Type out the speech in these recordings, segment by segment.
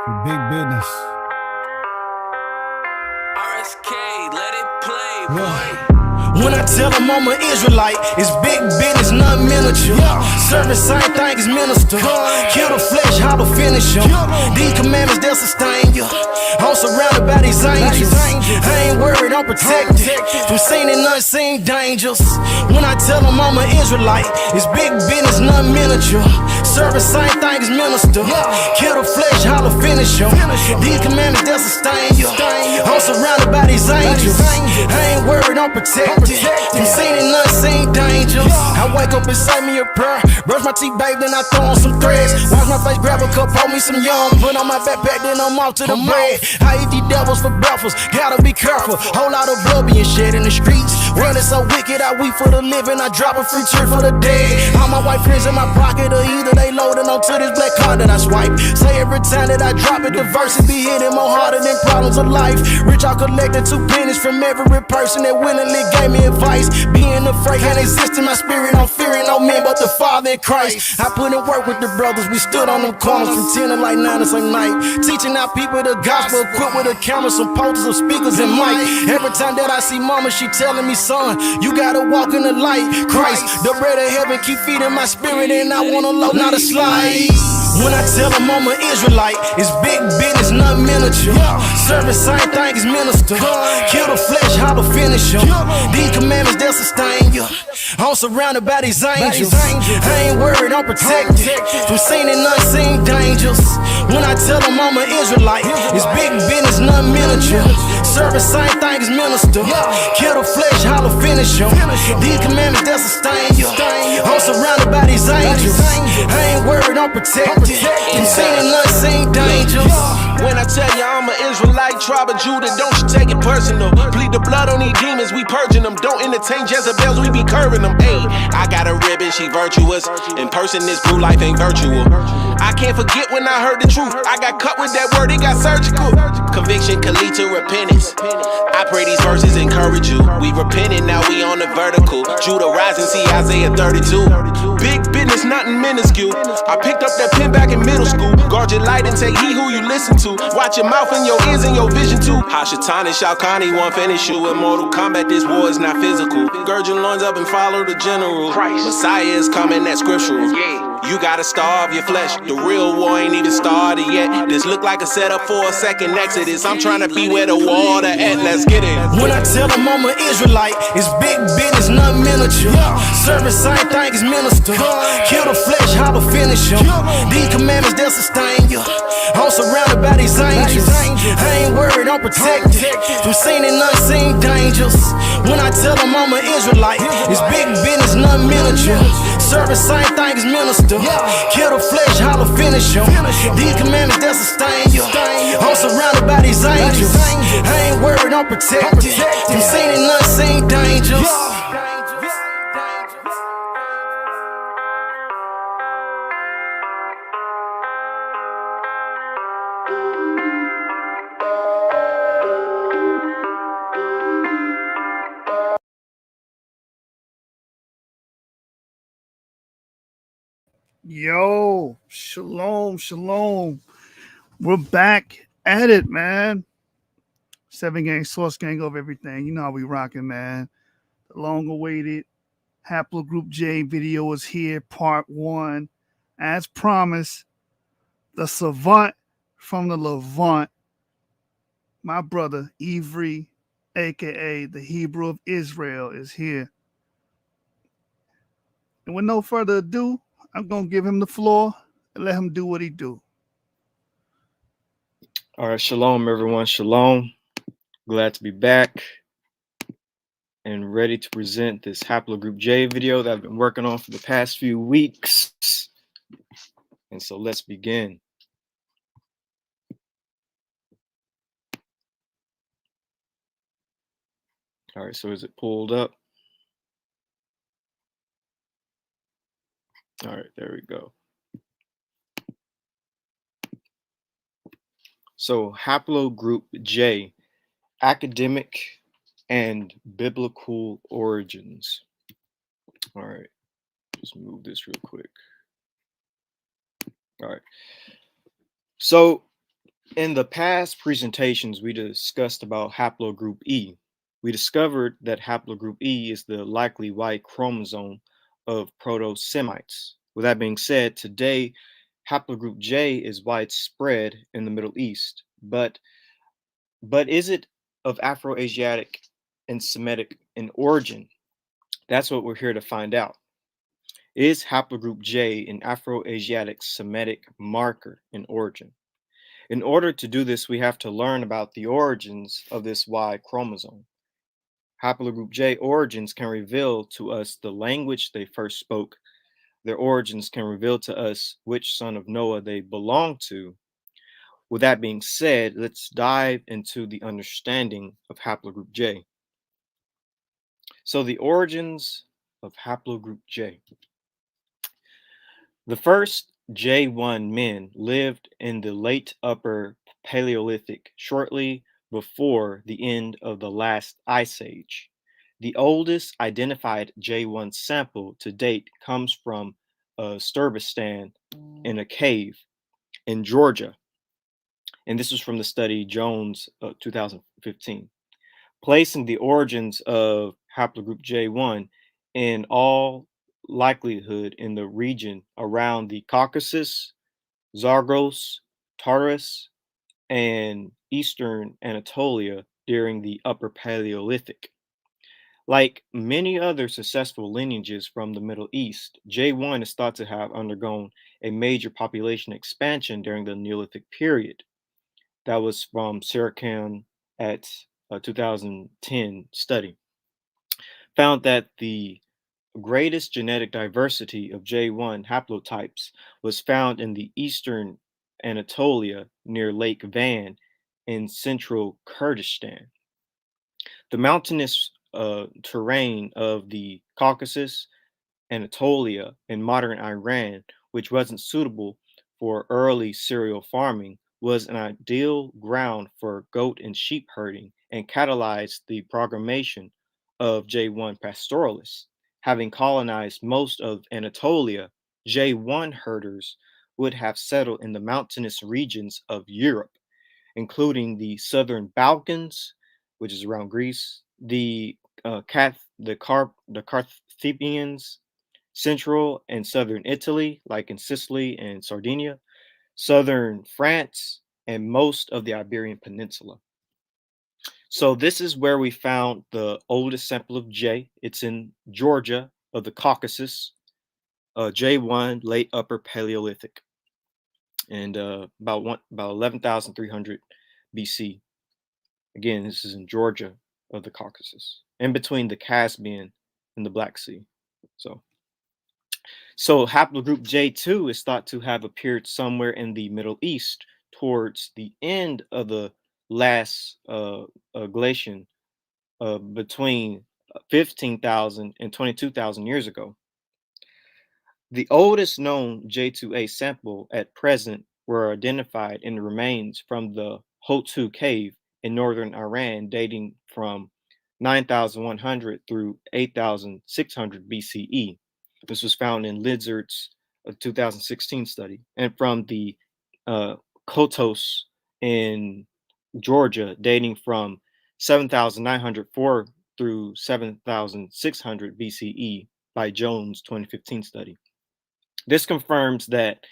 for big business. RSK, let it play, Yeah. boy. When I tell them I'm an Israelite, it's big business, not miniature. Serving same thing as minister. Kill the flesh, how to finish them. These commandments, they'll sustain you. I'm surrounded by these angels. I ain't worried, I'm protected from seen and unseen dangers. When I tell them I'm an Israelite, it's big business, not miniature. Serving same thing as minister. Kill the flesh, how to finish them. These commandments, they'll sustain you. I'm surrounded by these angels. I ain't worried, I'm protected from seen and unseen dangers. I wake up and say me a prayer, brush my teeth, babe, then I throw on some threads. Wash my face, grab a cup, pour me some yum, put on my backpack, then I'm off to the bread. I eat these devils for breakfast, gotta be careful. Whole lot of blood being shed in the streets. Running so wicked, I weep for the living, I drop a free tear for the dead. All my white friends in my pocket, or either they loading onto this black card that I swipe. Say every time that I drop it, the verse be hitting more harder than problems of life. Rich, I collected 2 pennies from every person that willingly gave me advice. Being afraid can't exist in my spirit. I'm fearing no man but the Father in Christ. I put in work with the brothers. We stood on them corners from 10 to like 9 the same night, teaching our people the gospel, equipped with a camera, some posters, some speakers, and mic. Every time that I see mama, she telling me, son, you gotta walk in the light. Christ, the bread of heaven, keep feeding my spirit, and I wanna load, not a slide. When I tell them I'm an Israelite, it's big business, not miniature. Serving same thing as minister. Kill the flesh, how to finish them. These commandments, they'll sustain you. I'm surrounded by these angels. I ain't worried, I'm protected from seen and unseen dangers. When I tell them I'm an Israelite, it's big business, not miniature. Serving same thing as minister. Kill the flesh, how to finish them. These commandments, they'll sustain you. I'm surrounded by these angels. I ain't worried, I'm protected from seen and unseen dangers. When I tell ya I'm an Israelite, tribe of Judah, don't you take it personal. Bleed the blood on these demons, we purging them. Don't entertain Jezebels, we be curving them. Ayy, I got a ribbon, she virtuous. In person, this blue life ain't virtual. I can't forget when I heard the truth. I got cut with that word, it got surgical. Conviction can lead to repentance. I pray these verses encourage you. We repenting, now we on the vertical. Judah rising, see Isaiah 32. Big business, nothing minuscule. I picked up that pen back in middle school. Guard your light and take heed who you listen to. Watch your mouth and your ears and your vision too. Hashatan and Shalkani won't finish you. In Mortal Kombat, this war is not physical. Gird your loins up and follow the general. Messiah is coming, that's scriptural. You gotta starve your flesh. The real war ain't even started yet. This look like a setup for a second exodus. I'm trying to be where the water at. Let's get it. When I tell them I'm an Israelite, it's big business, not miniature. Serving same thing as minister. Kill the flesh, how to finish them. These commandments, they'll sustain you. I'm surrounded by these angels. I ain't worried, I'm protected from seen and unseen dangers. When I tell them I'm an Israelite, it's big business, not miniature. Serving same thing as minister. Kill the flesh, how to finish them. These commandments, they'll sustain you. I'm surrounded by these angels. I ain't worried, I'm protected from seen and unseen dangers. Yo, shalom, shalom. We're back at it, man. 7 gang, Source Gang over everything. You know how we rocking, man. The long-awaited Haplogroup J video is here, part 1. As promised, the savant from the Levant, my brother Ivri, a.k.a. the Hebrew of Israel, is here. And with no further ado, I'm going to give him the floor and let him do what he do. All right, shalom, everyone. Shalom. Glad to be back and ready to present this Haplogroup J video that I've been working on for the past few weeks. And so let's begin. All right, so is it pulled up? All right, there we go. So Haplogroup J, academic and biblical origins. All right, just move this real quick. All right. So In the past presentations, we discussed about haplogroup E. We discovered that haplogroup E is the likely Y chromosome of proto-Semites. With that being said, today haplogroup J is widespread in the Middle East, but is it of Afro-Asiatic and Semitic in origin? That's what we're here to find out. Is haplogroup J an Afro-Asiatic Semitic marker in origin? In order to do this, we have to learn about the origins of this Y chromosome. Haplogroup J origins can reveal to us the language they first spoke. Their origins can reveal to us which son of Noah they belong to. With that being said, let's dive into the understanding of haplogroup J. So, the origins of haplogroup J. The first J1 men lived in the late Upper Paleolithic, shortly before the end of the last ice age. The oldest identified J1 sample to date comes from Sturbistan in a cave in Georgia, and this was from the study Jones 2015, placing the origins of haplogroup J1 in all likelihood in the region around the Caucasus, Zagros, Tartarus, and eastern Anatolia during the Upper Paleolithic. Like many other successful lineages from the Middle East, J1 is thought to have undergone a major population expansion during the Neolithic period. That was from Sarakan at a 2010 study. Found that the greatest genetic diversity of J1 haplotypes was found in the eastern Anatolia near Lake Van in central Kurdistan. The mountainous terrain of the Caucasus, Anatolia, and modern Iran, which wasn't suitable for early cereal farming, was an ideal ground for goat and sheep herding and catalyzed the programmation of J1 pastoralists. Having colonized most of Anatolia, J1 herders would have settled in the mountainous regions of Europe, including the southern Balkans, which is around Greece, the Carthaginians, central and southern Italy, like in Sicily and Sardinia, southern France, and most of the Iberian Peninsula. So this is where we found the oldest sample of J. It's in Georgia of the Caucasus, J1, late Upper Paleolithic, and about 11,300 BC. Again, this is in Georgia of the Caucasus, in between the Caspian and the Black Sea. So haplogroup J2 is thought to have appeared somewhere in the Middle East towards the end of the last glaciation between 15,000 and 22,000 years ago. The oldest known J2A sample at present were identified in the remains from the Hotu cave in northern Iran, dating from 9,100 through 8,600 BCE. This was found in Lizard's 2016 study, and from the Kotos in Georgia, dating from 7,904 through 7,600 BCE by Jones' 2015 study. This confirms that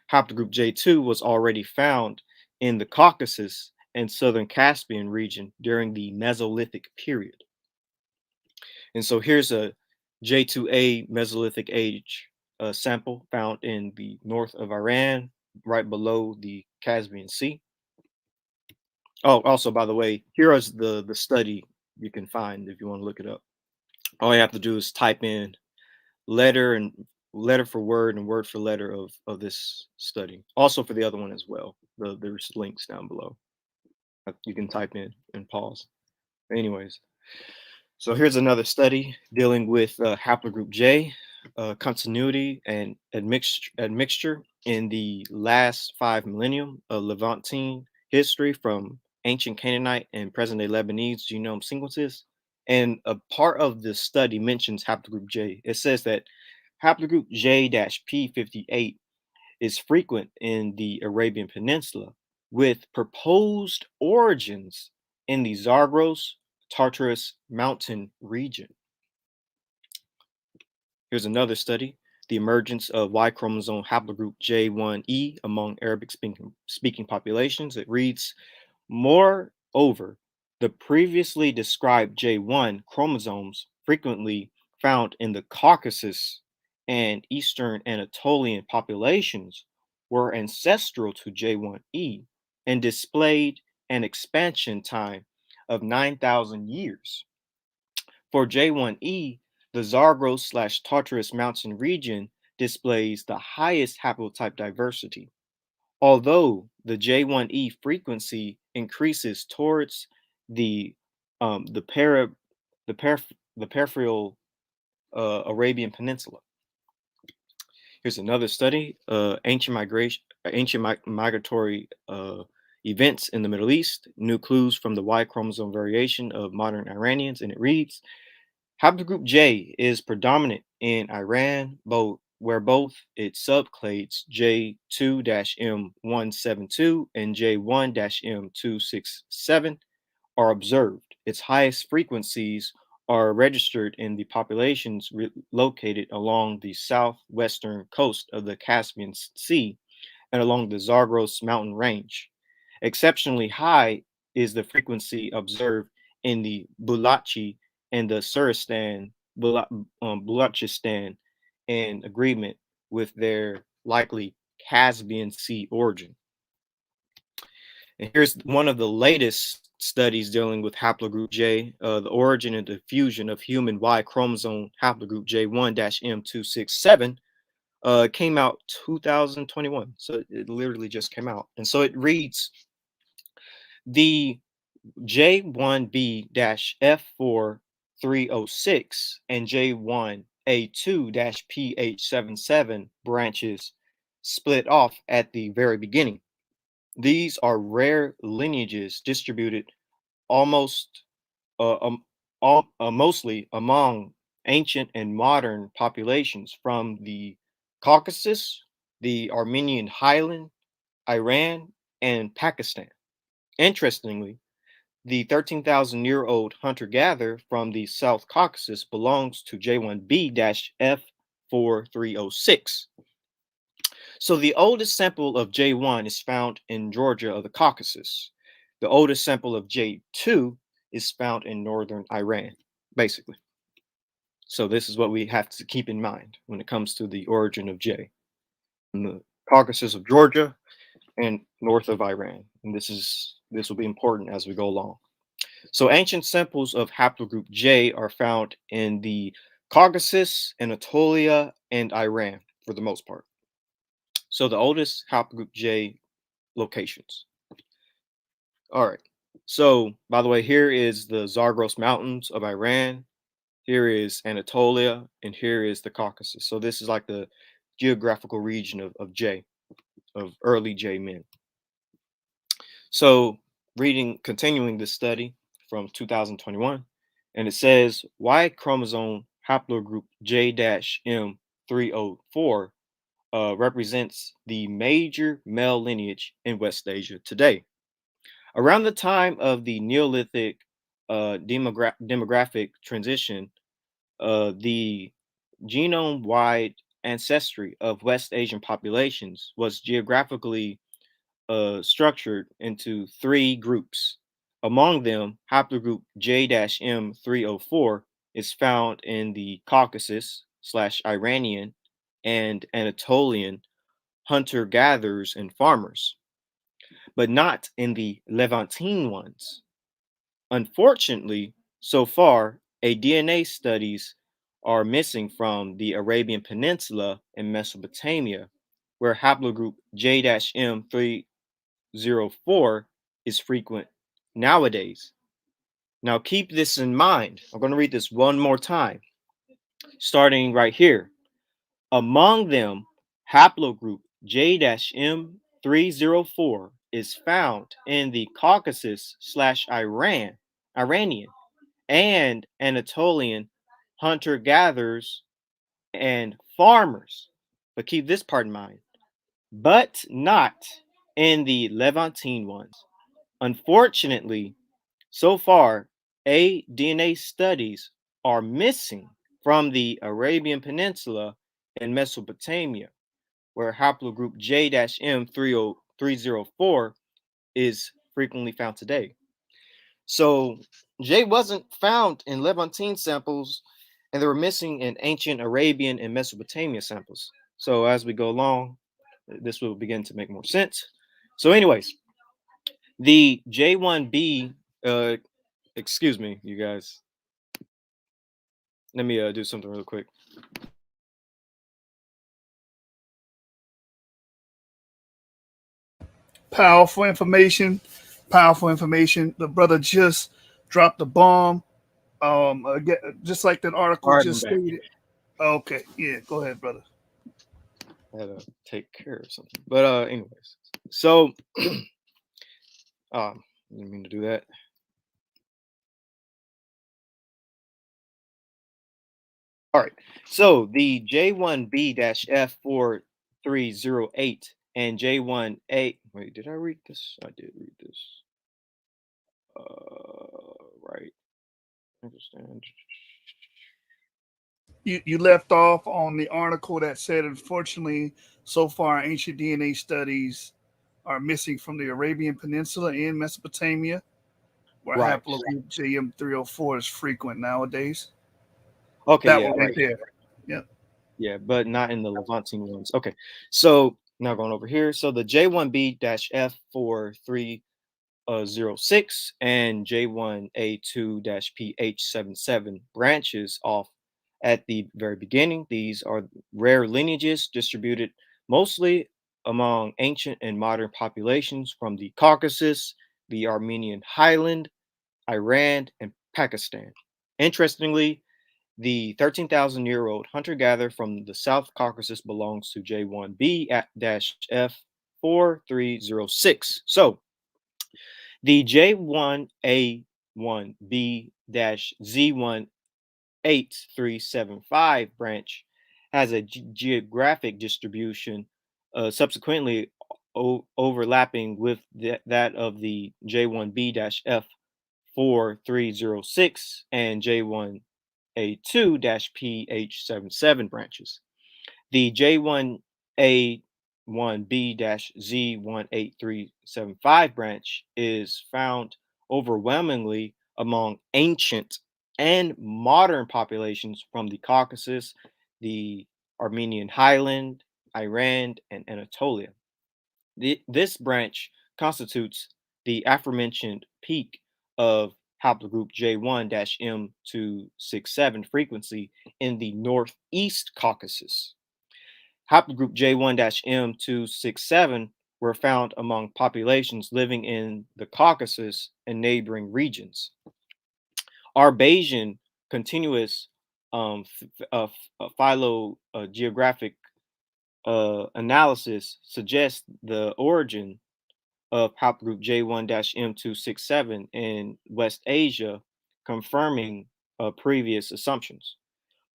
haplogroup J2 was already found in the Caucasus and southern Caspian region during the Mesolithic period. And so here's a J2A Mesolithic age sample found in the north of Iran, right below the Caspian Sea. Oh, also, by the way, here is the study you can find if you want to look it up. All you have to do is type in letter for word and word for letter of this study. Also for the other one as well. There's links down below. You can type in and pause. Anyways, so here's another study dealing with haplogroup J, continuity and admixture in the last 5 millennium of Levantine history from ancient Canaanite and present-day Lebanese genome sequences. And a part of the study mentions haplogroup J. It says that haplogroup J-P58 is frequent in the Arabian Peninsula, with proposed origins in the Zagros Tartarus mountain region. Here's another study, the emergence of Y chromosome haplogroup J1E among Arabic speaking populations. It reads, moreover, the previously described J1 chromosomes frequently found in the Caucasus and Eastern Anatolian populations were ancestral to J1E and displayed an expansion time of 9,000 years. For J1E, the Zagros/Tartarus mountain region displays the highest haplotype diversity. Although the J1E frequency increases towards the the para, the peripheral Arabian Peninsula. Here's another study: ancient migratory events in the Middle East, new clues from the Y chromosome variation of modern Iranians, and it reads: Haplogroup J is predominant in Iran, where both its subclades J2-M172 and J1-M267 are observed. Its highest frequencies are registered in the populations located along the southwestern coast of the Caspian Sea and along the Zagros mountain range. Exceptionally high is the frequency observed in the Bulachi and the Suristan, Balochistan, in agreement with their likely Caspian Sea origin. And here's one of the latest studies dealing with haplogroup J, the origin and diffusion of human Y chromosome haplogroup J1-M267, came out 2021. So it literally just came out. And so it reads, the J1B-F4306 and J1A2-PH77 branches split off at the very beginning. These are rare lineages distributed almost mostly among ancient and modern populations from the Caucasus, the Armenian highland, Iran, and Pakistan. Interestingly, the 13,000-year-old hunter-gatherer from the South Caucasus belongs to J1B-F4306. So the oldest sample of J1 is found in Georgia of the Caucasus. The oldest sample of J2 is found in northern Iran, basically. So this is what we have to keep in mind when it comes to the origin of J. In the Caucasus of Georgia and north of Iran. And this will be important as we go along. So ancient samples of haplogroup J are found in the Caucasus, Anatolia, and Iran for the most part. So the oldest haplogroup J locations. All right. So by the way, here is the Zagros Mountains of Iran. Here is Anatolia, and here is the Caucasus. So this is like the geographical region of J, of early J men. So continuing this study from 2021, and it says Y chromosome haplogroup J-M304 represents the major male lineage in West Asia today. Around the time of the Neolithic demographic transition, the genome-wide ancestry of West Asian populations was geographically structured into three groups. Among them, haplogroup J-M304 is found in the Caucasus/Iranian and Anatolian hunter-gatherers and farmers, but not in the Levantine ones. Unfortunately, so far, DNA studies are missing from the Arabian Peninsula and Mesopotamia, where haplogroup J-M304 is frequent nowadays. Now keep this in mind. I'm going to read this one more time, starting right here. Among them, haplogroup J-M304 is found in the Caucasus/Iranian and Anatolian hunter-gatherers and farmers. But keep this part in mind. But not and the Levantine ones. Unfortunately, so far, DNA studies are missing from the Arabian Peninsula and Mesopotamia, where haplogroup J-M304 is frequently found today. So J wasn't found in Levantine samples, and they were missing in ancient Arabian and Mesopotamia samples. So as we go along, this will begin to make more sense. So, anyways, the J1B, excuse me, you guys. Let me do something real quick. Powerful information. Powerful information. The brother just dropped the bomb. Just like that article All right, I'm just back. stated. Okay, yeah, go ahead, brother. I had to take care of something. But anyways, so didn't mean to do that. All right. So the J1B-F4308 and J1A. Wait, did I read this? I did read this. Right. Understand. You left off on the article that said, unfortunately, so far ancient DNA studies are missing from the Arabian Peninsula and Mesopotamia, where Right. haplogroup JM304 is frequent nowadays. Okay. That Yeah. one right Right. there. Yep. Yeah, but not in the Levantine ones. Okay. So now going over here. So the J1B-F4306 and J1A2-PH77 branches off at the very beginning. These are rare lineages distributed mostly among ancient and modern populations from the Caucasus, the Armenian highland, Iran, and Pakistan. Interestingly, the 13,000-year-old hunter-gatherer from the South Caucasus belongs to J1B-F4306. So the J1A1-Z18375 branch has a geographic distribution subsequently overlapping with that of the J1B-F4306 and J1A2-PH77 branches. The J1A1B-Z18375 branch is found overwhelmingly among ancient and modern populations from the Caucasus, the Armenian highland, Iran, and Anatolia. This branch constitutes the aforementioned peak of haplogroup J1-M267 frequency in the Northeast Caucasus. Haplogroup J1-M267 were found among populations living in the Caucasus and neighboring regions. Our Bayesian continuous phylogeographic analysis suggests the origin of haplogroup J1-M267 in West Asia, confirming previous assumptions.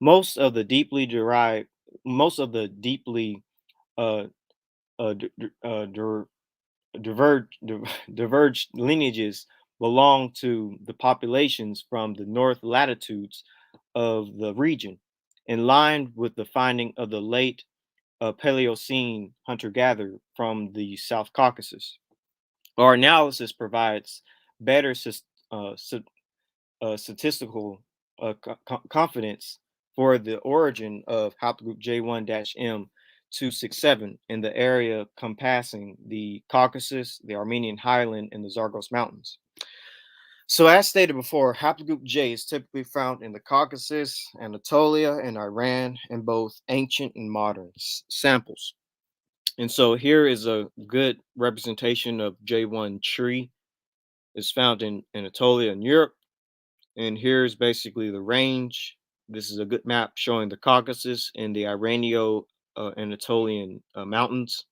Most of the deeply derived, most of the deeply uh, uh, d- d- uh, der- diverged lineages belong to the populations from the north latitudes of the region, in line with the finding of the late Paleocene hunter-gatherer from the South Caucasus. Our analysis provides better statistical confidence for the origin of haplogroup J1-M267 in the area compassing the Caucasus, the Armenian highland, and the Zagros Mountains. So, as stated before, haplogroup J is typically found in the Caucasus, Anatolia, and Iran in both ancient and modern samples. And so here is a good representation of J1 tree. It's found in Anatolia in Europe. And here's basically the range. This is a good map showing the Caucasus and the Iranio Anatolian mountains.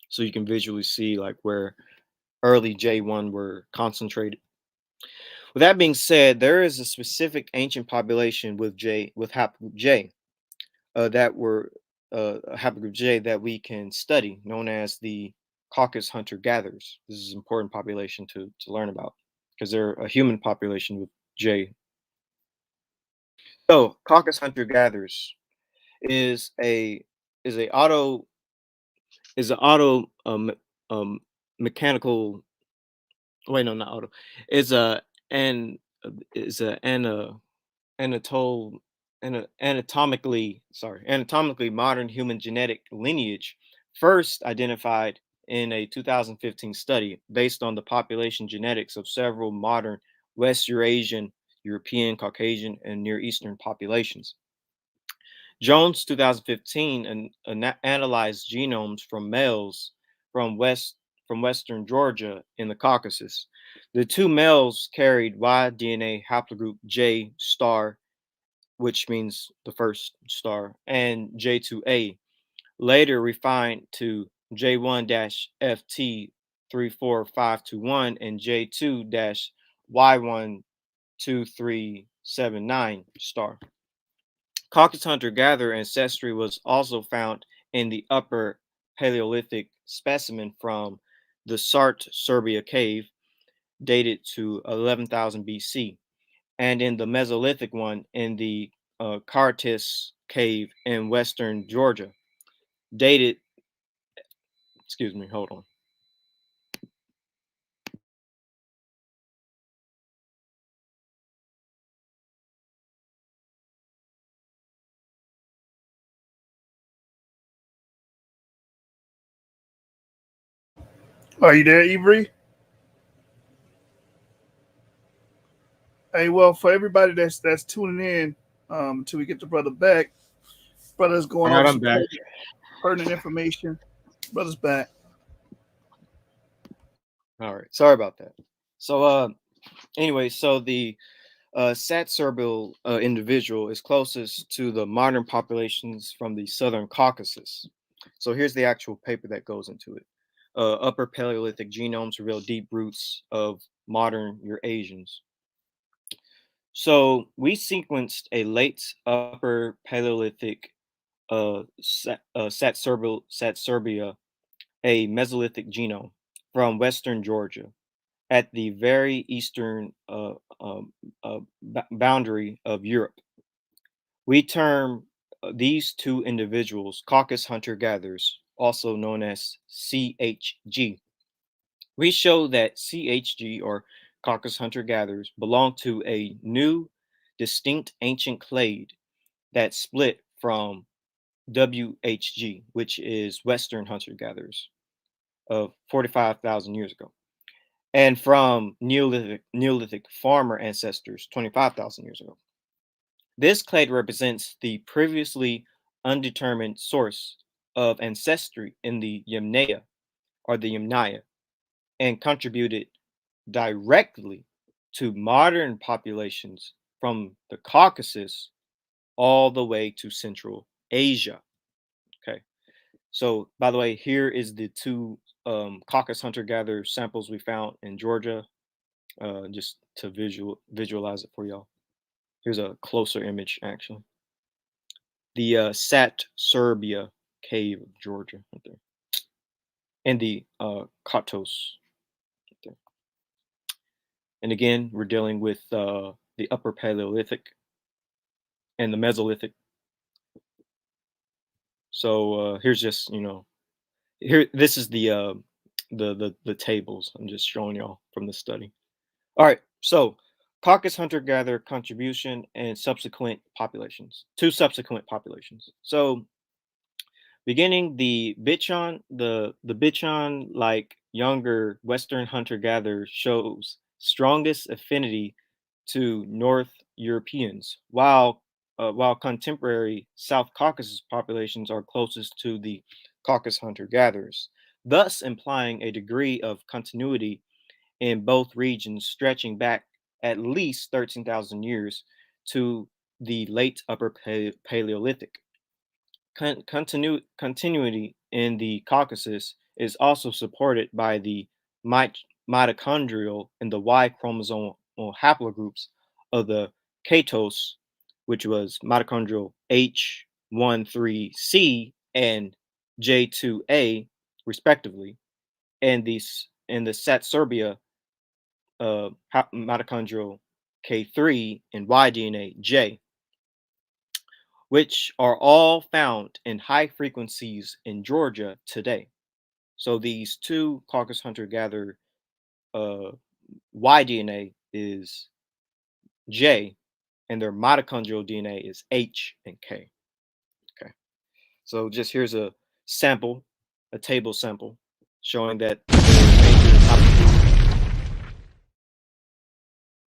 So you can visually see like where early J1 were concentrated. With that being said, there is a specific ancient population with haplogroup J that were haplogroup J that we can study, known as the Caucasus hunter-gatherers. This is an important population to learn about because they're a human population with J. So Caucasus hunter-gatherers is a is a auto is an auto mechanical, wait, no, not auto, is a and is a anatol anatomically modern human genetic lineage, first identified in a 2015 study based on the population genetics of several modern West Eurasian, European, Caucasian, and Near Eastern populations. Jones 2015 analyzed genomes from males from western Georgia in the Caucasus. The two males carried Y DNA haplogroup J star, which means the first star, and J2A, later refined to J1-FT34521 and J2-Y12379 star. Caucasus hunter-gatherer ancestry was also found in the Upper Paleolithic specimen from the Sart, Serbia cave, dated to 11,000 BC, and in the Mesolithic one in the Kartis cave in western Georgia, dated, excuse me, hold on. Are you there, Avery? Hey, well, for everybody that's tuning in, until we get the brother back, brother's All going right, over I'm some back. pertinent information. Brother's back. All right, sorry about that. So, anyway, so the Satserbil individual is closest to the modern populations from the southern Caucasus. So here's the actual paper that goes into it. Upper Paleolithic genomes reveal deep roots of modern Eurasians. So we sequenced a late Upper Paleolithic Satserbia, a Mesolithic genome from western Georgia at the very eastern boundary of Europe. We term these two individuals Caucasus hunter gatherers, also known as CHG. We show that CHG, or Caucasus hunter gatherers, belong to a new, distinct ancient clade that split from WHG, which is Western hunter gatherers of 45,000 years ago, and from Neolithic farmer ancestors 25,000 years ago. This clade represents the previously undetermined source of ancestry in the Yamnaya or the Yamnaya, and contributed directly to modern populations from the Caucasus all the way to Central Asia. Okay. So, by the way, here is the two Caucasus hunter-gatherer samples we found in Georgia, just to visualize it for y'all. Here's a closer image, actually. The Sat Serbia cave of Georgia, right there, and the Katos, right there. And again, we're dealing with the Upper Paleolithic and the Mesolithic. So here's just, here, this is the tables I'm just showing y'all from the study. All right, so Caucasus hunter-gatherer contribution and subsequent populations, two subsequent populations. So beginning the Bichon, like younger Western hunter-gatherer, shows strongest affinity to North Europeans, while contemporary South Caucasus populations are closest to the Caucasus hunter-gatherers, thus implying a degree of continuity in both regions stretching back at least 13,000 years to the late Upper Paleolithic. Continuity in the Caucasus is also supported by the mitochondrial and the Y chromosome haplogroups of the Katos, which was mitochondrial H13C and J2A, respectively, and the Satsserbia mitochondrial K3 and Y DNA J, which are all found in high frequencies in Georgia today. So these two Caucasus hunter-gatherer uh, Y DNA is J, and their mitochondrial DNA is H and K. Okay, so just here's a sample, a table sample, showing that major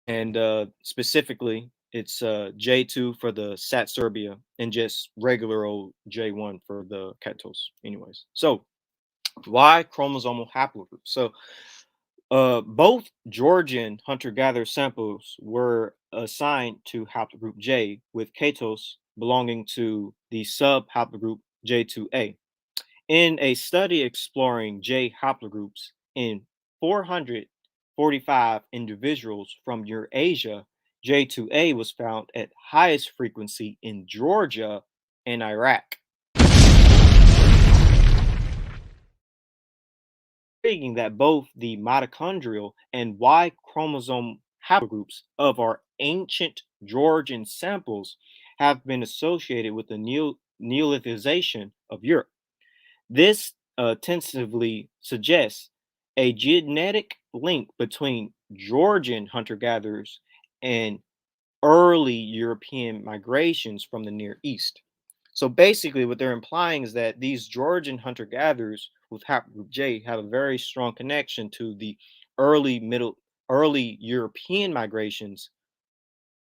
and specifically it's J2 for the Satsserbia and just regular old J1 for the Ketos. Anyways, so why chromosomal haplogroup? So both Georgian hunter-gatherer samples were assigned to haplogroup J, with Ketos belonging to the sub-haplogroup J2A. In a study exploring J haplogroups in 445 individuals from Eurasia, J2A was found at highest frequency in Georgia and Iraq. Intriguing that both the mitochondrial and Y chromosome haplogroups of our ancient Georgian samples have been associated with the Neolithization of Europe. This tentatively suggests a genetic link between Georgian hunter gatherers and early European migrations from the Near East. So basically, what they're implying is that these Georgian hunter gatherers with haplogroup J have a very strong connection to the early European migrations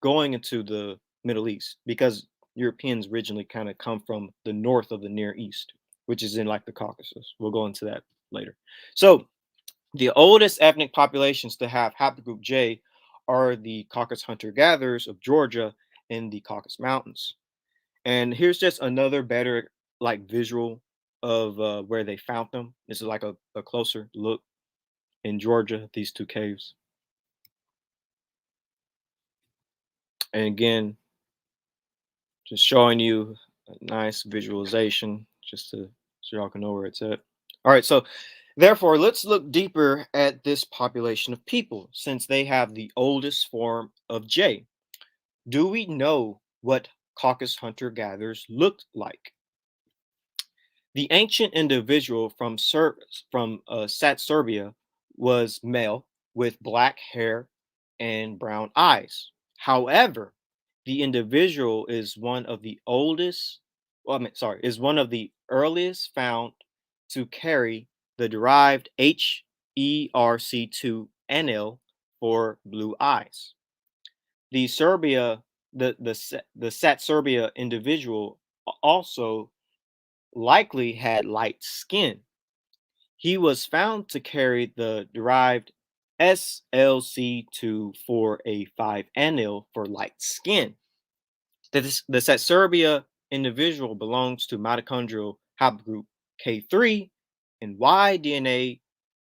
going into the Middle East, because Europeans originally kind of come from the north of the Near East, which is in like the Caucasus. We'll go into that later. So the oldest ethnic populations to have haplogroup J are the Caucasus hunter-gatherers of Georgia in the Caucasus Mountains. And here's just another better like visual of where they found them. This is like a closer look in Georgia, these two caves. And again, just showing you a nice visualization just to so y'all can know where it's at. All right, so therefore, let's look deeper at this population of people since they have the oldest form of J. Do we know what Caucasus hunter-gatherers looked like? The ancient individual from Satsserbia was male with black hair and brown eyes. However, the individual is one of the oldest, is one of the earliest found to carry the derived HERC2NL for blue eyes. The Satsserbia individual also likely had light skin. He was found to carry the derived SLC245NL for light skin. The Satsserbia individual belongs to mitochondrial haplogroup K3 and Y DNA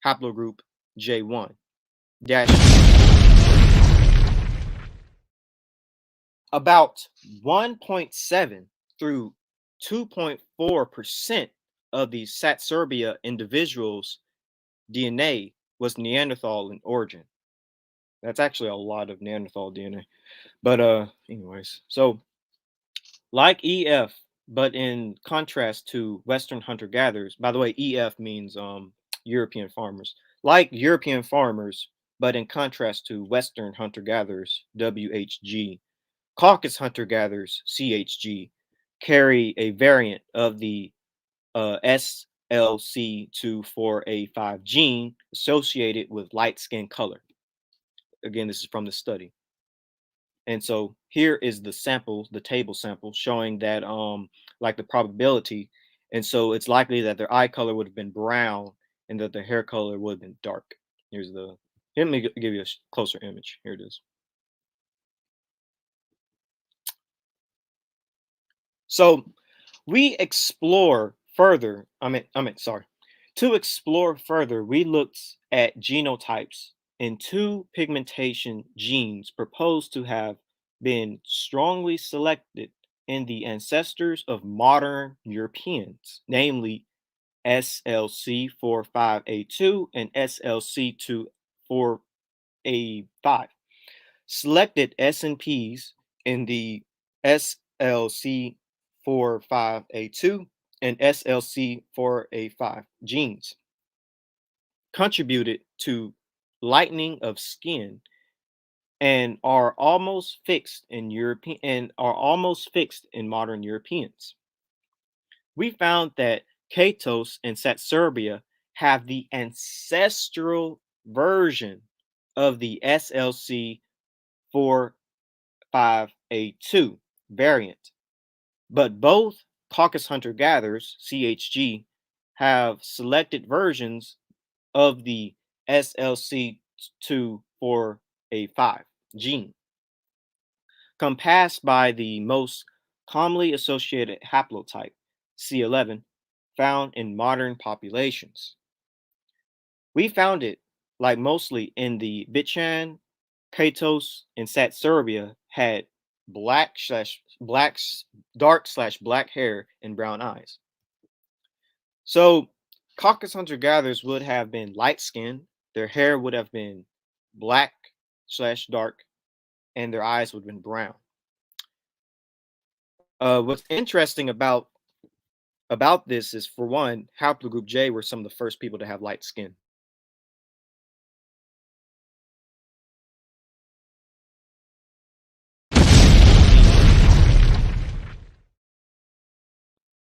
haplogroup J1 about 1.7 through 2.4% of the Satsserbia individuals' DNA was Neanderthal in origin. That's actually a lot of Neanderthal DNA. But anyways, so like EF, but in contrast to Western hunter-gatherers, by the way, EF means European farmers. Like European farmers, but in contrast to Western hunter-gatherers, WHG, Caucasus hunter-gatherers, CHG, carry a variant of the SLC24A5 gene associated with light skin color. Again, this is from the study. And so here is the sample, the table sample showing that like the probability. And so it's likely that their eye color would have been brown and that their hair color would have been dark. Here's the, let me give you a closer image. Here it is. So we explore further. To explore further, we looked at genotypes in two pigmentation genes proposed to have been strongly selected in the ancestors of modern Europeans, namely SLC45A2 and SLC24A5. Selected SNPs in the SLC45A2 and SLC4A5 genes contributed to lightening of skin and are almost fixed in modern Europeans. We found that Katos and Satsurbia have the ancestral version of the SLC45A2 variant, but both Caucasus hunter-gatherers, CHG, have selected versions of the SLC24A5 gene, compassed by the most commonly associated haplotype, C11, found in modern populations. We found it, like mostly in the Bichan, Katos, and Satsurbia, had dark/black hair and brown eyes. So Caucasus hunter-gatherers would have been light-skinned, their hair would have been black/dark, and their eyes would have been brown. What's interesting about this is, for one, haplogroup J were some of the first people to have light skin.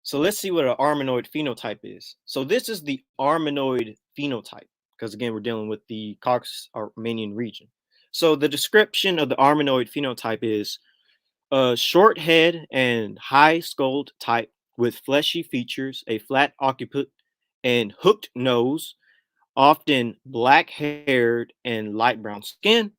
So let's see what an Armenoid phenotype is. So this is the Armenoid phenotype, because again, we're dealing with the Caucasus Armenian region. So the description of the Armenoid phenotype is a short head and high skulled type with fleshy features, a flat occiput, and hooked nose, often black haired and light brown skin,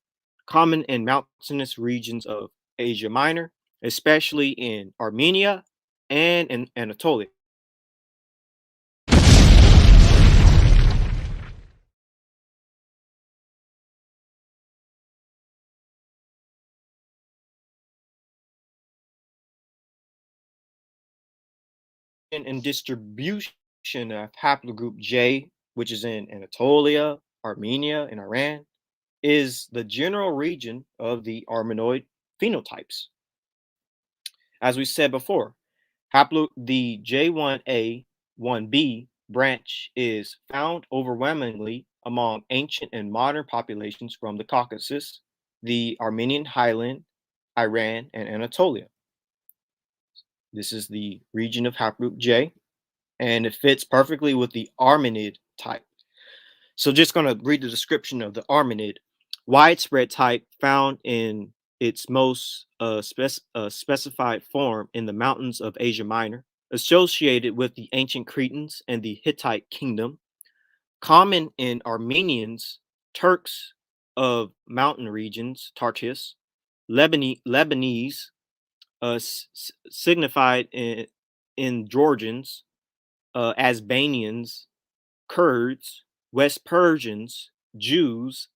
common in mountainous regions of Asia Minor, especially in Armenia and in Anatolia. And distribution of haplogroup J, which is in Anatolia, Armenia, and Iran, is the general region of the Armenoid phenotypes. As we said before, the J1A, 1B branch is found overwhelmingly among ancient and modern populations from the Caucasus, the Armenian highland, Iran, and Anatolia. This is the region of haplogroup J, and it fits perfectly with the Armenid type. So just going to read the description of the Armenid. Widespread type found in its most specified form in the mountains of Asia Minor, associated with the ancient Cretans and the Hittite kingdom, common in Armenians, Turks of mountain regions, Tartus, Lebanese, signified in Georgians, Albanians, Kurds, West Persians, Jews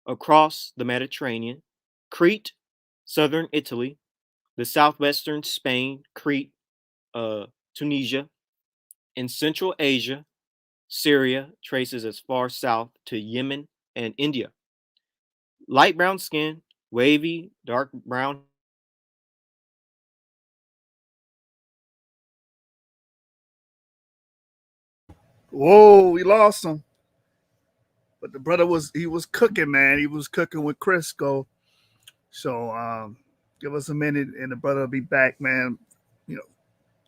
across the Mediterranean, Crete, southern Italy, the southwestern Spain, Crete, Tunisia, in Central Asia, Syria traces as far south to Yemen and India. Light brown skin, wavy, dark brown. Whoa, we lost him. But the brother was cooking, man. He was cooking with Crisco. So give us a minute and the brother will be back, man. You know,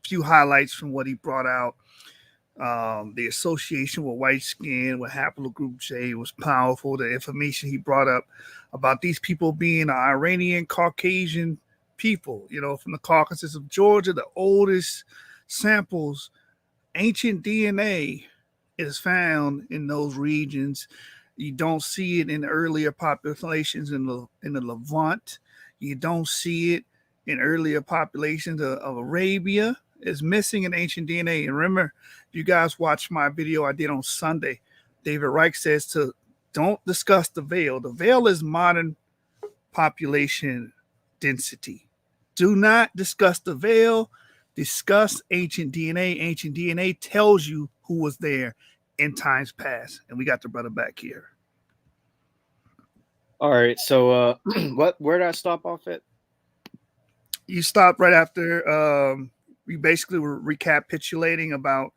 few highlights from what he brought out. The association with white skin, with haplogroup J was powerful. The information he brought up about these people being Iranian Caucasian people, from the Caucasus of Georgia, the oldest samples, ancient DNA is found in those regions. You don't see it in earlier populations in the Levant. You don't see it in earlier populations of Arabia. It's missing in ancient DNA. And remember, if you guys watched my video I did on Sunday, David Reich says to don't discuss the veil. The veil is modern population density. Do not discuss the veil. Discuss ancient DNA. Ancient DNA tells you who was there in times past. And we got the brother back here. All right. So where did I stop off at? You stopped right after we basically were recapitulating about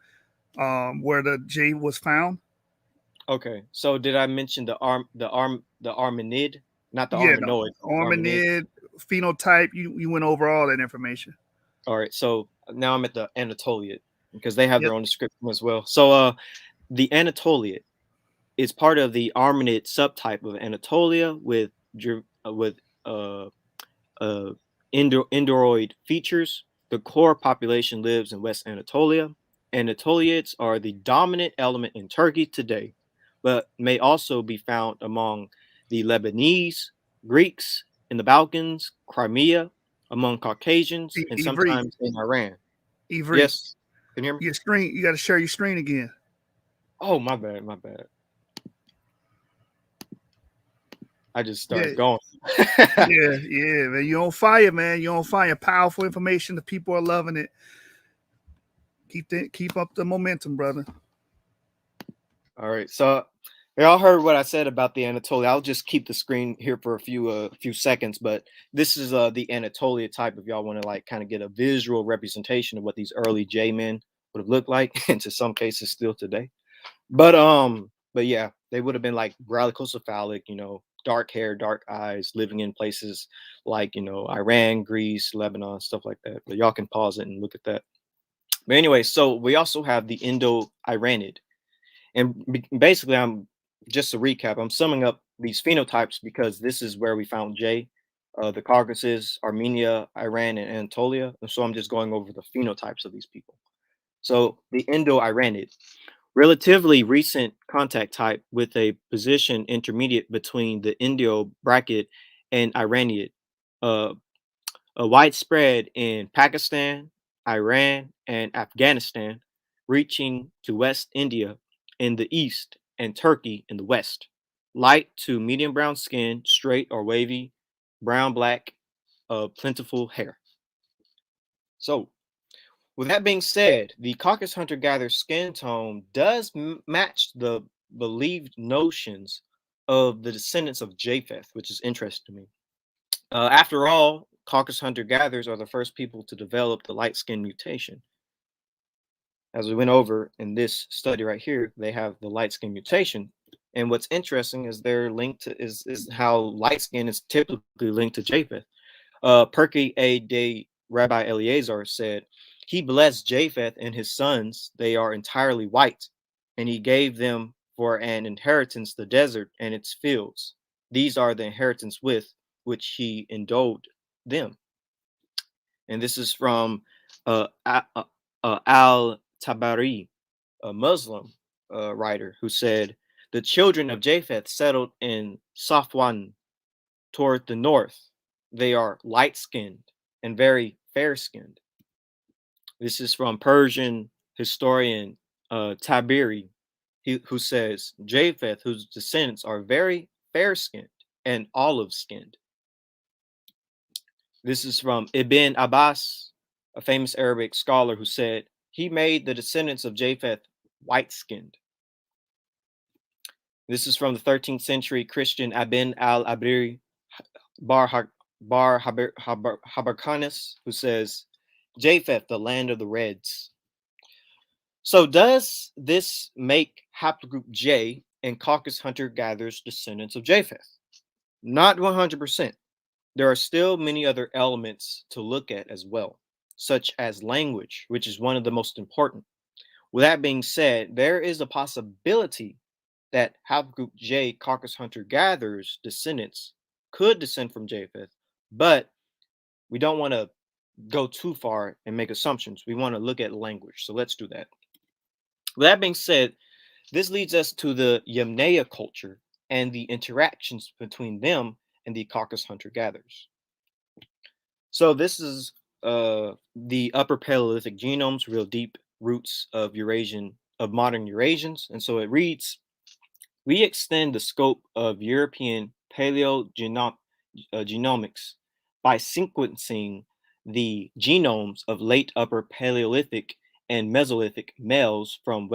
where the J was found. Okay. So did I mention the armanid, not the Yeah, the armanoid, armanid? armanid phenotype. You went over all that information. All right. So now I'm at the Anatoliad because they have Yep. their own description as well. So the Anatoliad is part of the armanid subtype of Anatolia with uh, uh, Indoroid features. The core population lives in West Anatolia. Anatoliads are the dominant element in Turkey today, but may also be found among the Lebanese, Greeks in the Balkans, Crimea, among Caucasians, and Ivry, sometimes in Iran. Ivry, Yes, can you hear me? your screen. You got to share your screen again. Oh, my bad, my bad. I just Yeah, started going. yeah, man. You on fire, man. You on fire. Powerful information. The people are loving it. Keep up the momentum, brother. All right. So y'all heard what I said about the Anatolia. I'll just keep the screen here for a few seconds, but this is the Anatolia type if y'all want to like kind of get a visual representation of what these early J men would have looked like, and to some cases still today. But yeah, they would have been like brachycephalic, dark hair, dark eyes, living in places like Iran, Greece, Lebanon, stuff like that. But y'all can pause it and look at that. But anyway, so we also have the Indo-Iranid. And basically, I'm just to recap, I'm summing up these phenotypes because this is where we found J, the Caucasus, Armenia, Iran, and Anatolia. And so I'm just going over the phenotypes of these people. So the Indo-Iranid, relatively recent contact type with a position intermediate between the Indo bracket and Iranid, uh, widespread in Pakistan, Iran, and Afghanistan, reaching to West India in the east and Turkey in the west. Light to medium brown skin, straight or wavy, brown black, plentiful hair. So, with that being said, the Caucasus hunter gatherer skin tone does match the believed notions of the descendants of Japheth, which is interesting to me. After all, Caucasus hunter gatherers are the first people to develop the light skin mutation. As we went over in this study right here, they have the light skin mutation. And what's interesting is they're linked to is how light skin is typically linked to Japheth. Perky A. de Rabbi Eleazar said, he blessed Japheth and his sons. They are entirely white, and he gave them for an inheritance the desert and its fields. These are the inheritance with which he endowed them. And this is from Al Tabari, a Muslim writer, who said, the children of Japheth settled in Safwan toward the north. They are light skinned and very fair skinned. This is from Persian historian Tabiri, who says, Japheth, whose descendants are very fair skinned and olive skinned. This is from Ibn Abbas, a famous Arabic scholar, who said, he made the descendants of Japheth white skinned. This is from the 13th century Christian Ibn al-Abiri Bar Habarkanis, who says, Japheth, the land of the Reds. So does this make Haplogroup J and Caucasus hunter-gatherers descendants of Japheth? Not 100%. There are still many other elements to look at as well, such as language, which is one of the most important. With that being said, there is a possibility that Haplogroup J Caucasus hunter-gatherers descendants could descend from Japheth, but we don't want to go too far and make assumptions. We want to look at language. So let's do that. With that being said, this leads us to the Yamnaya culture and the interactions between them and the Caucasus hunter-gatherers. So this is the upper Paleolithic genomes, real deep roots of modern Eurasians. And so it reads, we extend the scope of European paleogenomics by sequencing the genomes of late upper Paleolithic and Mesolithic males from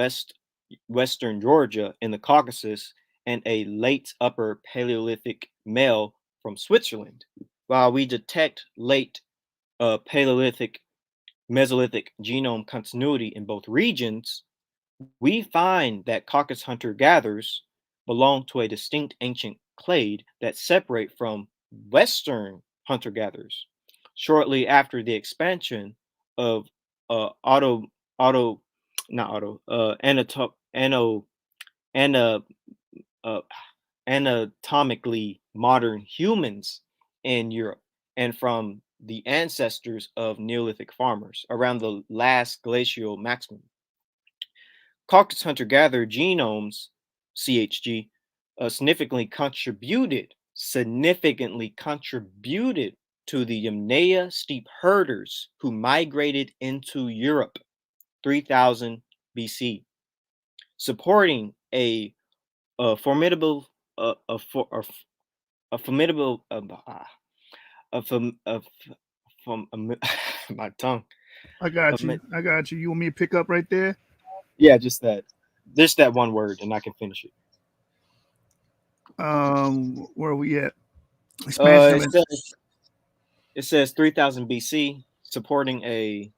western Georgia in the Caucasus, and a late Upper Paleolithic male from Switzerland. While we detect late Paleolithic Mesolithic genome continuity in both regions, we find that Caucasus hunter-gatherers belong to a distinct ancient clade that separate from Western hunter-gatherers. Shortly after the expansion of auto auto not auto ana, uh, anatomically modern humans in Europe, and from the ancestors of Neolithic farmers around the last glacial maximum. Caucasus hunter-gatherer genomes, CHG, significantly contributed to the Yamnaya steppe herders who migrated into Europe 3000 BC, supporting a formidable a, for, a formidable a, fam- a, f- from my tongue. I got Um, you. I got you. You want me to pick up right there? yeah, just that one word, and I can finish it. Where are we at? Expansion of It says 3000 BC, supporting a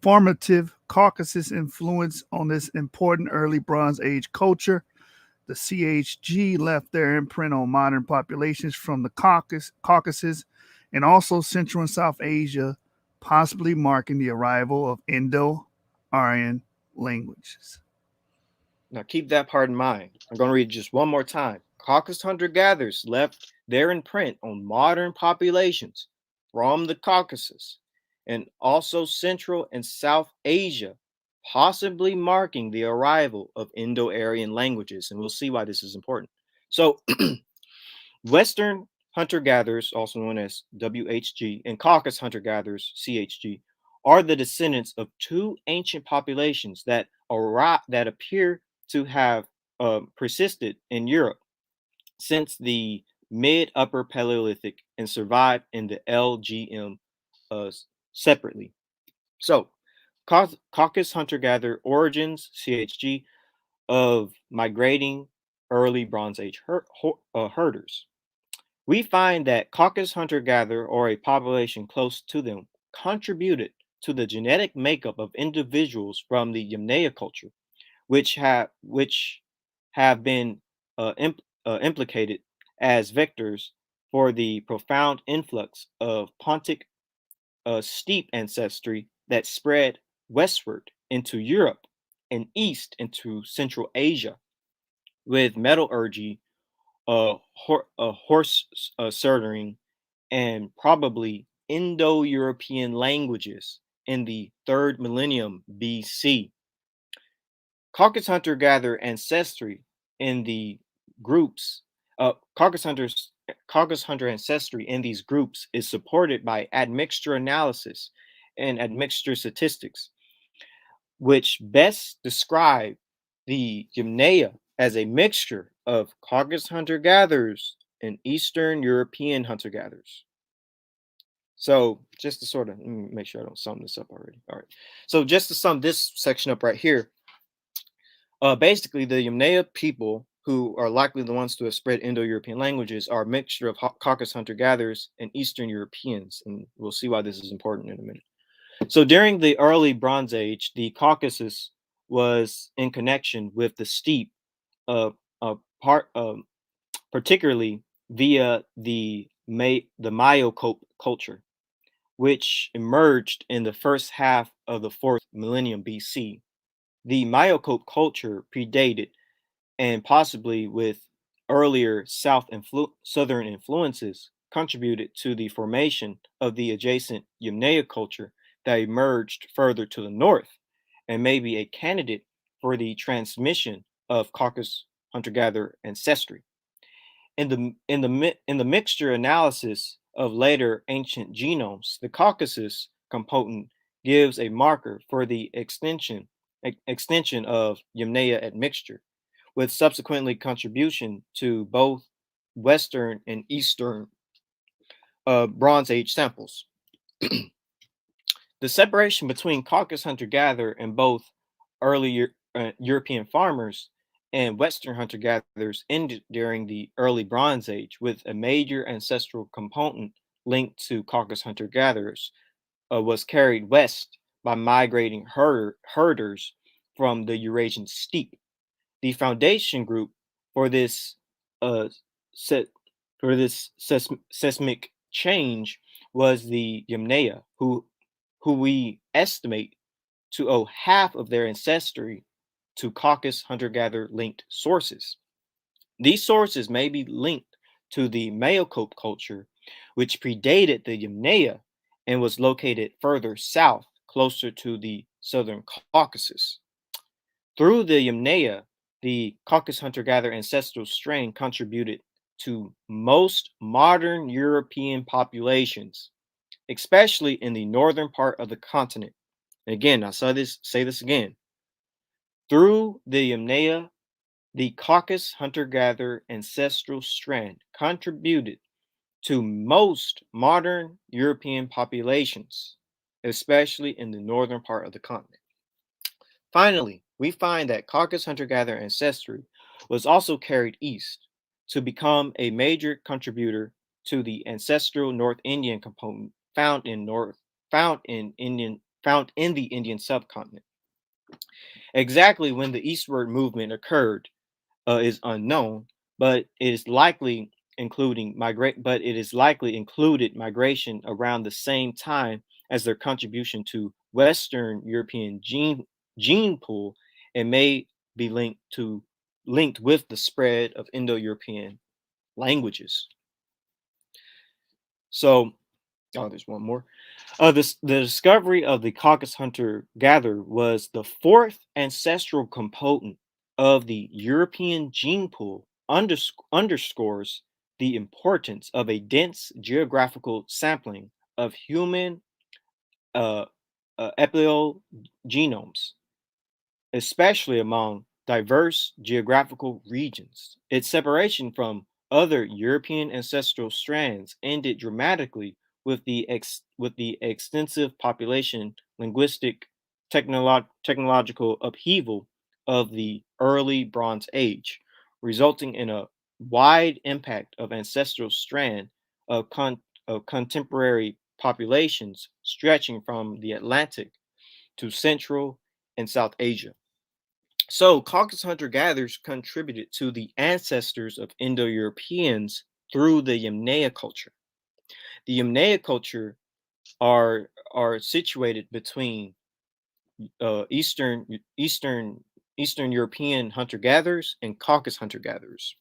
formative Caucasus influence on this important early Bronze Age culture. The CHG left their imprint on modern populations from the Caucasus and also Central and South Asia, possibly marking the arrival of Indo-Aryan languages. now keep that part in mind. I'm going to read just one more time. Caucasus hunter-gatherers left their imprint on modern populations from the Caucasus and also Central and South Asia, possibly marking the arrival of Indo-Aryan languages. And we'll see why this is important. So Western hunter gatherers, also known as WHG, and Caucasus hunter gatherers, CHG, are the descendants of two ancient populations that appear to have persisted in Europe since the mid Upper Paleolithic and survived in the LGM uh, separately. So, Caucasus hunter gatherer origins, CHG, of migrating early Bronze Age herders. We find that Caucasus hunter-gatherer or a population close to them contributed to the genetic makeup of individuals from the Yamnaya culture, which have been implicated as vectors for the profound influx of Pontic steppe ancestry that spread westward into Europe and east into Central Asia, with metallurgy, horse soldering, and probably Indo-European languages in the third millennium BC. Caucasus hunter-gatherer ancestry in the groups, Caucasus hunter ancestry in these groups is supported by admixture analysis and admixture statistics, which best describe the Gymnea as a mixture of Caucasus hunter-gatherers and Eastern European hunter-gatherers. So just to sort of make sure I don't sum this up already. All right. So just to sum this section up right here, basically the Yamnaya people, who are likely the ones to have spread Indo-European languages, are a mixture of Caucasus hunter-gatherers and Eastern Europeans, and we'll see why this is important in a minute. So during the early Bronze Age, the Caucasus was in connection with the steppe, uh, part particularly via the Myocope culture, which emerged in the first half of the fourth millennium BC. The Myocope culture predated, and possibly with earlier southern influences, contributed to the formation of the adjacent Yamnaya culture that emerged further to the north, and may be a candidate for the transmission of Caucasus hunter-gatherer ancestry. In the mixture analysis of later ancient genomes, the Caucasus component gives a marker for the extension of Yamnaya admixture, with subsequently contribution to both Western and Eastern Bronze Age samples. The separation between Caucasus hunter-gatherer and both early European farmers and Western hunter-gatherers ended during the early Bronze Age, with a major ancestral component linked to Caucasus hunter-gatherers was carried west by migrating herders from the Eurasian steppe. The foundation group for this uh, se- seismic change was the Yamnaya, who we estimate to owe half of their ancestry to Caucasus hunter-gatherer linked sources. These sources may be linked to the Mayocope culture, which predated the Yamnaya and was located further south, closer to the southern Caucasus. Through the Yamnaya, the Caucasus hunter-gatherer ancestral strain contributed to most modern European populations, especially in the northern part of the continent. And again, I say this again. Through the Yamnaya, the Caucasus hunter-gatherer ancestral strand contributed to most modern European populations, especially in the northern part of the continent. Finally, we find that Caucasus hunter-gatherer ancestry was also carried east to become a major contributor to the ancestral North Indian component found in the Indian subcontinent. Exactly when the eastward movement occurred is unknown, but it is likely included migration around the same time as their contribution to Western European gene pool, and may be linked with the spread of Indo-European languages. So, there's one more. The discovery of the Caucasus hunter-gatherer was the fourth ancestral component of the European gene pool, underscores the importance of a dense geographical sampling of human uh, epigenomes, especially among diverse geographical regions. Its separation from other European ancestral strands ended dramatically with the extensive population, linguistic, technological upheaval of the early Bronze Age, resulting in a wide impact of ancestral strand of contemporary populations stretching from the Atlantic to Central and South Asia. So, Caucasus hunter gatherers contributed to the ancestors of Indo Europeans through the Yamnaya culture. The Yamnaya culture are situated between Eastern European hunter gatherers and Caucasus hunter gatherers.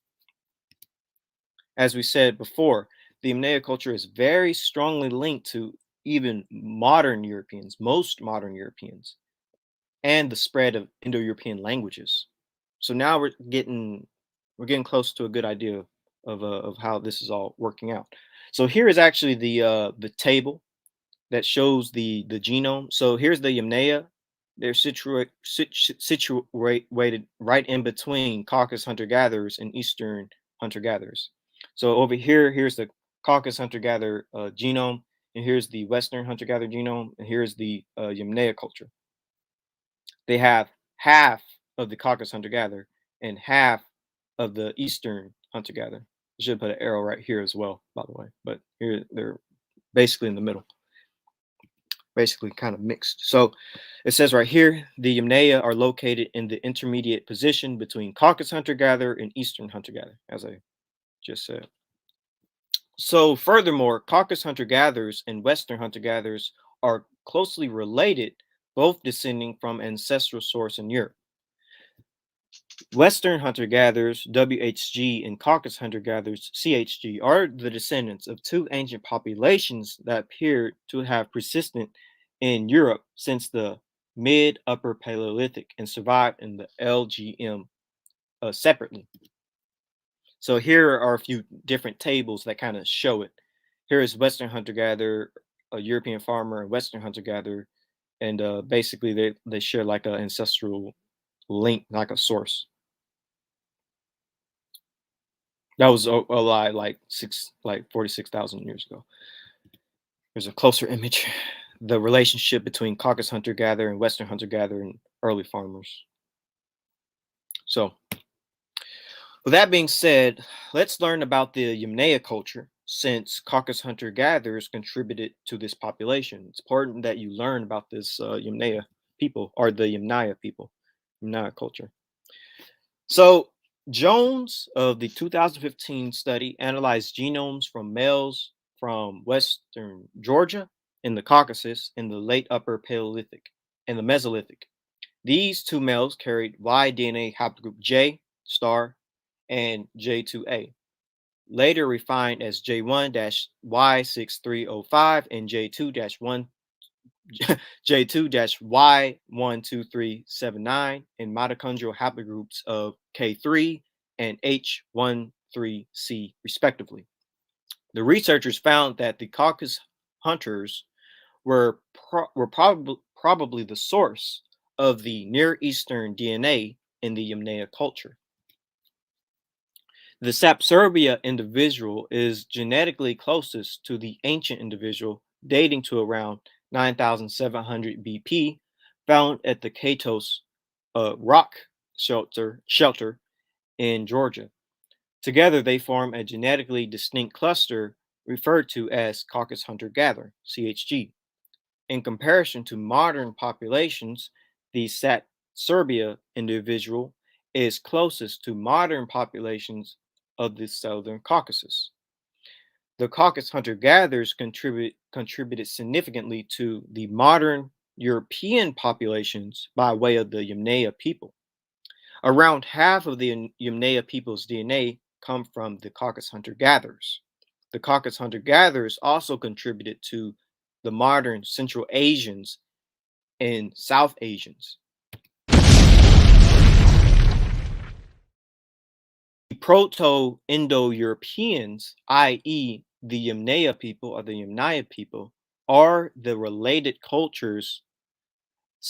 As we said before, the Yamnaya culture is very strongly linked to even modern Europeans, most modern Europeans, and the spread of Indo-European languages. So now we're getting close to a good idea of how this is all working out. So here is actually the table that shows the genome. So here's the Yamnaya. They're situated right in between Caucasus hunter-gatherers and Eastern hunter-gatherers. So over here, here's the Caucasus hunter-gatherer genome, and here's the Western hunter-gatherer genome, and here's the Yamnaya culture. They have half of the Caucasus hunter-gatherer and half of the Eastern hunter-gatherer. I should put an arrow right here as well, by the way. But here they're basically in the middle, basically kind of mixed. So it says right here, the Yamnaya are located in the intermediate position between Caucasus hunter-gatherer and Eastern hunter-gatherer, as I just said. So furthermore, Caucasus hunter-gatherers and Western hunter-gatherers are closely related, both descending from ancestral source in Europe. Western hunter-gatherers, WHG, and Caucasus hunter-gatherers, CHG, are the descendants of two ancient populations that appear to have persisted in Europe since the mid-upper Paleolithic and survived in the LGM separately. So here are a few different tables that kind of show it. Here is Western hunter-gatherer, a European farmer, and Western hunter-gatherer, and basically they share like an ancestral link, like a source. That was a lie, like 46,000 years ago. There's a closer image. the relationship between Caucasus hunter-gatherer and Western hunter-gatherer and early farmers. So, with that being said, let's learn about the Yamnaya culture, since Caucasus hunter-gatherers contributed to this population. It's important that you learn about this Yamnaya people, or the Yamnaya people, Yamnaya culture. So, Jones of the 2015 study analyzed genomes from males from Western Georgia in the Caucasus in the late Upper Paleolithic and the Mesolithic. These two males carried Y DNA haplogroup J star and J2A, later refined as J1-Y6305 and J2-1 J2-Y12379 in mitochondrial haplogroups of K3 and H13C, respectively. The researchers found that the Caucasus hunters were probably the source of the Near Eastern DNA in the Yamnaya culture. The Sapsurbia individual is genetically closest to the ancient individual, dating to around 9,700 BP, found at the Katos rock shelter in Georgia. Together, they form a genetically distinct cluster referred to as Caucasus hunter-gatherer, CHG. In comparison to modern populations, the Sapsurbia individual is closest to modern populations of the Southern Caucasus. The Caucasus hunter-gatherers contributed significantly to the modern European populations by way of the Yamnaya people. Around half of the Yamnaya people's DNA come from the Caucasus hunter-gatherers. The Caucasus hunter-gatherers also contributed to the modern Central Asians and South Asians. The Proto-Indo-Europeans, i.e., the Yamnaya people or the Yamnaya people, are the related cultures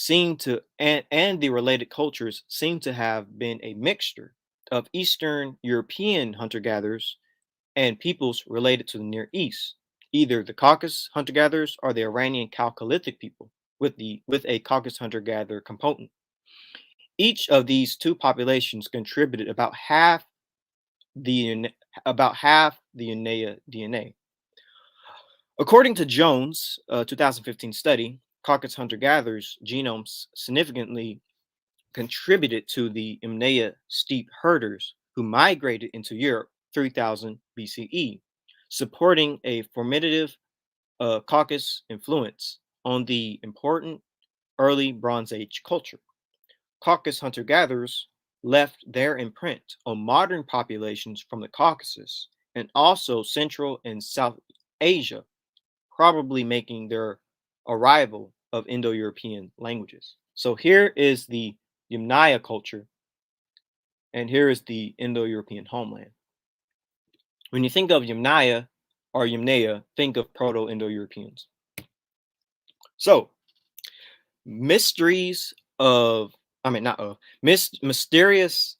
and the related cultures seem to have been a mixture of Eastern European hunter-gatherers and peoples related to the Near East, either the Caucasus hunter-gatherers or the Iranian Chalcolithic people with a Caucasus hunter-gatherer component. Each of these two populations contributed about half the Yamnaya DNA. According to Jones' 2015 study, Caucasus hunter-gatherers' genomes significantly contributed to the Yamnaya steppe herders who migrated into Europe 3000 BCE, supporting a formative Caucasus influence on the important early Bronze Age culture. Caucasus hunter-gatherers left their imprint on modern populations from the Caucasus and also Central and South Asia, probably making their arrival of Indo-European languages. So here is the Yamnaya culture, and here is the Indo-European homeland. When you think of Yamnaya or Yamnaya, think of Proto-Indo-Europeans. So, mysterious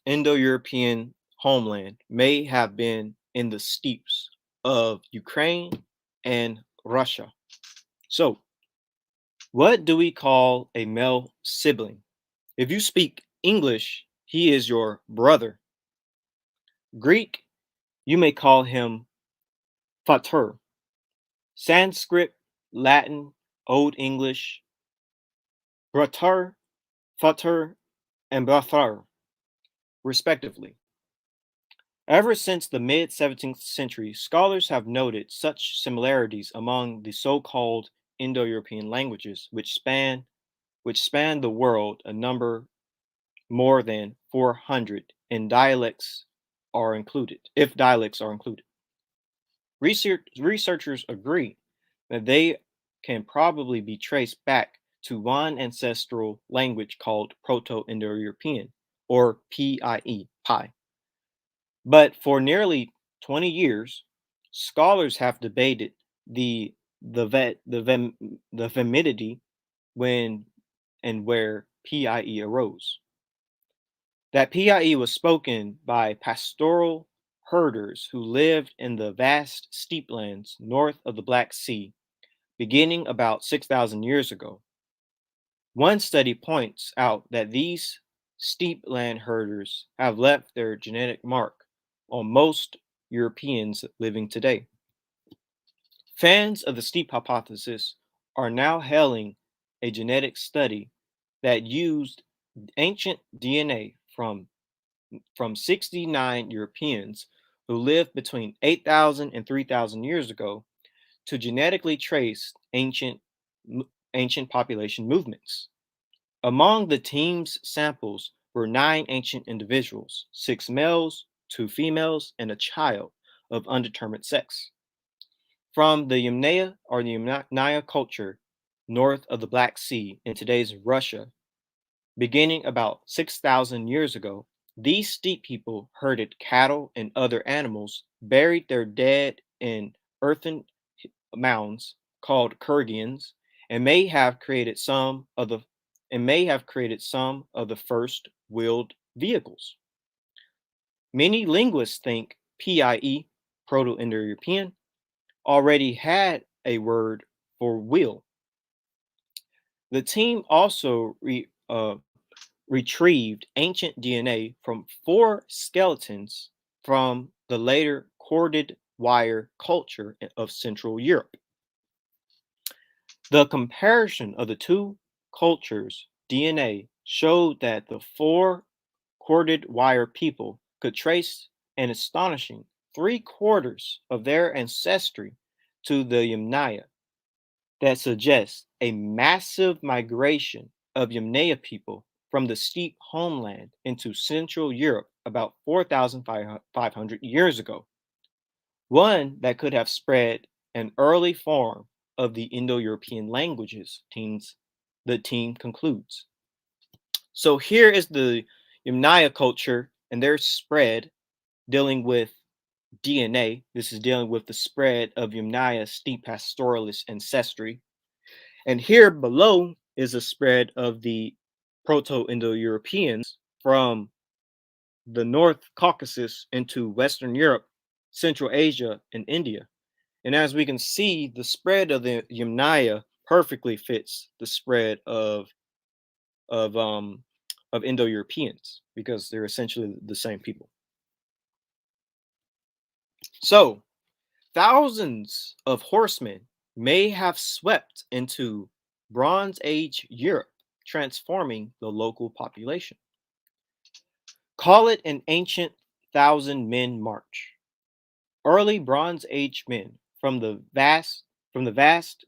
Indo-European homeland may have been in the steppes of Ukraine and Russia. So, what do we call a male sibling? If you speak English, he is your brother. Greek, you may call him frater. Sanskrit, Latin, Old English, brater, frater, and brother, respectively. Ever since the mid 17th century, scholars have noted such similarities among the so-called Indo-European languages, which span the world, a number more than 400, and dialects are included, if dialects are included. Researchers agree that they can probably be traced back to one ancestral language called Proto-Indo-European, or PIE, PIE. But for nearly 20 years, scholars have debated the validity when and where PIE arose. That PIE was spoken by pastoral herders who lived in the vast steppe lands north of the Black Sea, beginning about 6,000 years ago. One study points out that these steppe land herders have left their genetic mark on most Europeans living today. Fans of the steppe hypothesis are now hailing a genetic study that used ancient DNA from 69 Europeans who lived between 8,000 and 3,000 years ago to genetically trace ancient population movements. Among the team's samples were 9 ancient individuals, 6 males, 2 females, and a child of undetermined sex. From the Yamnaya or the Yamnaya culture north of the Black Sea in today's Russia, beginning about 6,000 years ago, these steppe people herded cattle and other animals, buried their dead in earthen mounds called kurgans, and may have created some of the first wheeled vehicles. Many linguists think PIE, Proto-Indo-European, already had a word for wheel. The team also retrieved ancient DNA from 4 skeletons from the later corded wire culture of Central Europe. The comparison of the two cultures' DNA showed that the 4 corded wire people could trace an astonishing 3/4 of their ancestry to the Yamnaya. That suggests a massive migration of Yamnaya people from the steppe homeland into Central Europe about 4,500 years ago, one that could have spread an early form of the Indo-European languages, the team concludes. So here is the Yamnaya culture and their spread dealing with DNA. This is dealing with the spread of Yamnaya steppe pastoralist ancestry. And here below is a spread of the Proto-Indo-Europeans from the North Caucasus into Western Europe, Central Asia, and India. And as we can see, the spread of the Yamnaya perfectly fits the spread of um of Indo-Europeans because they're essentially the same people. So thousands of horsemen may have swept into Bronze Age Europe, transforming the local population. Call it an ancient 1,000 men march. Early Bronze Age men from the vast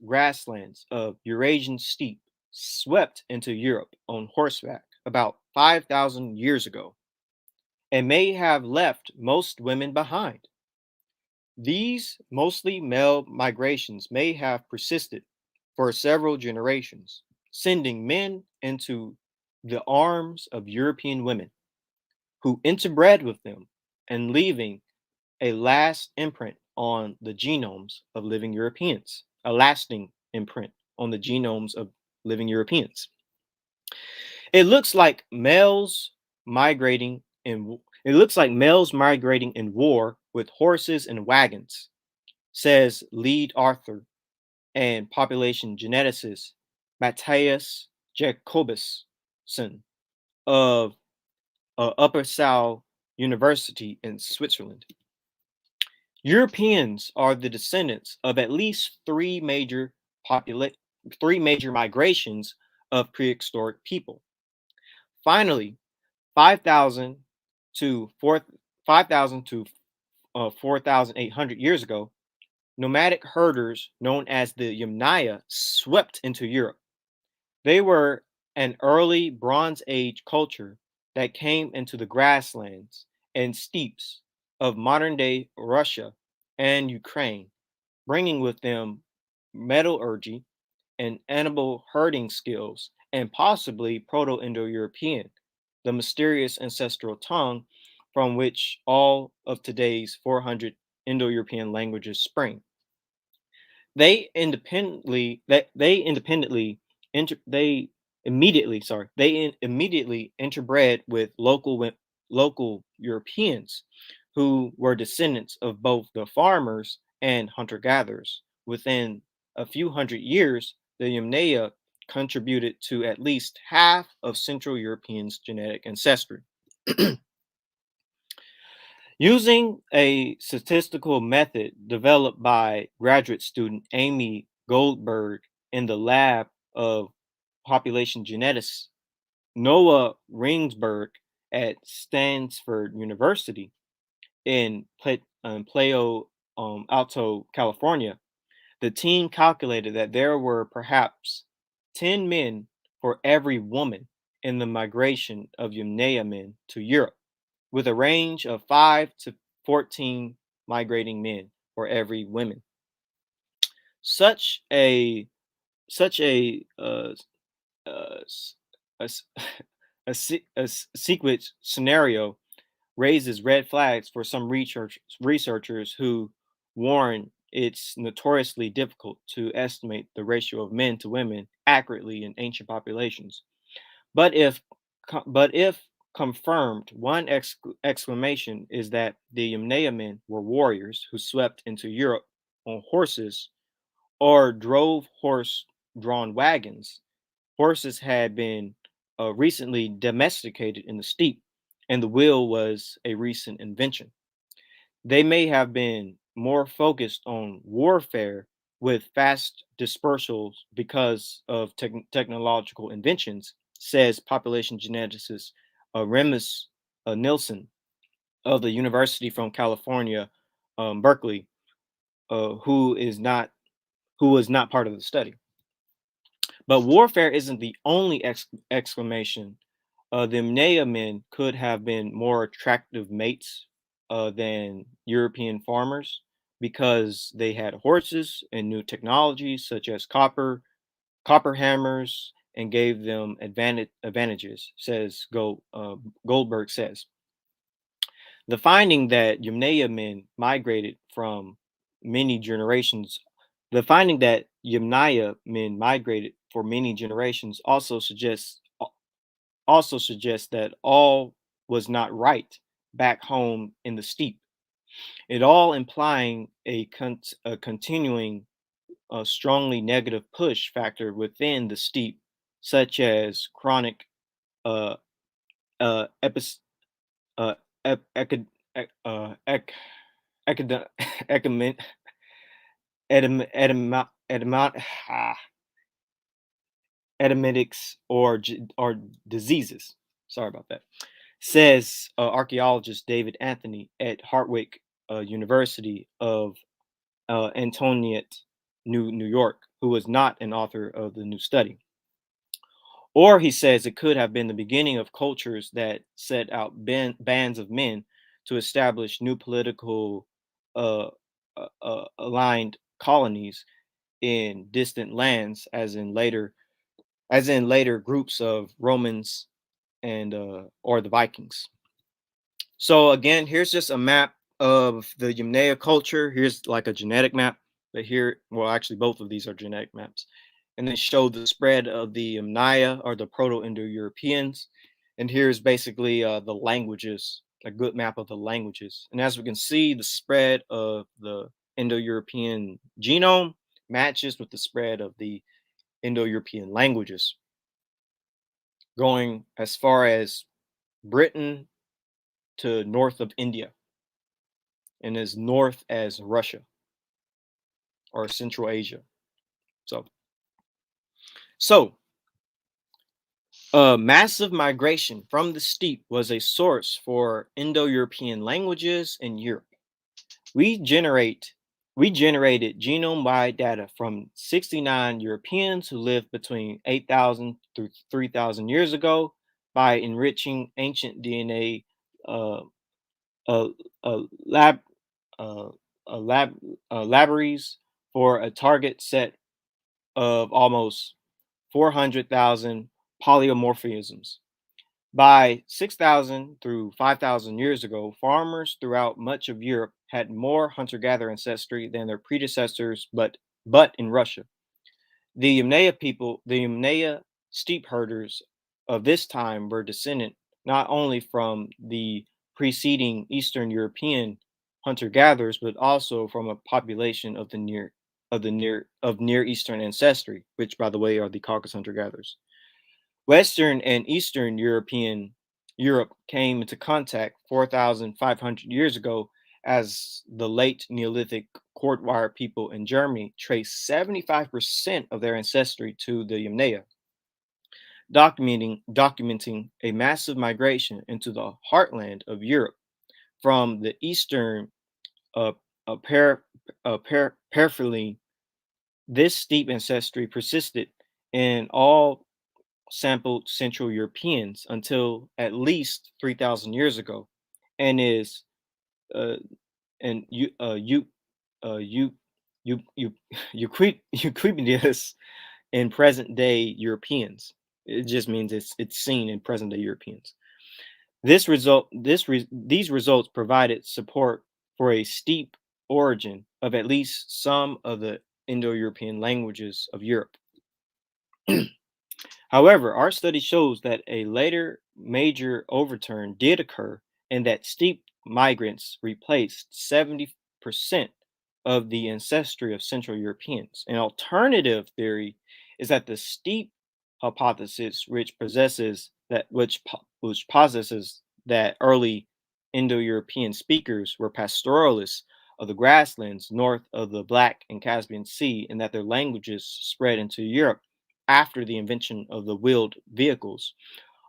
grasslands of Eurasian steppe swept into Europe on horseback about 5,000 years ago and may have left most women behind. These mostly male migrations may have persisted for several generations, sending men into the arms of European women who interbred with them and leaving a last imprint on the genomes of living Europeans, a lasting imprint on the genomes of living Europeans. It looks like males migrating in war with horses and wagons, says lead author and population geneticist Matthias Jacobson of Upper University in Switzerland. Europeans are the descendants of at least three major migrations of prehistoric people. Finally, 5,000 to 4,800 years ago, nomadic herders known as the Yamnaya swept into Europe. They were an early Bronze Age culture that came into the grasslands and steppes of modern-day Russia and Ukraine, bringing with them metallurgy and animal herding skills, and possibly Proto-Indo-European, the mysterious ancestral tongue from which all of today's 400 Indo-European languages spring. They immediately interbred with local Europeans who were descendants of both the farmers and hunter-gatherers within a few hundred years, the Yamnaya contributed to at least half of Central Europeans' genetic ancestry. Using a statistical method developed by graduate student Amy Goldberg in the lab of population genetics Noah Ringsberg at Stanford University in Playa Alto, California, the team calculated that there were perhaps 10 men for every woman in the migration of Yamnaya men to Europe, with a range of 5 to 14 migrating men for every woman. Such a such uh, a, a sequence scenario raises red flags for some researchers who warn it's notoriously difficult to estimate the ratio of men to women accurately in ancient populations. But if confirmed, one exclamation is that the Yamnaya men were warriors who swept into Europe on horses or drove horse-drawn wagons. Horses had been recently domesticated in the steppe, and the wheel was a recent invention. They may have been more focused on warfare with fast dispersals because of technological inventions, says population geneticist Remus Nilsson of the University from California, Berkeley, who was not part of the study. But warfare isn't the only exclamation. The Mnea men could have been more attractive mates than European farmers because they had horses and new technologies such as copper hammers, and gave them advantages, says Goldberg says. The finding that Yamnaya men migrated from many generations, the finding that Yamnaya men migrated for many generations also suggests that all was not right back home in the steppe. It all implying a continuing strongly negative push factor within the steppe, such as chronic uh, epis, uh, ep, ecod, ec, ec, ecod, ecomin- etym, etym, etym, etymetics or diseases. Sorry about that. Says archaeologist David Anthony at Hartwick University of Antoniette, New York, who was not an author of the new study. Or he says it could have been the beginning of cultures that set out bands of men to establish new political uh, aligned colonies in distant lands, as in later groups of Romans and or the Vikings. So again, here's just a map of the Yamnaya culture. Here's like a genetic map, but here, well, actually, both of these are genetic maps, and they show the spread of the Yamnaya or the Proto-Indo-Europeans. And here's basically the languages, a good map of the languages. And as we can see, the spread of the Indo-European genome matches with the spread of the Indo-European languages, going as far as Britain to north of India and as north as Russia or Central Asia. So massive migration from the steppe was a source for Indo-European languages in Europe. We generated genome-wide data from 69 Europeans who lived between 8,000 through 3,000 years ago by enriching ancient DNA uh, uh, uh, lab libraries for a target set of almost 400,000 polymorphisms. By 6,000 through 5,000 years ago, farmers throughout much of Europe had more hunter-gatherer ancestry than their predecessors, but in Russia. The Yamnaya steppe herders of this time were descendant not only from the preceding Eastern European hunter-gatherers, but also from a population of of Near Eastern ancestry, which, by the way, are the Caucasus hunter-gatherers. Western and Eastern Europe came into contact 4,500 years ago as the late Neolithic cordwire people in Germany traced 75% of their ancestry to the Yamnaya, documenting a massive migration into the heartland of Europe from the eastern uh, periphery. This steep ancestry persisted in all sampled Central Europeans until at least 3,000 years ago, and is uh, and you Euquimidius in present day Europeans. It just means it's seen in present day Europeans. These results provided support for a steep origin of at least some of the Indo-European languages of Europe. However, our study shows that a later major overturn did occur and that steep migrants replaced 70% of the ancestry of Central Europeans. An alternative theory is that the steep hypothesis, which possesses that early Indo-European speakers were pastoralists of the grasslands north of the Black and Caspian Sea, and that their languages spread into Europe after the invention of the wheeled vehicles.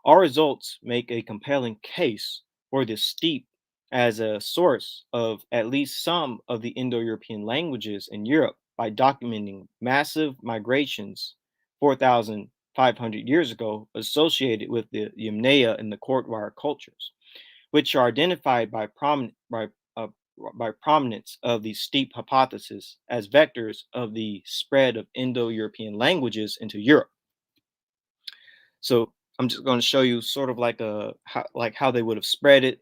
Our results make a compelling case for the steep as a source of at least some of the Indo-European languages in Europe by documenting massive migrations 4,500 years ago associated with the Yamnaya and the Cordwire cultures, which are identified by prominence of the steep hypothesis as vectors of the spread of Indo-European languages into Europe. So I'm just going to show you sort of like how they would have spread it.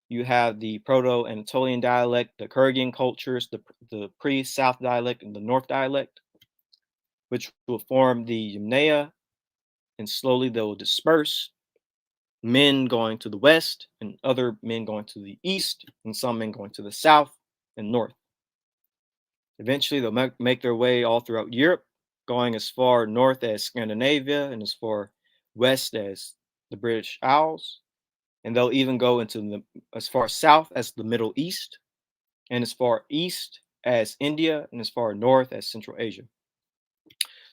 You have the Proto-Anatolian dialect, the Kurgan cultures, the pre-South dialect, and the North dialect, which will form the Yamnaya, and slowly they will disperse. Men going to the west, and other men going to the east, and some men going to the south and north. Eventually, they'll make their way all throughout Europe, going as far north as Scandinavia and as far west as the British Isles. And they'll even go into as far south as the Middle East, and as far east as India, and as far north as Central Asia.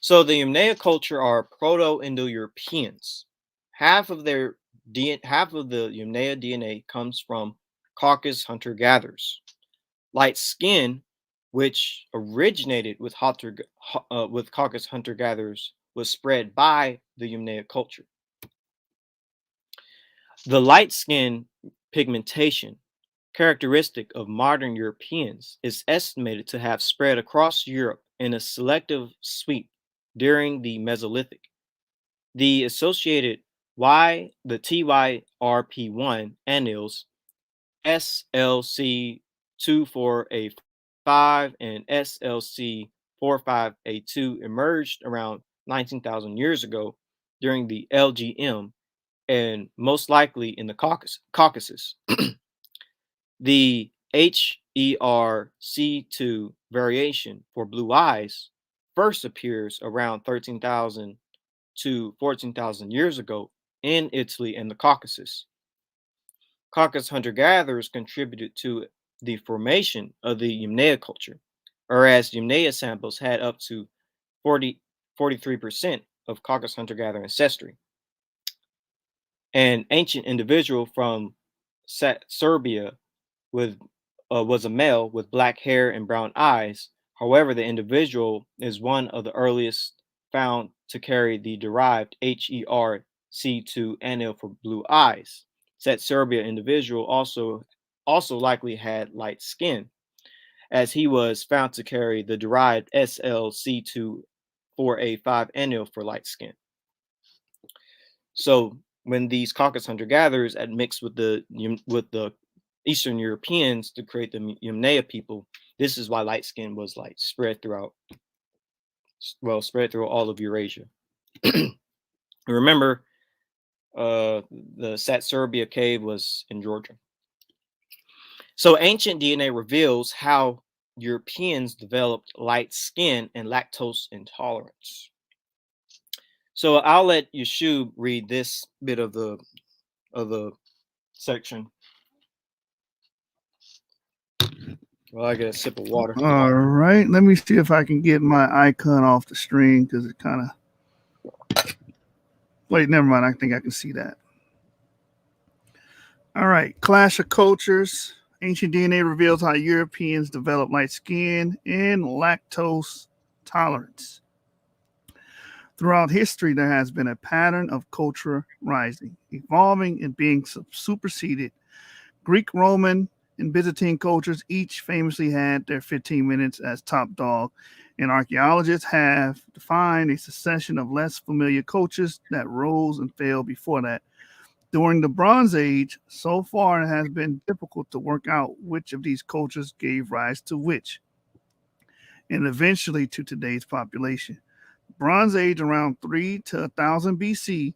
So the Yamnaya culture are Proto-Indo-Europeans. Half of the Yamnaya DNA comes from Caucasus hunter-gatherers. Light skin, which originated with Caucasus hunter-gatherers, was spread by the Yamnaya culture. The light skin pigmentation, characteristic of modern Europeans, is estimated to have spread across Europe in a selective sweep during the Mesolithic. The associated the TYRP1 anils SLC24A5 and SLC45A2 emerged around 19,000 years ago during the LGM, and most likely in the Caucasus. The HERC2 variation for blue eyes first appears around 13,000 to 14,000 years ago in Italy and the Caucasus. Caucasus hunter-gatherers contributed to the formation of the Yamnaya culture, whereas Yamnaya samples had up to 43% of Caucasus hunter-gatherer ancestry. An ancient individual from Serbia was a male with black hair and brown eyes. However, the individual is one of the earliest found to carry the derived HERC2 anil for blue eyes. Said Serbia individual also likely had light skin, as he was found to carry the derived SLC24A5 anil for light skin. So when these Caucasus hunter-gatherers had mixed with the Eastern Europeans to create the Yamnaya people, this is why light skin was like spread through all of Eurasia. Remember, the Serbia cave was in Georgia. So ancient DNA reveals how Europeans developed light skin and lactose intolerance. So I'll let Yeshub read this bit of the section while I get a sip of water. All right, let me see if I can get my icon off the screen because it kind of. Wait, never mind. I think I can see that. All right, Clash of Cultures. Ancient DNA reveals how Europeans developed light skin and lactose tolerance. Throughout history, there has been a pattern of culture rising, evolving, and being superseded. Greek, Roman, and Byzantine cultures each famously had their 15 minutes as top dog, and archaeologists have defined a succession of less familiar cultures that rose and fell before that. During the Bronze Age, so far it has been difficult to work out which of these cultures gave rise to which, and eventually to today's population. Bronze Age, around 3 to 1000 BC,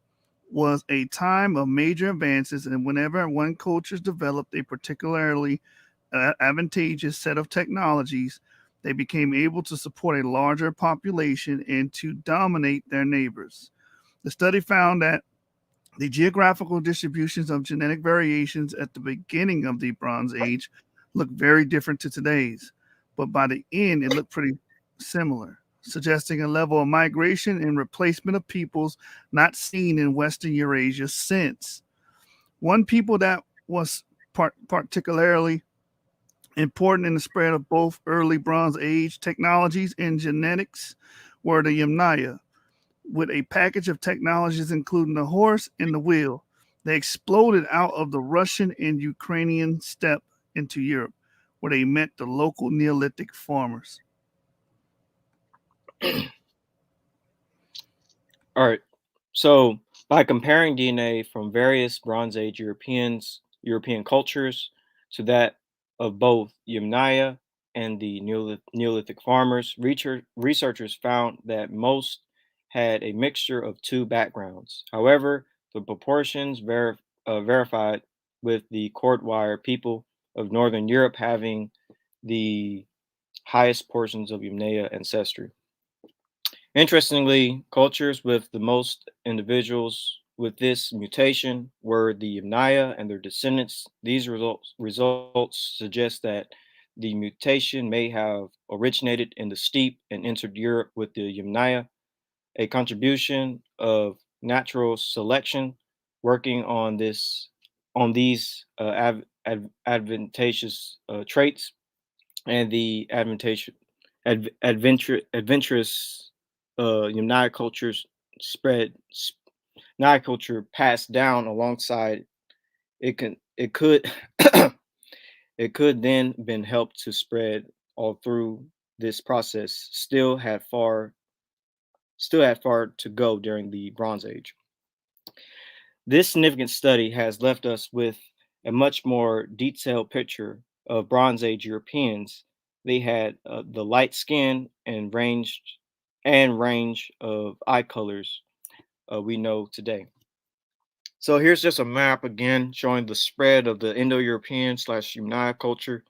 was a time of major advances, and whenever one culture developed a particularly advantageous set of technologies, they became able to support a larger population and to dominate their neighbors. The study found that the geographical distributions of genetic variations at the beginning of the Bronze Age looked very different to today's, but by the end, it looked pretty similar, suggesting a level of migration and replacement of peoples not seen in Western Eurasia since. One people that was particularly important in the spread of both early Bronze Age technologies and genetics were the Yamnaya, with a package of technologies including the horse and the wheel. They exploded out of the Russian and Ukrainian steppe into Europe, where they met the local Neolithic farmers. All right. So by comparing DNA from various Bronze Age European cultures to that of both Yamnaya and the Neolithic farmers, researchers found that most had a mixture of two backgrounds. However, the proportions verified with the Cordwire people of Northern Europe having the highest portions of Yamnaya ancestry. Interestingly, cultures with the most individuals with this mutation were the Yamnaya and their descendants. These results suggest that the mutation may have originated in the steppe and entered Europe with the Yamnaya, a contribution of natural selection working on these advantageous traits and the adventurous Yamnaya cultures spread Naya culture passed down alongside it could it could then been helped to spread all through this process still had far to go during the Bronze Age. This significant study has left us with a much more detailed picture of Bronze Age Europeans. They had the light skin and range of eye colors we know today. So here's just a map again showing the spread of the Indo-European slash Yamnaya culture,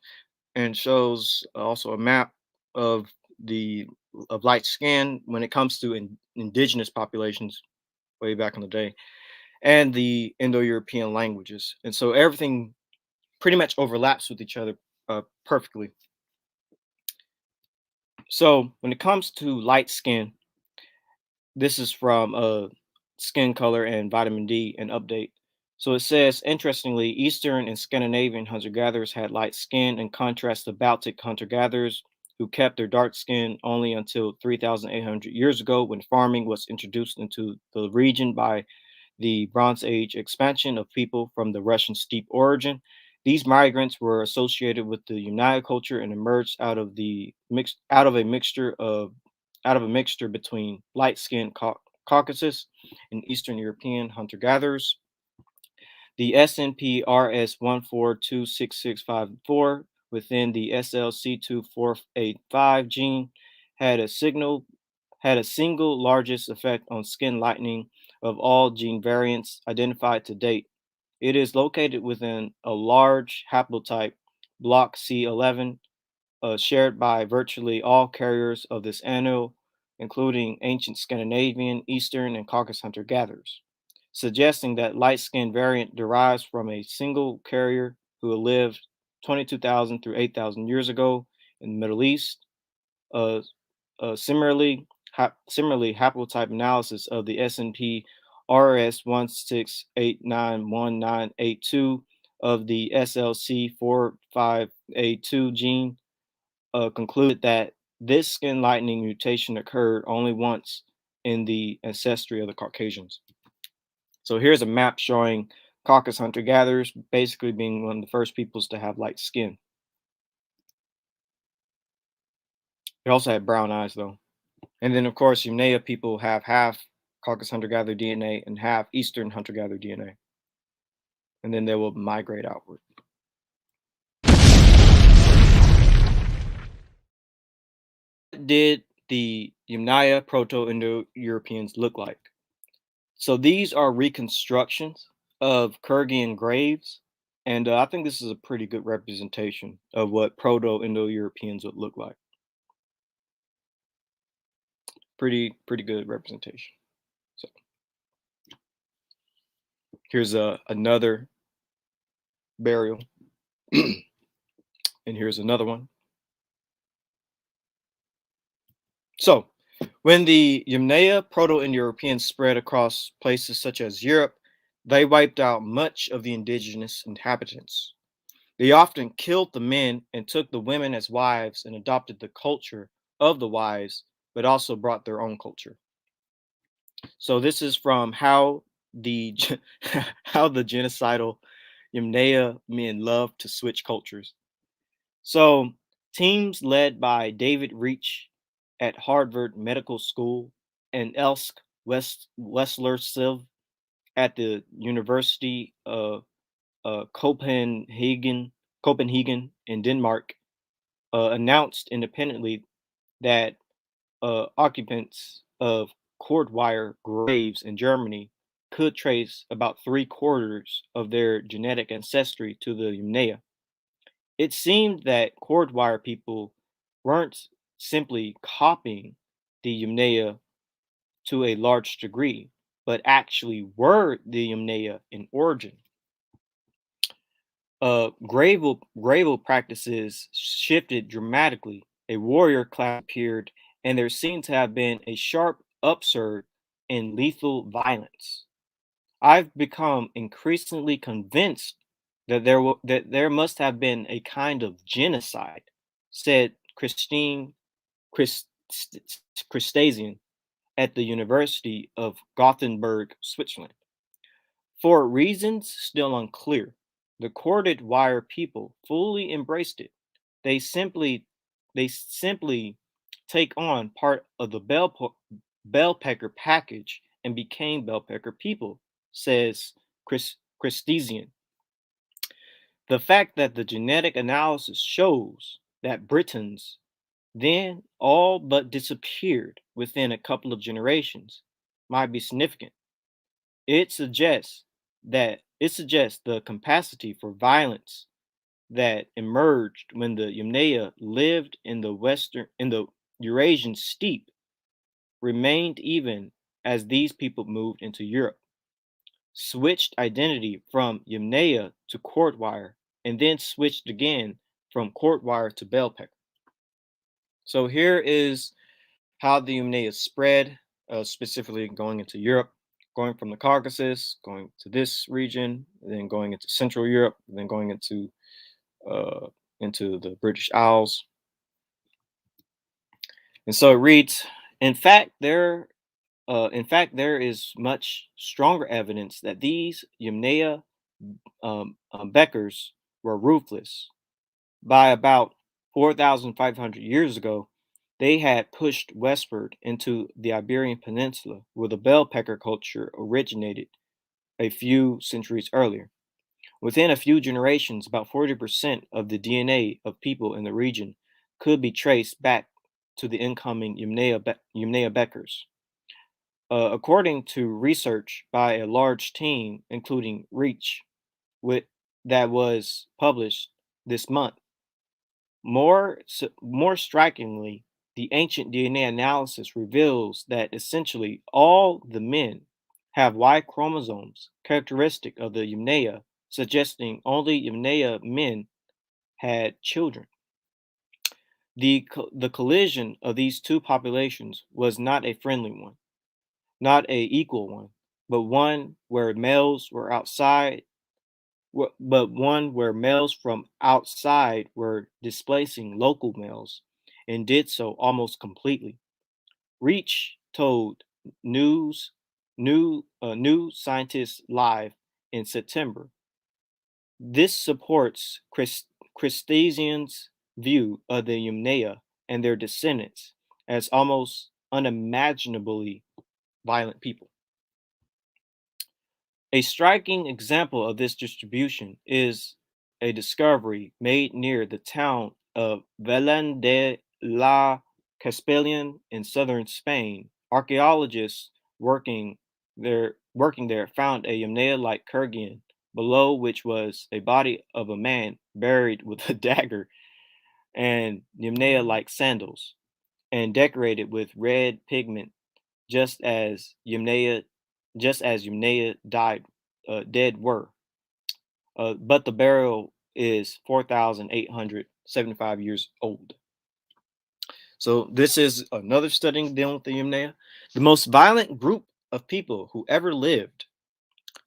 and shows also a map of the of light skin when it comes to indigenous populations way back in the day, and the Indo-European languages. And so everything pretty much overlaps with each other perfectly. So when it comes to light skin, this is from Skin Color and Vitamin D, an update. So it says, interestingly, Eastern and Scandinavian hunter gatherers had light skin, in contrast to Baltic hunter gatherers who kept their dark skin only until 3,800 years ago, when farming was introduced into the region by the Bronze Age expansion of people from the Russian steppe origin. These migrants were associated with the Yamnaya culture and emerged out of a mixture between light-skinned Caucasus and Eastern European hunter-gatherers. The SNP RS1426654 within the SLC2485 gene had a single largest effect on skin lightening of all gene variants identified to date. It is located within a large haplotype, block C11, shared by virtually all carriers of this animal, including ancient Scandinavian, Eastern, and Caucasus hunter-gatherers, suggesting that light-skinned variant derives from a single carrier who lived 22,000 through 8,000 years ago in the Middle East. Uh, similarly, haplotype analysis of the SNP RS16891982 of the SLC45A2 gene concluded that this skin lightening mutation occurred only once in the ancestry of the Caucasians. So here's a map showing Caucasus hunter-gatherers basically being one of the first peoples to have light skin. They also had brown eyes, though. And then, of course, Yamnaya people have half Caucasus hunter-gatherer DNA and half Eastern hunter-gatherer DNA. And then they will migrate outward. What did the Yamnaya Proto-Indo-Europeans look like? So these are reconstructions of Kurgan graves. And I think this is a pretty good representation of what Proto-Indo-Europeans would look like. Pretty good representation. So here's another burial. And here's another one. So when the Yamnaya Proto-Indo-Europeans spread across places such as Europe, they wiped out much of the indigenous inhabitants. They often killed the men and took the women as wives and adopted the culture of the wives, but also brought their own culture. So this is from how the genocidal Yamnaya men love to switch cultures. So teams led by David Reich at Harvard Medical School and Elsk Wessler at the University of Copenhagen in Denmark announced independently that occupants of cordwire graves in Germany could trace about 3/4 of their genetic ancestry to the Yamnaya. It seemed that cordwire people weren't simply copying the Yamnaya to a large degree, but actually were the Yamnaya in origin. Gravel practices shifted dramatically. A warrior class appeared, and there seemed to have been a sharp upsurge in lethal violence. I've become increasingly convinced that there must have been a kind of genocide, said Christasian at the University of Gothenburg, Switzerland. For reasons still unclear, the corded wire people fully embraced it. They simply take on part of the bellpecker package and became bellpecker people, says Christesian. The fact that the genetic analysis shows that Britons then all but disappeared within a couple of generations might be significant. It suggests the capacity for violence that emerged when the Yamnaya lived in the Eurasian steppe remained even as these people moved into Europe, switched identity from Yamnaya to cordwire, and then switched again from cordwire to bellpecker. So here is how the Yamnaya spread, specifically going into Europe, going from the Caucasus, going to this region, then going into Central Europe, then going into the British Isles. And so it reads, in fact, there is much stronger evidence that these Yamnaya Beckers were ruthless. By about 4,500 years ago, they had pushed westward into the Iberian Peninsula, where the bellpecker culture originated a few centuries earlier. Within a few generations, about 40% of the DNA of people in the region could be traced back to the incoming Yamnaya Beckers. According to research by a large team, including Reach, that was published this month, More strikingly, the ancient DNA analysis reveals that essentially all the men have Y chromosomes characteristic of the Yamnaya, suggesting only Yamnaya men had children. The collision of these two populations was not a friendly one, not a equal one, but one where males were outside but one where males from outside were displacing local males and did so almost completely. Reach told New Scientist Live in September. This supports Christesian's view of the Yumnaya and their descendants as almost unimaginably violent people. A striking example of this distribution is a discovery made near the town of Belen de la Castellan in southern Spain. Archaeologists working there found a Yamnaya-like kurgan, below which was a body of a man buried with a dagger and Yamnaya-like sandals, and decorated with red pigment, just as Yamnaya, died dead were. But the burial is 4,875 years old. So this is another study dealing with the Yamnaya, the most violent group of people who ever lived.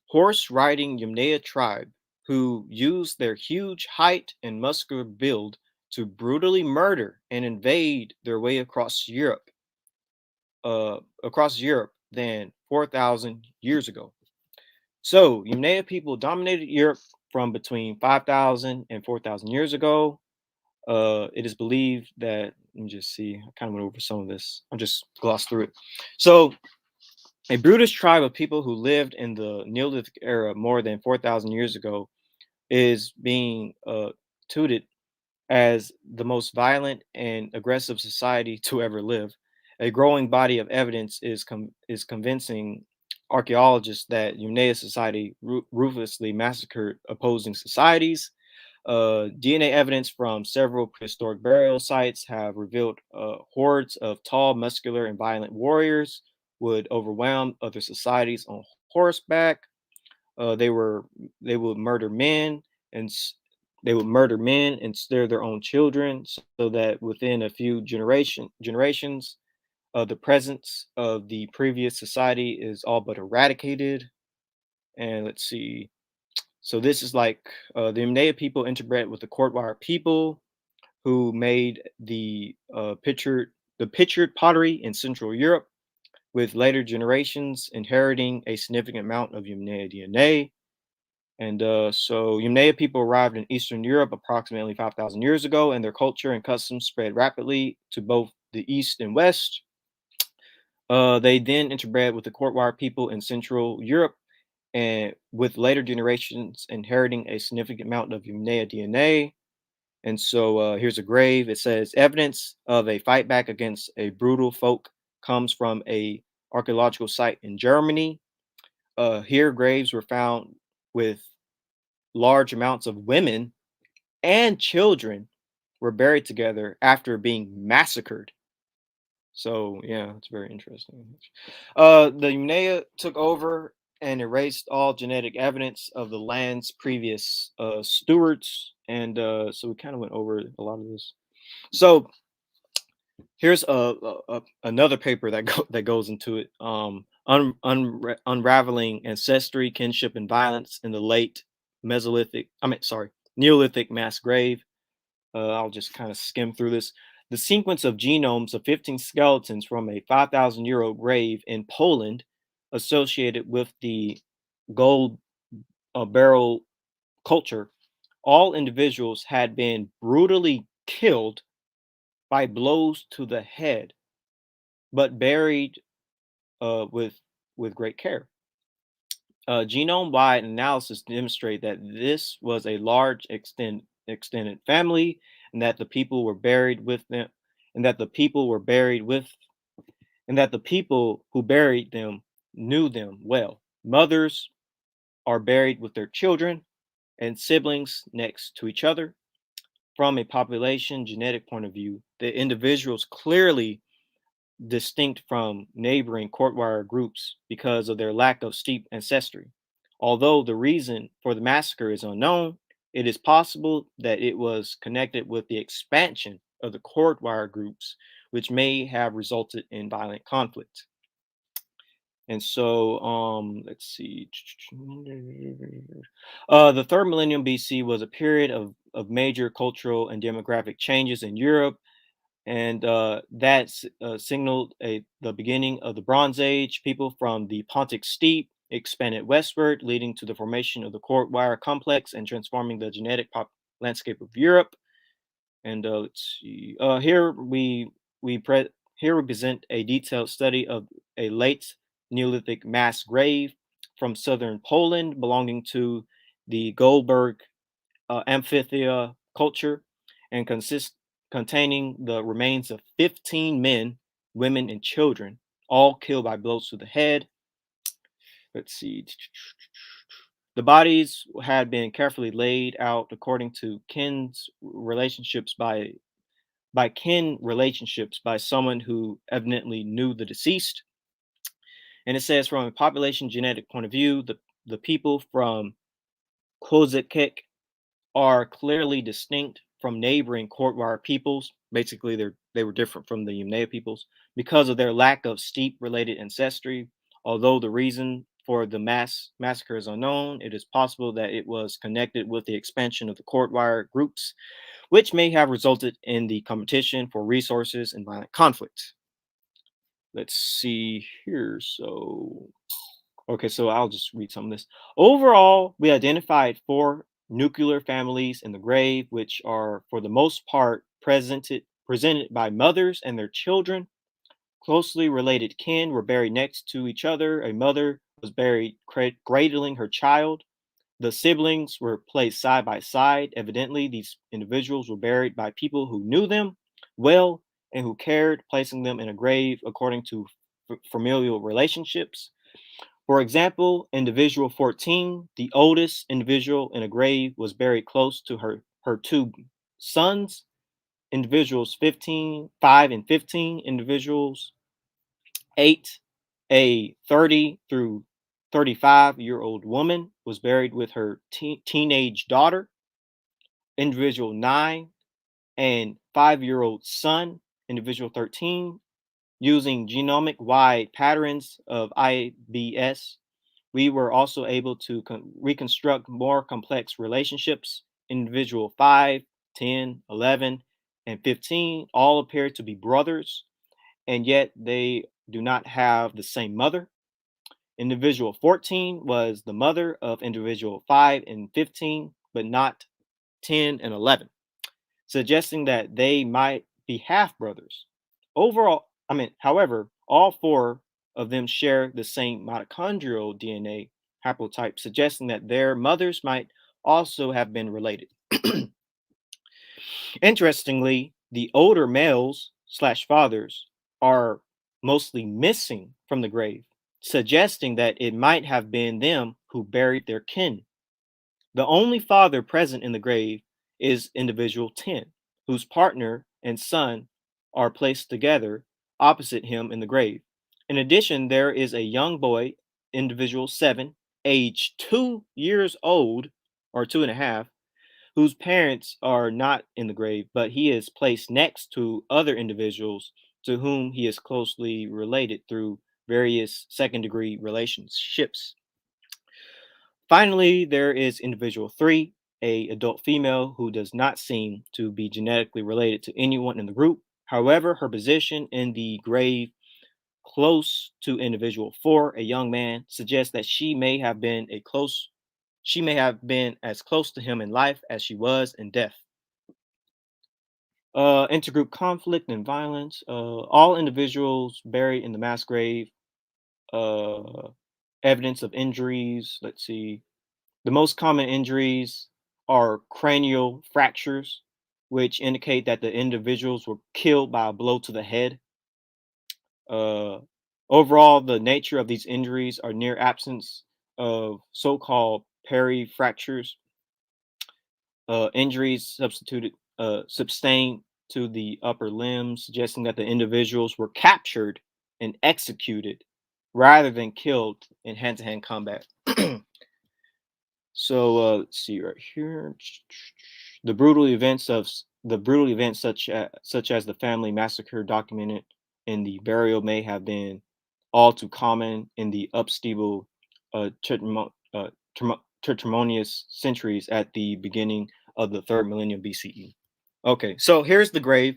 Horse riding Yamnaya tribe who used their huge height and muscular build to brutally murder and invade their way across Europe than 4,000 years ago. So, Yamnaya people dominated Europe from between 5,000 and 4,000 years ago. It is believed that, let me just see, I kind of went over some of this. I'll just gloss through it. So, a brutish tribe of people who lived in the Neolithic era more than 4,000 years ago is being touted as the most violent and aggressive society to ever live. A growing body of evidence is convincing archaeologists that Yamnaya society ruthlessly massacred opposing societies. DNA evidence from several prehistoric burial sites have revealed hordes of tall, muscular, and violent warriors would overwhelm other societies on horseback. Uh, they were they would murder men and they would murder men and stare their own children, so that within a few generations, the presence of the previous society is all but eradicated. And let's see. So this is like the Mnea people interbred with the Cordwire people, who made the pictured pottery in Central Europe, with later generations inheriting a significant amount of Yamnaya DNA. And so Yamnaya people arrived in Eastern Europe approximately 5,000 years ago, and their culture and customs spread rapidly to both the East and West. They then interbred with the Cordwire people in Central Europe, and with later generations inheriting a significant amount of Yamnaya DNA. And so here's a grave. It says evidence of a fight back against a brutal folk comes from a archaeological site in Germany. Here, graves were found with large amounts of women and children were buried together after being massacred. So yeah, it's very interesting. The Yamnaya took over and erased all genetic evidence of the land's previous stewards, and so we kind of went over a lot of this. So here's another paper that goes into it. Unraveling ancestry, kinship, and violence in the late Neolithic mass grave. I'll just kind of skim through this. The sequence of genomes of 15 skeletons from a 5,000-year-old grave in Poland associated with the gold barrel culture. All individuals had been brutally killed by blows to the head, but buried with great care. Genome-wide analysis demonstrate that this was a large extended family, and that the people were buried with them, and that the people were buried with, and that the people who buried them knew them well. Mothers are buried with their children and siblings next to each other. from a population genetic point of view, the individuals clearly distinct from neighboring courtwire groups because of their lack of steep ancestry. Although the reason for the massacre is unknown, it is possible that it was connected with the expansion of the courtwire groups, which may have resulted in violent conflict. And so, let's see. The third millennium BC was a period of major cultural and demographic changes in Europe, and that signaled the beginning of the Bronze Age. People from the Pontic Steppe expanded westward, leading to the formation of the Courtwire complex and transforming the genetic landscape of Europe. And let's see. Here we present a detailed study of a late Neolithic mass grave from southern Poland, belonging to the Goldberg amphitheater culture, and containing the remains of 15 men, women, and children, all killed by blows to the head. Let's see. The bodies had been carefully laid out according to kin relationships by someone who evidently knew the deceased. And it says, from a population genetic point of view, the people from Kozakek are clearly distinct from neighboring Courtwire peoples. Basically, they were different from the Yamnaya peoples because of their lack of steep related ancestry. Although the reason for the massacre is unknown, it is possible that it was connected with the expansion of the Courtwire groups, which may have resulted in the competition for resources and violent conflict. Let's see here. Okay, so I'll just read some of this. Overall, we identified 4 nuclear families in the grave, which are for the most part presented by mothers and their children. Closely related kin were buried next to each other. A mother was buried cradling her child. The siblings were placed side by side. Evidently, these individuals were buried by people who knew them well and who cared, placing them in a grave according to familial relationships. For example, individual 14, the oldest individual in a grave, was buried close to her 2 sons. Individuals 5 and 15, individuals 8, a 30 through 35-year-old woman was buried with her teenage daughter. Individual 9 and 5-year-old son. Individual 13, using genomic-wide patterns of IBS, we were also able to reconstruct more complex relationships. Individual 5, 10, 11, and 15 all appear to be brothers, and yet they do not have the same mother. Individual 14 was the mother of individual 5 and 15, but not 10 and 11, suggesting that they might be half brothers. However, all 4 of them share the same mitochondrial DNA haplotype, suggesting that their mothers might also have been related. Interestingly, the older males/fathers are mostly missing from the grave, suggesting that it might have been them who buried their kin. The only father present in the grave is individual 10, whose partner and son are placed together opposite him in the grave. In addition, there is a young boy, individual 7, age 2 years old, or 2.5, whose parents are not in the grave, but he is placed next to other individuals to whom he is closely related through various second-degree relationships. Finally, there is individual 3, a adult female who does not seem to be genetically related to anyone in the group. However, her position in the grave close to individual 4, a young man, suggests that she may have been as close to him in life as she was in death. Intergroup conflict and violence. All individuals buried in the mass grave. Evidence of injuries. Let's see. The most common injuries are cranial fractures, which indicate that the individuals were killed by a blow to the head. Overall, the nature of these injuries are near absence of so-called perifractures. Injuries substituted sustained to the upper limbs, suggesting that the individuals were captured and executed rather than killed in hand-to-hand combat. So let's see right here. The brutal events such as the family massacre documented in the burial may have been all too common in the upstable Tertimonious centuries at the beginning of the third millennium BCE. Okay, so here's the grave.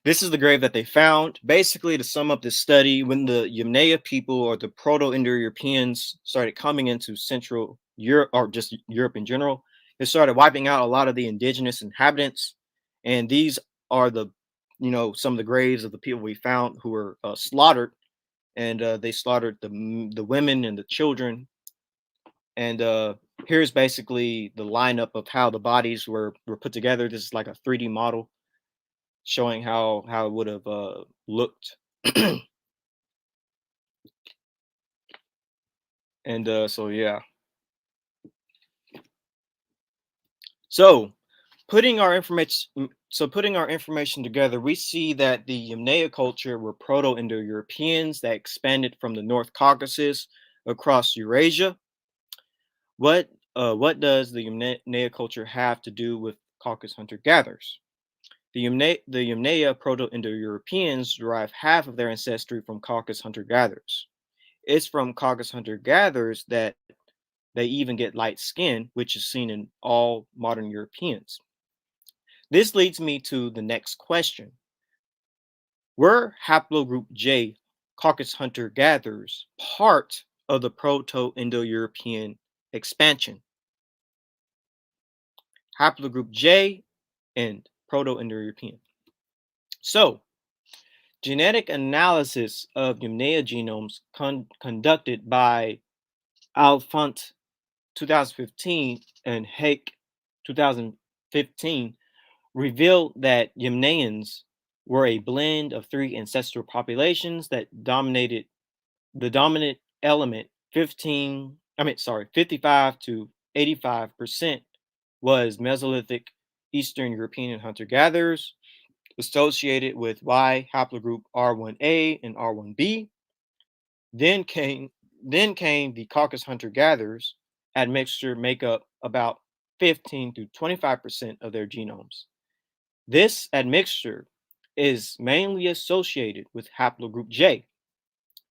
This is the grave that they found. Basically, to sum up this study, when the Yamnaya people or the Proto-Indo-Europeans started coming into Central Europe, or just Europe in general, they started wiping out a lot of the indigenous inhabitants. And these are the, some of the graves of the people we found who were slaughtered. And they slaughtered the women and the children. And here's basically the lineup of how the bodies were put together. This is like a 3D model showing how it would have looked. And so yeah. So putting our information together, we see that the Yamnaya culture were Proto-Indo-Europeans that expanded from the North Caucasus across Eurasia. What does the Yamnaya culture have to do with Caucasus hunter-gatherers? The Yamnaya Proto-Indo-Europeans derive half of their ancestry from Caucasus hunter-gatherers. It's from Caucasus hunter-gatherers that they even get light skin, which is seen in all modern Europeans. This leads me to the next question. Were Haplogroup J Caucasus hunter-gatherers part of the Proto-Indo-European expansion? Haplogroup J and Proto-Indo-European. So, genetic analysis of Yamnaya genomes conducted by Alfont 2015 and Hake 2015 revealed that Yamnayans were a blend of three ancestral populations that dominated the dominant element 55 to 85% was Mesolithic Eastern European hunter-gatherers associated with Y haplogroup R1A and R1B. Then came the Caucasus hunter-gatherers. Admixture make up about 15 to 25% of their genomes. This admixture is mainly associated with haplogroup J,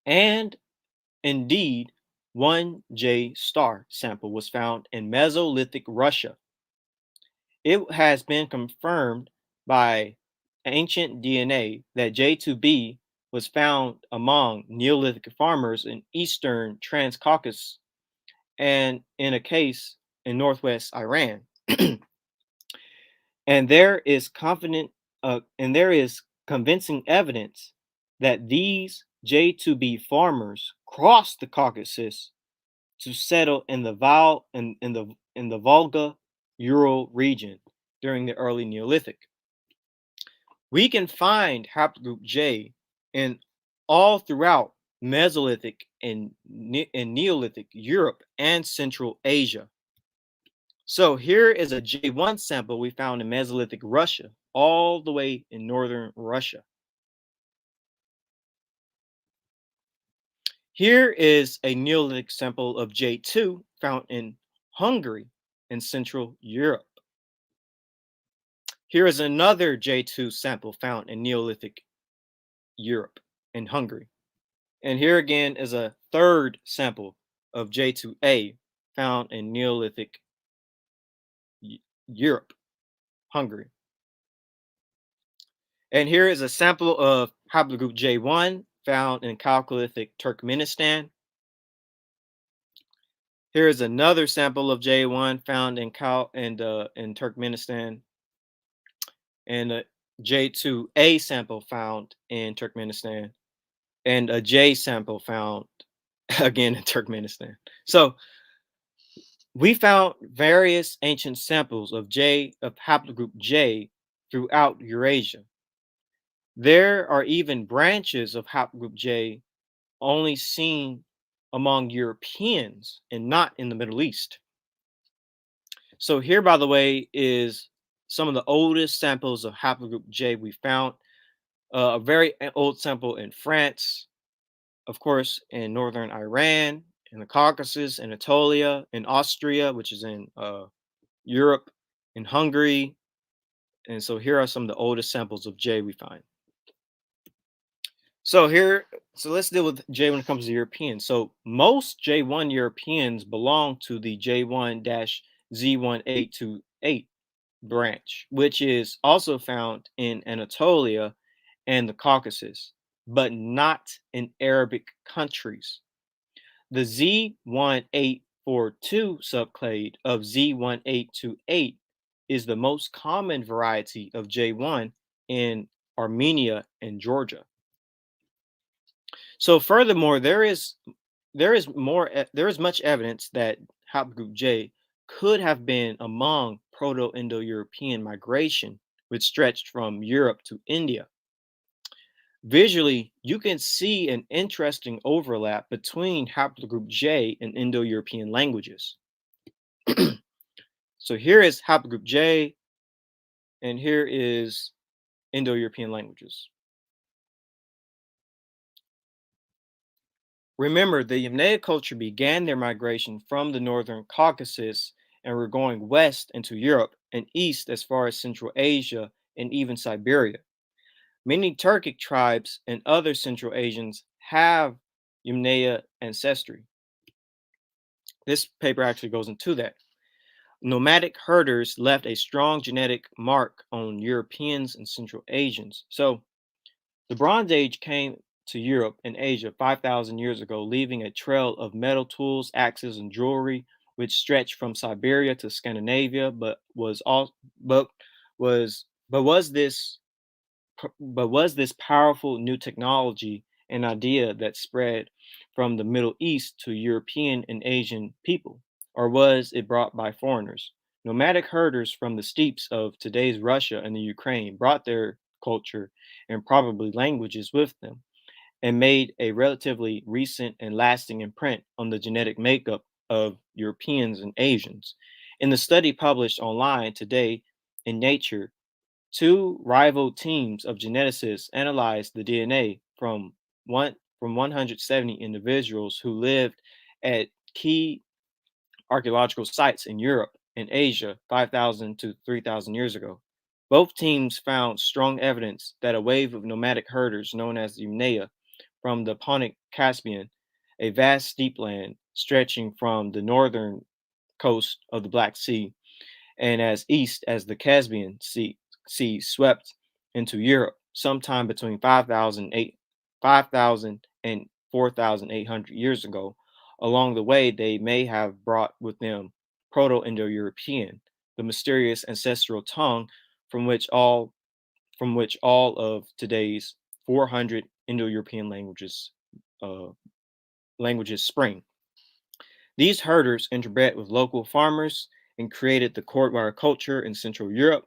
and indeed, one J star sample was found in Mesolithic Russia. It has been confirmed by ancient DNA that J2B was found among Neolithic farmers in eastern Transcaucasus and in a case in northwest Iran. And there is convincing evidence that these J2B farmers crossed the Caucasus to settle in the Volga Ural region during the early Neolithic. We can find haplogroup J in all throughout Mesolithic and Neolithic Europe and Central Asia. So here is a J1 sample we found in Mesolithic Russia, all the way in northern Russia. Here is a Neolithic sample of J2 found in Hungary in Central Europe. Here is another J2 sample found in Neolithic Europe in Hungary. And here again is a third sample of J2A found in Neolithic Europe, Hungary. And here is a sample of haplogroup J1 found in Chalcolithic Turkmenistan. Here is another sample of J1 found in Turkmenistan, and a J2A sample found in Turkmenistan, and a J sample found again in Turkmenistan. So we found various ancient samples of haplogroup J throughout Eurasia. There are even branches of haplogroup J only seen among Europeans and not in the Middle East. So here, by the way, is some of the oldest samples of haplogroup J we found. A very old sample in France, of course, in northern Iran, in the Caucasus, Anatolia, in Austria, which is in Europe, in Hungary. And so here are some of the oldest samples of J we find. So let's deal with J when it comes to Europeans. So most J1 Europeans belong to the J1-Z1828 branch, which is also found in Anatolia and the Caucasus, but not in Arabic countries. The Z1842 subclade of Z1828 is the most common variety of J1 in Armenia and Georgia. So furthermore, there is much evidence that haplogroup J could have been among Proto-Indo-European migration, which stretched from Europe to India. Visually, you can see an interesting overlap between haplogroup J and Indo-European languages. So here is haplogroup J, and here is Indo-European languages. Remember, the Yamnaya culture began their migration from the northern Caucasus and were going west into Europe and east as far as Central Asia and even Siberia. Many Turkic tribes and other Central Asians have Yamnaya ancestry. This paper actually goes into that. Nomadic herders left a strong genetic mark on Europeans and Central Asians. So the Bronze Age came to Europe and Asia 5,000 years ago, leaving a trail of metal tools, axes, and jewelry, which stretched from Siberia to Scandinavia. But was this powerful new technology an idea that spread from the Middle East to European and Asian people, or was it brought by foreigners? Nomadic herders from the steppes of today's Russia and the Ukraine brought their culture and probably languages with them, and made a relatively recent and lasting imprint on the genetic makeup of Europeans and Asians. In the study published online today in Nature, two rival teams of geneticists analyzed the DNA from 170 individuals who lived at key archaeological sites in Europe and Asia 5,000 to 3,000 years ago. Both teams found strong evidence that a wave of nomadic herders known as the Yamnaya from the Pontic Caspian, a vast steppe land stretching from the northern coast of the Black Sea and as east as the Caspian Sea, swept into Europe sometime between 5,000 and 4,800 years ago. Along the way, they may have brought with them Proto-Indo-European, the mysterious ancestral tongue from which all of today's 400 Indo-European languages spring. These herders interbred with local farmers and created the cordwire culture in Central Europe,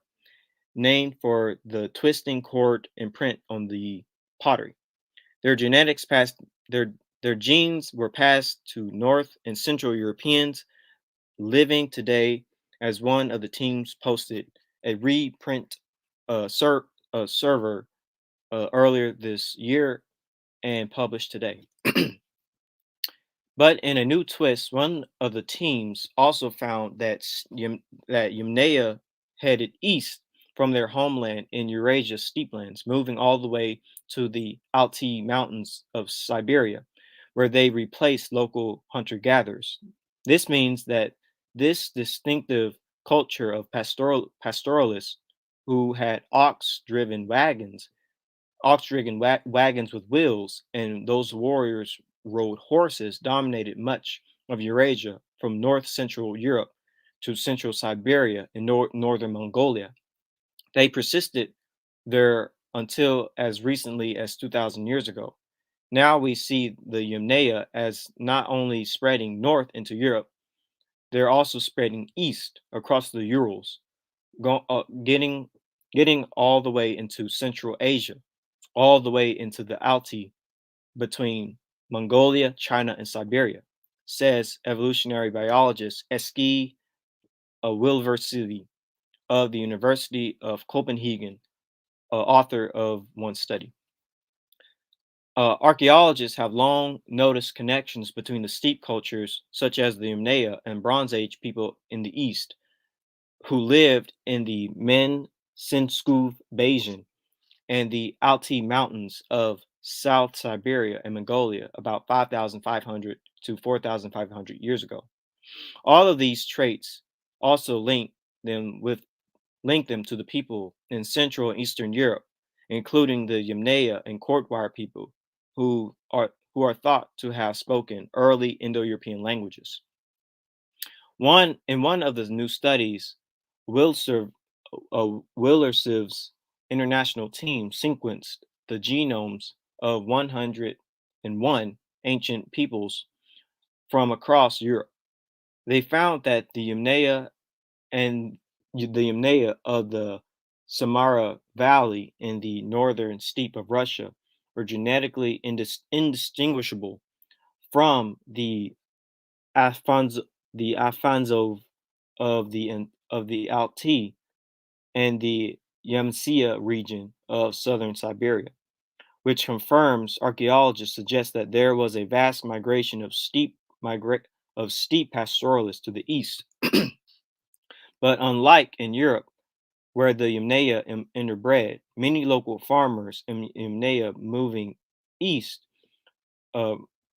named for the twisting cord imprint on the pottery. Their genes were passed to North and Central Europeans living today, as one of the teams posted a reprint server earlier this year and published today. But in a new twist, one of the teams also found that Yamnaya headed east from their homeland in Eurasia steepelands, moving all the way to the Altai Mountains of Siberia, where they replaced local hunter-gatherers. This means that this distinctive culture of pastoralists who had ox-driven wagons with wheels, and those warriors rode horses, dominated much of Eurasia from north-central Europe to central Siberia and northern Mongolia. They persisted there until as recently as 2,000 years ago. Now we see the Yamnaya as not only spreading north into Europe, they're also spreading east across the Urals, getting all the way into Central Asia, all the way into the Altai between Mongolia, China, and Siberia, says evolutionary biologist Eski Wilversity. of the University of Copenhagen, author of one study. Archaeologists have long noticed connections between the steppe cultures, such as the Yamnaya and Bronze Age people in the east, who lived in the Men Sinskuv Basin and the Altai Mountains of South Siberia and Mongolia about 5,500 to 4,500 years ago. All of these traits also link them to the people in Central and Eastern Europe, including the Yamnaya and Kortwar people, who are thought to have spoken early Indo-European languages. One of the new studies, Willersiv's international team sequenced the genomes of 101 ancient peoples from across Europe. They found that the Yamnaya of the Samara Valley in the northern steppe of Russia were genetically indistinguishable from the Afanzov of the Altai and the Yamsia region of southern Siberia, which confirms archaeologists suggest that there was a vast migration of steppe pastoralists to the east. But unlike in Europe, where the Yamnaya interbred, many local farmers in Yamnaya moving east uh,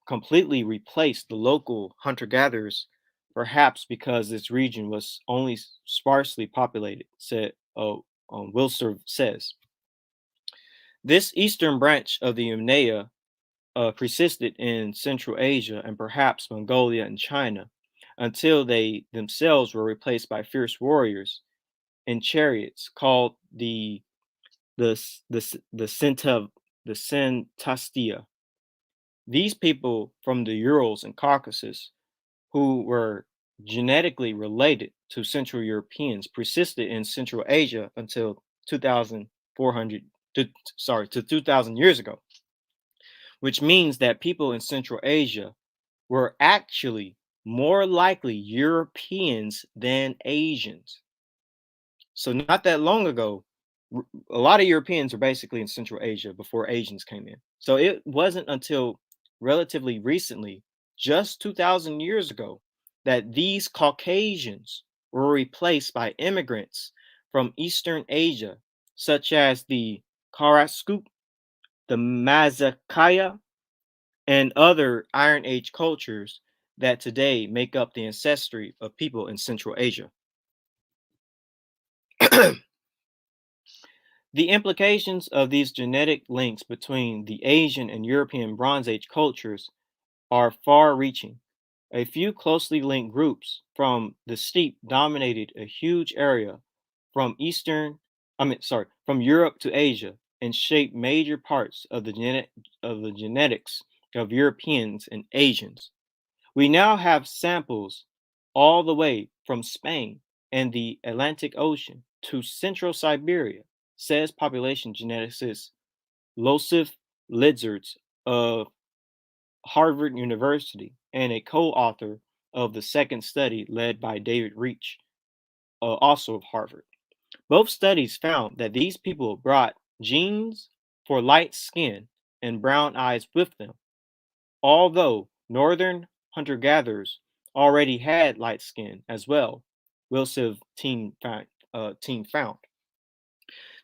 completely replaced the local hunter-gatherers, perhaps because this region was only sparsely populated, Wilser says. This eastern branch of the Yamnaya persisted in Central Asia and perhaps Mongolia and China until they themselves were replaced by fierce warriors in chariots called the Centastia. These people from the Urals and Caucasus, who were genetically related to Central Europeans, persisted in Central Asia until 2,000 years ago, which means that people in Central Asia were actually more likely Europeans than Asians. So not that long ago, a lot of Europeans were basically in Central Asia before Asians came in. So it wasn't until relatively recently, just 2,000 years ago, that these Caucasians were replaced by immigrants from Eastern Asia, such as the Karaskup, the Mazakaya, and other Iron Age cultures that today make up the ancestry of people in Central Asia. The implications of these genetic links between the Asian and European Bronze Age cultures are far-reaching. A few closely linked groups from the steppe dominated a huge area from from Europe to Asia and shaped major parts of the genetics of Europeans and Asians. We now have samples all the way from Spain and the Atlantic Ocean to central Siberia, says population geneticist Losif Lidzards of Harvard University and a co-author of the second study led by David Reich, also of Harvard. Both studies found that these people brought genes for light skin and brown eyes with them, although northern hunter-gatherers already had light skin as well, Wilson's team found.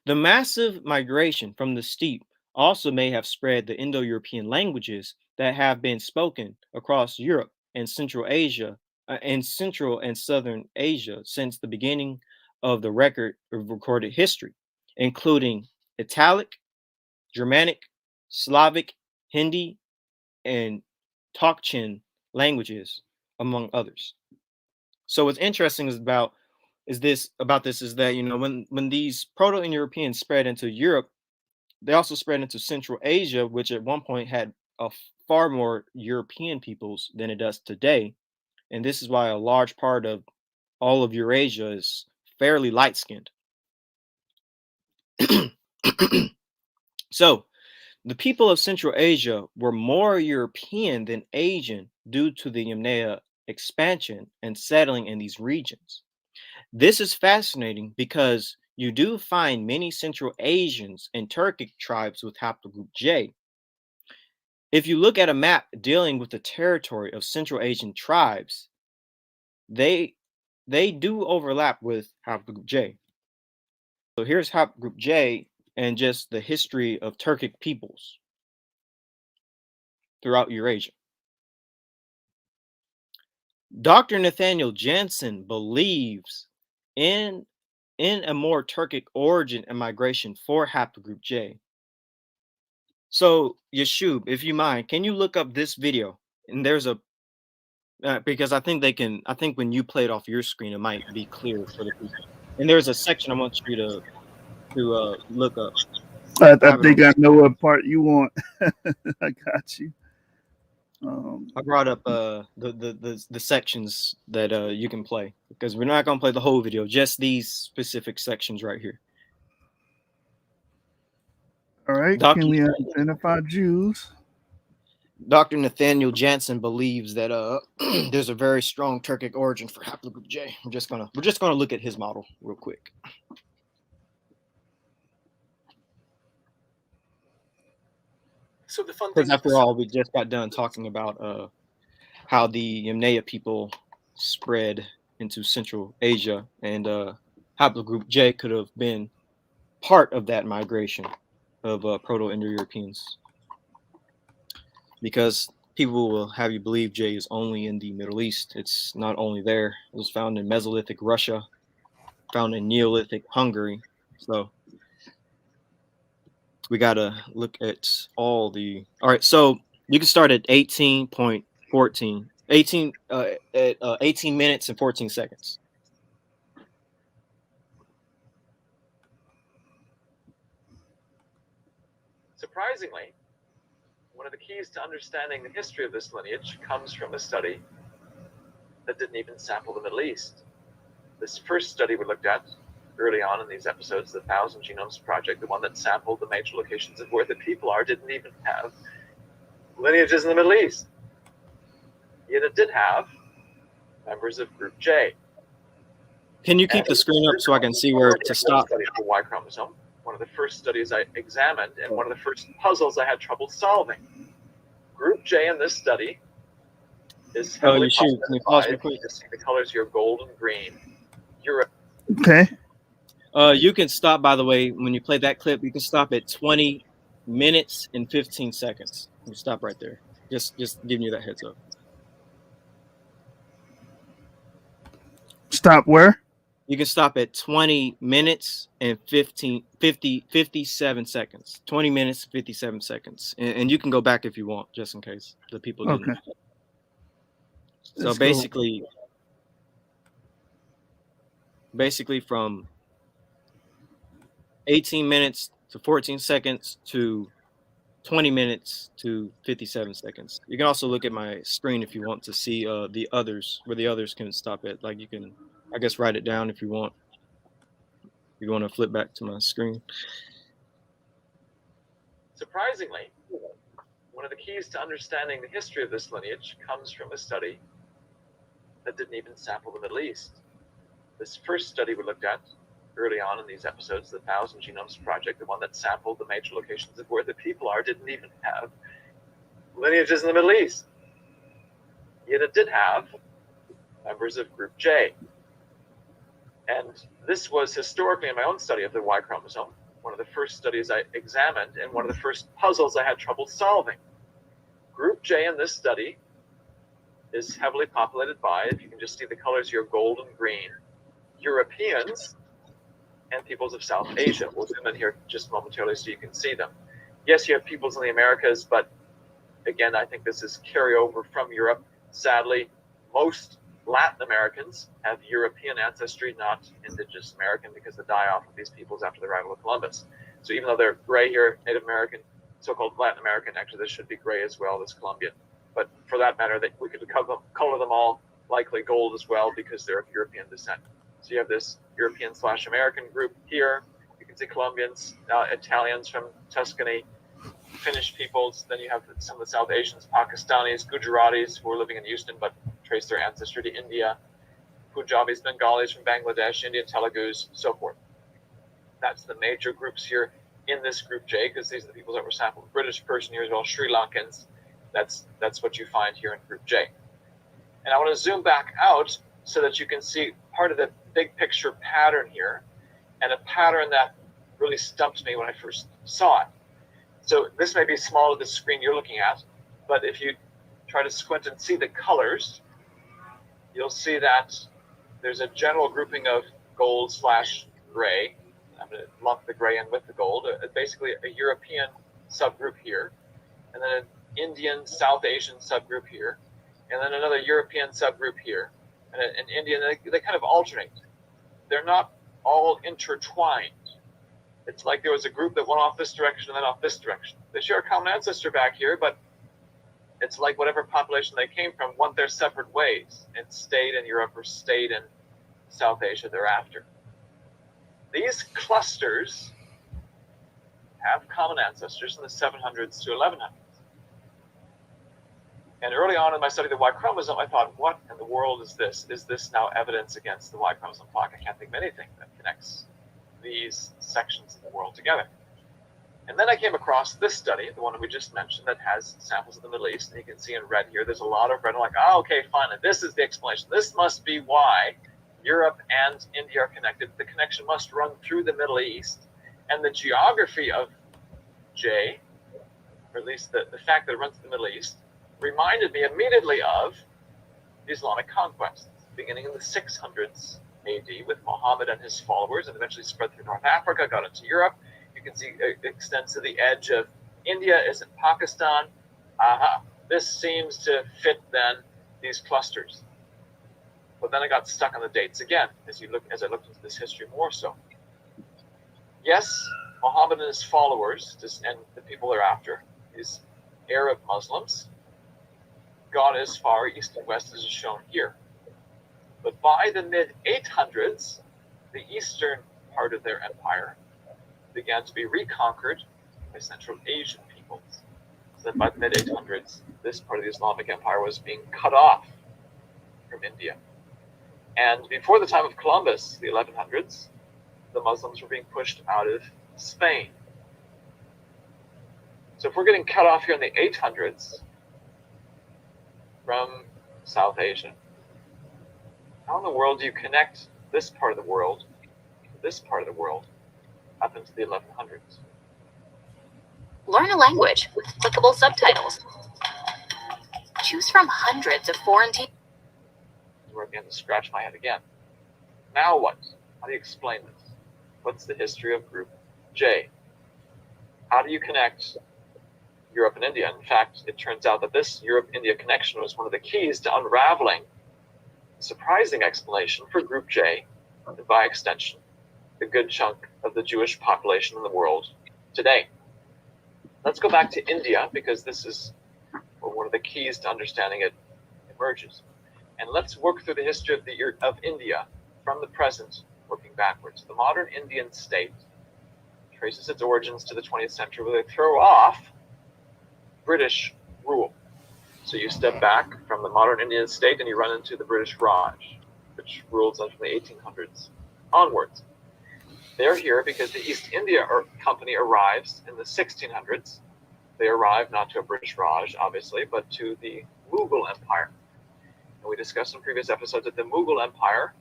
The massive migration from the steppe also may have spread the Indo-European languages that have been spoken across Europe and Central Asia and Central and Southern Asia since the beginning of the recorded history, including Italic, Germanic, Slavic, Hindi, and Tokchin languages, among others. So what's interesting is that when these Proto-Indo-Europeans spread into Europe, they also spread into Central Asia, which at one point had far more European peoples than it does today, and this is why a large part of all of Eurasia is fairly light-skinned. So the people of Central Asia were more European than Asian due to the Yamnaya expansion and settling in these regions. This is fascinating because you do find many Central Asians and Turkic tribes with haplogroup J. If you look at a map dealing with the territory of Central Asian tribes, they do overlap with haplogroup J. So here's haplogroup J and just the history of Turkic peoples throughout Eurasia. Dr. Nathaniel Jansen believes in a more Turkic origin and migration for haplogroup J. So, Yashub, if you mind, can you look up this video? And there's a because I think I think when you play it off your screen, it might be clear for the people. And there's a section I want you to look up. I Have it on. think I know what part you want. I got you. I brought up the sections that you can play because we're not gonna play the whole video, just these specific sections right here. All right. Dr. Can we identify Jews? Dr. Nathaniel Jansen believes that there's a very strong Turkic origin for haplogroup J. We're just gonna look at his model real quick. So the fun thing, Because after all, we just got done talking about how the Yamnaya people spread into Central Asia, and haplogroup J could have been part of that migration of Proto-Indo-Europeans. Because people will have you believe J is only in the Middle East. It's not only there. It was found in Mesolithic Russia, found in Neolithic Hungary. So we got to look at all right, so you can start at 18.14, 18 minutes and 14 seconds. surprisingly, one of the keys to understanding the history of this lineage comes from a study that didn't even sample the Middle East. This first study we looked at early on in these episodes, the 1,000 Genomes Project, the one that sampled the major locations of where the people are, didn't even have lineages in the Middle East. Yet it did have members of Group J. Can you keep the screen up so I can see where to stop? Study of the Y chromosome. One of the first studies I examined and one of the first puzzles I had trouble solving. Group J in this study is heavily populated by, you see the colors here, gold and green. Europe. Okay. You can stop, by the way, when you play that clip, you can stop at 20 minutes and 15 seconds. You stop right there. Just giving you that heads up. Stop where? You can stop at 20 minutes and 57 seconds. 20 minutes, 57 seconds. And you can go back if you want, just in case the people didn't. Okay. So basically from 18 minutes to 14 seconds to 20 minutes to 57 seconds. You can also look at my screen if you want to see the others, where the others can stop at. Like you can, I guess, write it down if you want. If you want to flip back to my screen. Surprisingly, one of the keys to understanding the history of this lineage comes from a study that didn't even sample the Middle East. This first study we looked at early on in these episodes, the 1,000 Genomes Project, the one that sampled the major locations of where the people are, didn't even have lineages in the Middle East. Yet it did have members of Group J. And this was historically in my own study of the Y chromosome, one of the first studies I examined and one of the first puzzles I had trouble solving. Group J in this study is heavily populated by, if you can just see the colors here, gold and green, Europeans and peoples of South Asia. We'll zoom in here just momentarily so you can see them. Yes, you have peoples in the Americas, but again, I think this is carryover from Europe. Sadly, most Latin Americans have European ancestry, not indigenous American, because the die-off of these peoples after the arrival of Columbus. So even though they're gray here, Native American, so-called Latin American, actually this should be gray as well as Colombian. But for that matter, we could color them all likely gold as well because they're of European descent. So you have this European/American group here. You can see Colombians, Italians from Tuscany, Finnish peoples. Then you have some of the South Asians, Pakistanis, Gujaratis, who are living in Houston but trace their ancestry to India, Punjabis, Bengalis from Bangladesh, Indian Telugus, so forth. That's the major groups here in this group J, because these are the people that were sampled. British, Persian here as well, Sri Lankans. That's what you find here in group J. And I want to zoom back out so that you can see part of the big picture pattern here, and a pattern that really stumped me when I first saw it. So this may be small to the screen you're looking at, but if you try to squint and see the colors, you'll see that there's a general grouping of gold / gray. I'm going to lump the gray in with the gold. Basically a European subgroup here, and then an Indian South Asian subgroup here, and then another European subgroup here, and an Indian. They kind of alternate. They're not all intertwined. It's like there was a group that went off this direction and then off this direction. They share a common ancestor back here, but it's like whatever population they came from went their separate ways and stayed in Europe or stayed in South Asia thereafter. These clusters have common ancestors in the 700s to 1100s. And early on in my study of the Y chromosome, I thought, what in the world is this? Is this now evidence against the Y chromosome clock? I can't think of anything that connects these sections of the world together. And then I came across this study, the one we just mentioned, that has samples of the Middle East. And you can see in red here, there's a lot of red. I'm like, oh, okay, fine. And this is the explanation. This must be why Europe and India are connected. The connection must run through the Middle East. And the geography of J, or at least the fact that it runs through the Middle East, reminded me immediately of the Islamic conquest, beginning in the 600s AD with Muhammad and his followers, and eventually spread through North Africa, got into Europe. You can see it extends to the edge of India, is in Pakistan. This seems to fit then these clusters. But then I got stuck on the dates again as I looked into this history more so. Yes, Muhammad and his followers, and the people thereafter, these Arab Muslims, got as far east and west as is shown here. But by the mid-800s, the eastern part of their empire began to be reconquered by Central Asian peoples. So that by the mid-800s, this part of the Islamic empire was being cut off from India. And before the time of Columbus, the 1100s, the Muslims were being pushed out of Spain. So if we're getting cut off here in the 800s from South Asia, how in the world do you connect this part of the world to this part of the world up into the 1100s? Learn a language with clickable subtitles. Choose from hundreds of foreign teachers. Where I began to scratch my head again. Now what? How do you explain this? What's the history of Group J? How do you connect Europe and India? In fact, it turns out that this Europe-India connection was one of the keys to unraveling a surprising explanation for Group J, and by extension, a good chunk of the Jewish population in the world today. Let's go back to India, because this is where one of the keys to understanding it emerges. And let's work through the history of India from the present, working backwards. The modern Indian state traces its origins to the 20th century, where they throw off British rule. So you step back from the modern Indian state and you run into the British Raj, which rules from the 1800s onwards. They're here because the East India Company arrives in the 1600s. They arrive not to a British Raj, obviously, but to the Mughal Empire. And we discussed in previous episodes that the Mughal Empire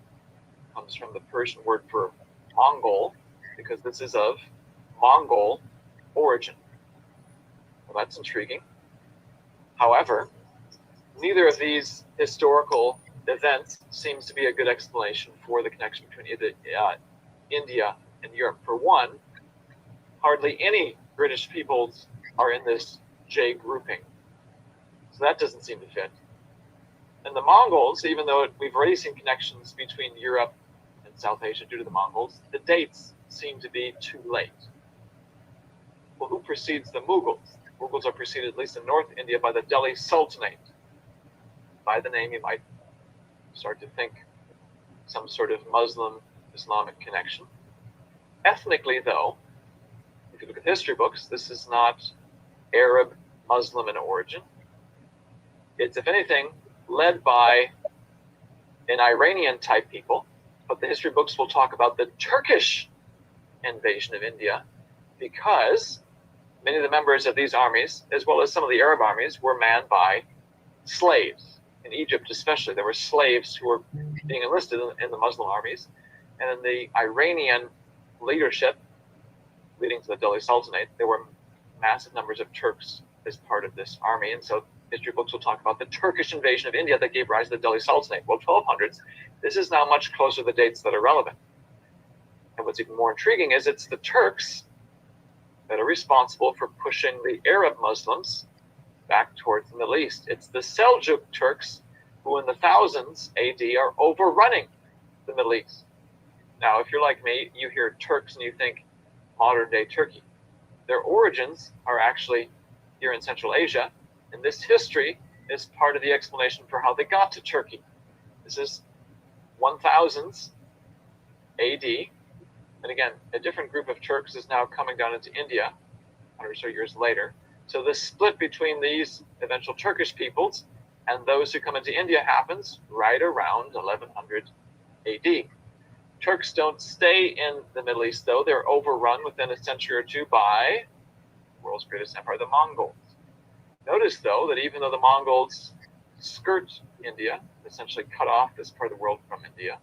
comes from the Persian word for Mongol, because this is of Mongol origin. Well, that's intriguing. However, neither of these historical events seems to be a good explanation for the connection between India and Europe. For one, hardly any British peoples are in this J grouping. So that doesn't seem to fit. And the Mongols, even though we've already seen connections between Europe and South Asia due to the Mongols, the dates seem to be too late. Well, who precedes the Mughals? The Mughals are preceded, at least in North India, by the Delhi Sultanate. By the name, you might start to think some sort of Muslim-Islamic connection. Ethnically, though, if you look at history books, this is not Arab Muslim in origin. It's, if anything, led by an Iranian type people, but the history books will talk about the Turkish invasion of India because many of the members of these armies, as well as some of the Arab armies, were manned by slaves. In Egypt especially, there were slaves who were being enlisted in the Muslim armies. And in the Iranian leadership leading to the Delhi Sultanate, there were massive numbers of Turks as part of this army. And so history books will talk about the Turkish invasion of India that gave rise to the Delhi Sultanate. Well, 1200s, this is now much closer to the dates that are relevant. And what's even more intriguing is it's the Turks that are responsible for pushing the Arab Muslims back towards the Middle East. It's the Seljuk Turks who in the thousands AD are overrunning the Middle East. Now, if you're like me, you hear Turks and you think modern day Turkey. Their origins are actually here in Central Asia, and this history is part of the explanation for how they got to Turkey. This is 1000s AD, and again, a different group of Turks is now coming down into India 100 or so years later. So the split between these eventual Turkish peoples and those who come into India happens right around 1100 AD. Turks don't stay in the Middle East, though. They're overrun within a century or two by the world's greatest empire, the Mongols. Notice, though, that even though the Mongols skirt India, essentially cut off this part of the world from India,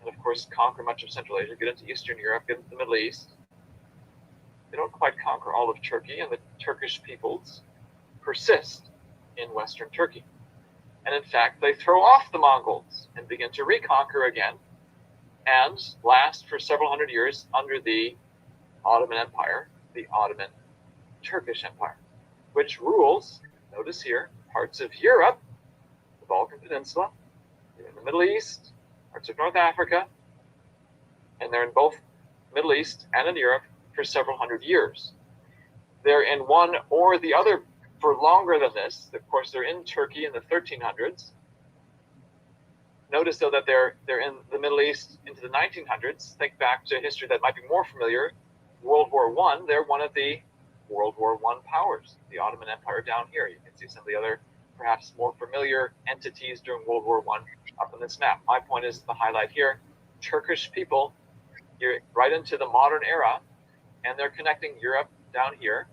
and of course conquer much of Central Asia, get into Eastern Europe, get into the Middle East, they don't quite conquer all of Turkey, and the Turkish peoples persist in Western Turkey. And in fact, they throw off the Mongols and begin to reconquer again, and last for several hundred years under the Ottoman Empire, the Ottoman Turkish Empire, which rules, notice here, parts of Europe, the Balkan Peninsula, in the Middle East, parts of North Africa, and they're in both Middle East and in Europe for several hundred years. They're in one or the other for longer than this. Of course, they're in Turkey in the 1300s. Notice, though, that they're in the Middle East into the 1900s. Think back to history that might be more familiar. World War I, they're one of the World War I powers, the Ottoman Empire down here. You can see some of the other, perhaps more familiar entities during World War I up on this map. My point is the highlight here, Turkish people, you're right into the modern era, and they're connecting Europe down here.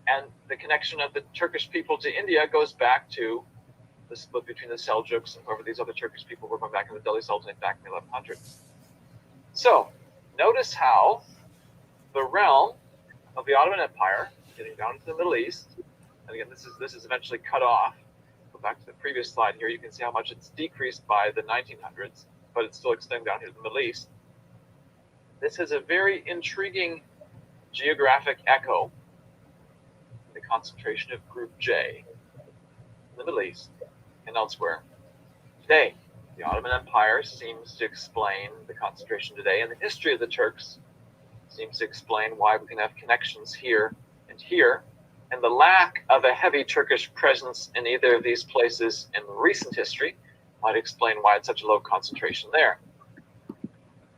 And the connection of the Turkish people to India goes back to the split between the Seljuks and whoever these other Turkish people were going back in the Delhi Sultanate back in the 1100s. So notice how the realm of the Ottoman Empire, getting down into the Middle East, and again, this is eventually cut off. Go back to the previous slide here. You can see how much it's decreased by the 1900s, but it's still extending down here to the Middle East. This is a very intriguing geographic echo, the concentration of Group J in the Middle East and elsewhere. Today, the Ottoman Empire seems to explain the concentration today, and the history of the Turks seems to explain why we can have connections here and here, and the lack of a heavy Turkish presence in either of these places in recent history might explain why it's such a low concentration there.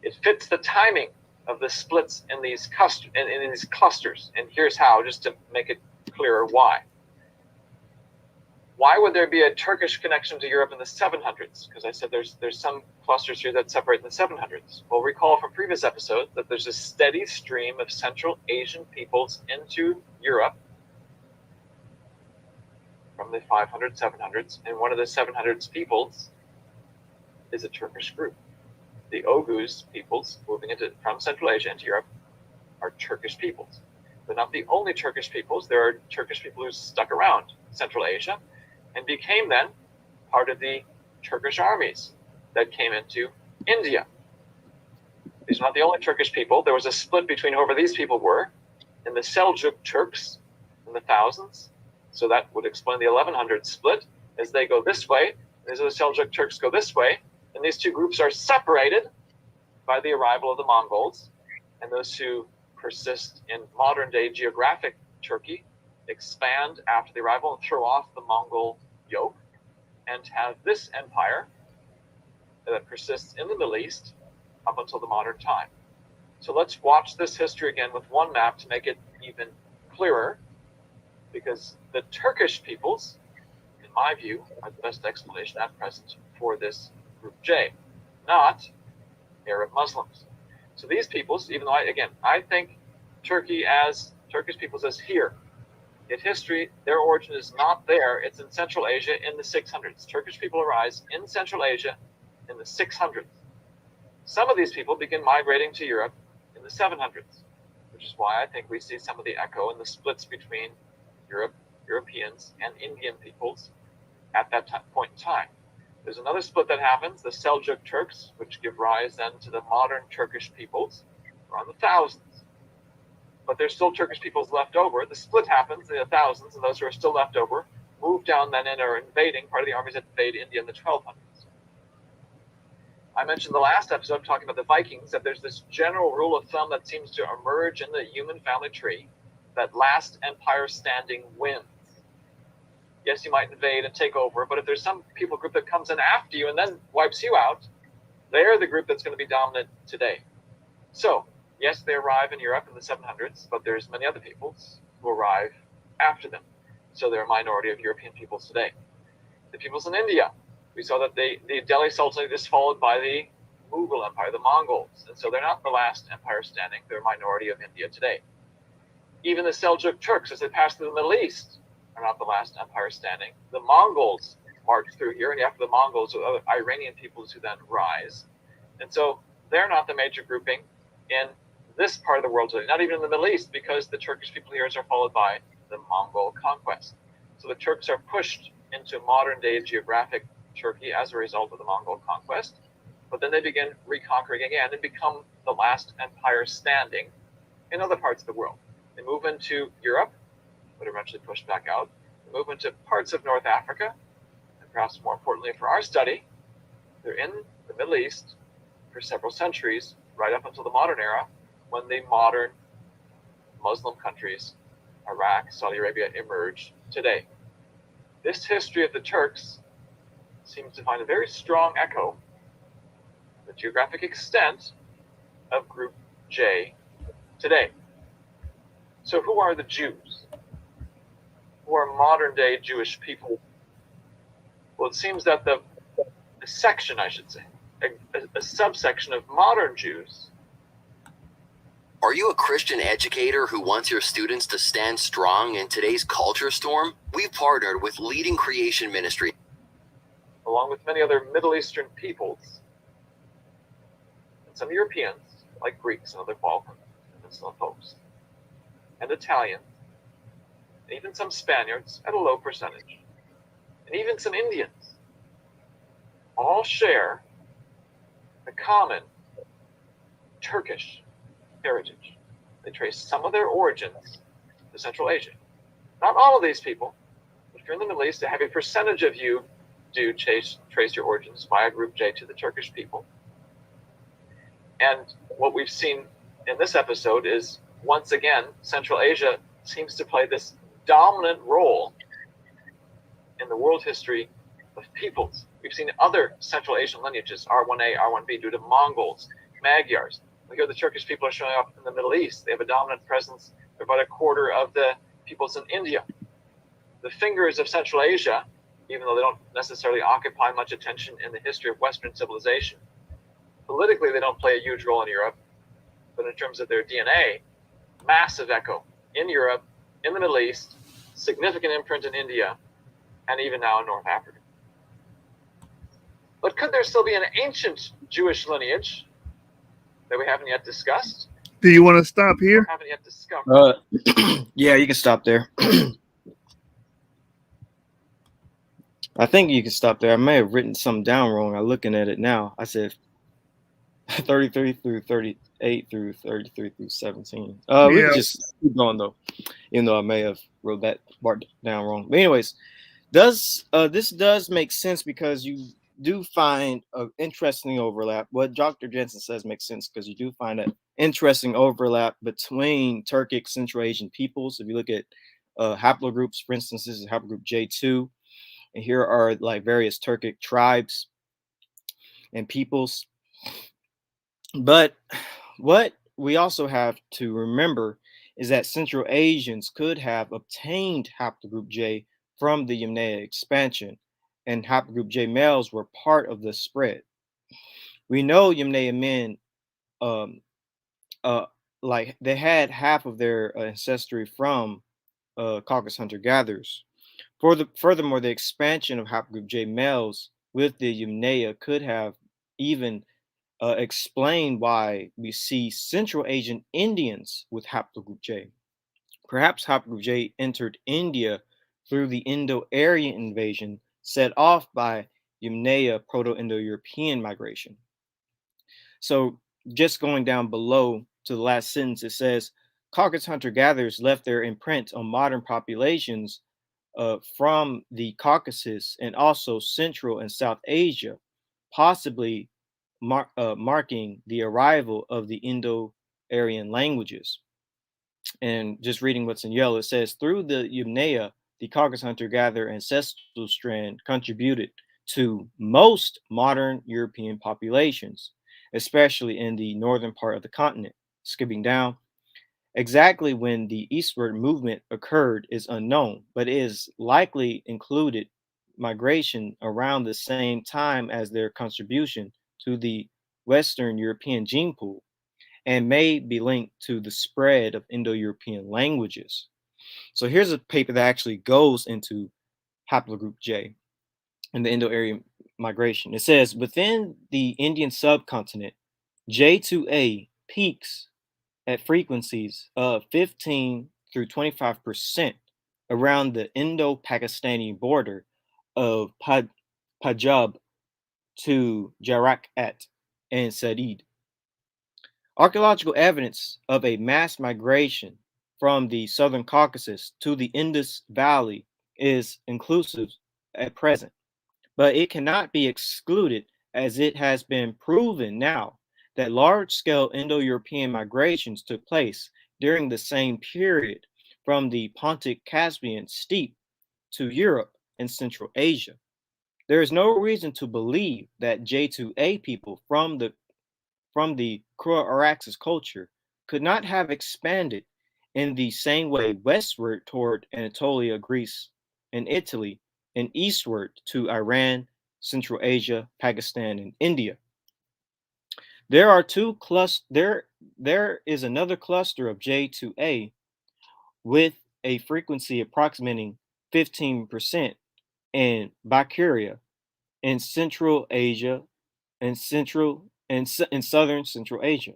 It fits the timing of the splits in these clusters, and here's how, just to make it clearer why. Why would there be a Turkish connection to Europe in the 700s? Because I said there's some clusters here that separate in the 700s. Well, recall from previous episodes that there's a steady stream of Central Asian peoples into Europe from the 500s, 700s, and one of the 700s peoples is a Turkish group. The Oghuz peoples moving from Central Asia into Europe are Turkish peoples. They're not the only Turkish peoples. There are Turkish people who stuck around Central Asia and became then part of the Turkish armies that came into India. These are not the only Turkish people. There was a split between whoever these people were and the Seljuk Turks in the thousands. So that would explain the 1100 split as they go this way. As the Seljuk Turks go this way. And these two groups are separated by the arrival of the Mongols. And those who persist in modern-day geographic Turkey expand after the arrival and throw off the Mongol yoke and have this empire that persists in the Middle East up until the modern time. So let's watch this history again with one map to make it even clearer, because the Turkish peoples, in my view, are the best explanation at present for this Group J. not Arab Muslims. So these peoples, even though I think Turkish peoples as here. In history, their origin is not there. It's in Central Asia in the 600s. Turkish people arise in Central Asia in the 600s. Some of these people begin migrating to Europe in the 700s, which is why I think we see some of the echo and the splits between Europeans and Indian peoples at that point in time. There's another split that happens, the Seljuk Turks, which give rise then to the modern Turkish peoples around the thousands. But there's still Turkish peoples left over. The split happens in the thousands, and those who are still left over move down then and are invading, part of the armies that invade India in the 1200s. I mentioned the last episode talking about the Vikings, that there's this general rule of thumb that seems to emerge in the human family tree, that last empire standing wins. Yes, you might invade and take over, but if there's some people group that comes in after you and then wipes you out, they're the group that's going to be dominant today. So, yes, they arrive in Europe in the 700s, but there's many other peoples who arrive after them. So they're a minority of European peoples today. The peoples in India, we saw that the Delhi Sultanate is followed by the Mughal Empire, the Mongols. And so they're not the last empire standing, they're a minority of India today. Even the Seljuk Turks, as they pass through the Middle East, are not the last empire standing. The Mongols march through here, and after the Mongols, are other Iranian peoples who then rise. And so they're not the major grouping in this part of the world today, not even in the Middle East, because the Turkish people here are followed by the Mongol conquest. So the Turks are pushed into modern-day geographic Turkey as a result of the Mongol conquest, but then they begin reconquering again and become the last empire standing in other parts of the world. They move into Europe, but eventually pushed back out. They move into parts of North Africa, and perhaps more importantly for our study, they're in the Middle East for several centuries, right up until the modern era, when the modern Muslim countries, Iraq, Saudi Arabia, emerge today. This history of the Turks seems to find a very strong echo in the geographic extent of Group J today. So who are the Jews? Who are modern-day Jewish people? Well, it seems that the section, I should say, a subsection of modern Jews. Are you a Christian educator who wants your students to stand strong in today's culture storm? We've partnered with leading creation ministry, along with many other Middle Eastern peoples, and some Europeans, like Greeks and other Balkan and Peninsula folks, and Italians, and even some Spaniards at a low percentage, and even some Indians, all share a common Turkish heritage. They trace some of their origins to Central Asia. Not all of these people, but if you're in the Middle East, a heavy percentage of you do trace your origins via Group J to the Turkish people. And what we've seen in this episode is, once again, Central Asia seems to play this dominant role in the world history of peoples. We've seen other Central Asian lineages, R1A, R1B, due to Mongols, Magyars. We hear the Turkish people are showing up in the Middle East. They have a dominant presence. They're about a quarter of the peoples in India. The fingers of Central Asia, even though they don't necessarily occupy much attention in the history of Western civilization, politically they don't play a huge role in Europe, but in terms of their DNA, massive echo in Europe, in the Middle East, significant imprint in India, and even now in North Africa. But could there still be an ancient Jewish lineage that we haven't yet discussed? Do you want to stop here? Or haven't yet discovered? Yeah, you can stop there. I think you can stop there. I may have written something down wrong. I'm looking at it now. I said 33 through 38 through 33 through 17. We can just keep going though, even though I may have wrote that part down wrong. But anyways, this does make sense because you do find an interesting overlap. What Dr. Jensen says makes sense because you do find an interesting overlap between Turkic Central Asian peoples. If you look at haplogroups, for instance, this is haplogroup J2, and here are like various Turkic tribes and peoples. But what we also have to remember is that Central Asians could have obtained haplogroup J from the Yamnaya expansion, and haplogroup J males were part of the spread. We know Yamnaya men, um, uh, like they had half of their ancestry from Caucasus hunter-gatherers. Furthermore, the expansion of haplogroup J males with the Yamnaya could have even explained why we see Central Asian Indians with haplogroup J. Perhaps haplogroup J entered India through the Indo-Aryan invasion set off by Yamnaya Proto-Indo-European migration. So just going down below to the last sentence, it says Caucasus hunter-gatherers left their imprint on modern populations from the Caucasus and also Central and South Asia, possibly marking the arrival of the Indo-Aryan languages. And just reading what's in yellow, it says through the Yamnaya, the Caucasus hunter-gatherer ancestral strand contributed to most modern European populations, especially in the northern part of the continent. Skipping down, exactly when the eastward movement occurred is unknown, but it is likely included migration around the same time as their contribution to the Western European gene pool and may be linked to the spread of Indo-European languages. So here's a paper that actually goes into haplogroup J and the Indo-Aryan migration. It says within the Indian subcontinent, J2A peaks at frequencies of 15 through 25% around the Indo-Pakistani border of Punjab to Jharkhand and Sindh. Archaeological evidence of a mass migration from the southern Caucasus to the Indus Valley is inclusive at present, but it cannot be excluded as it has been proven now that large-scale Indo-European migrations took place during the same period from the Pontic Caspian steppe to Europe and Central Asia. There is no reason to believe that J2A people from the Kura-Araxes culture could not have expanded in the same way westward toward Anatolia, Greece, and Italy, and eastward to Iran, Central Asia, Pakistan, and India. There are there is another cluster of J2A with a frequency approximating 15% in Bacteria in Central Asia and in southern Central Asia,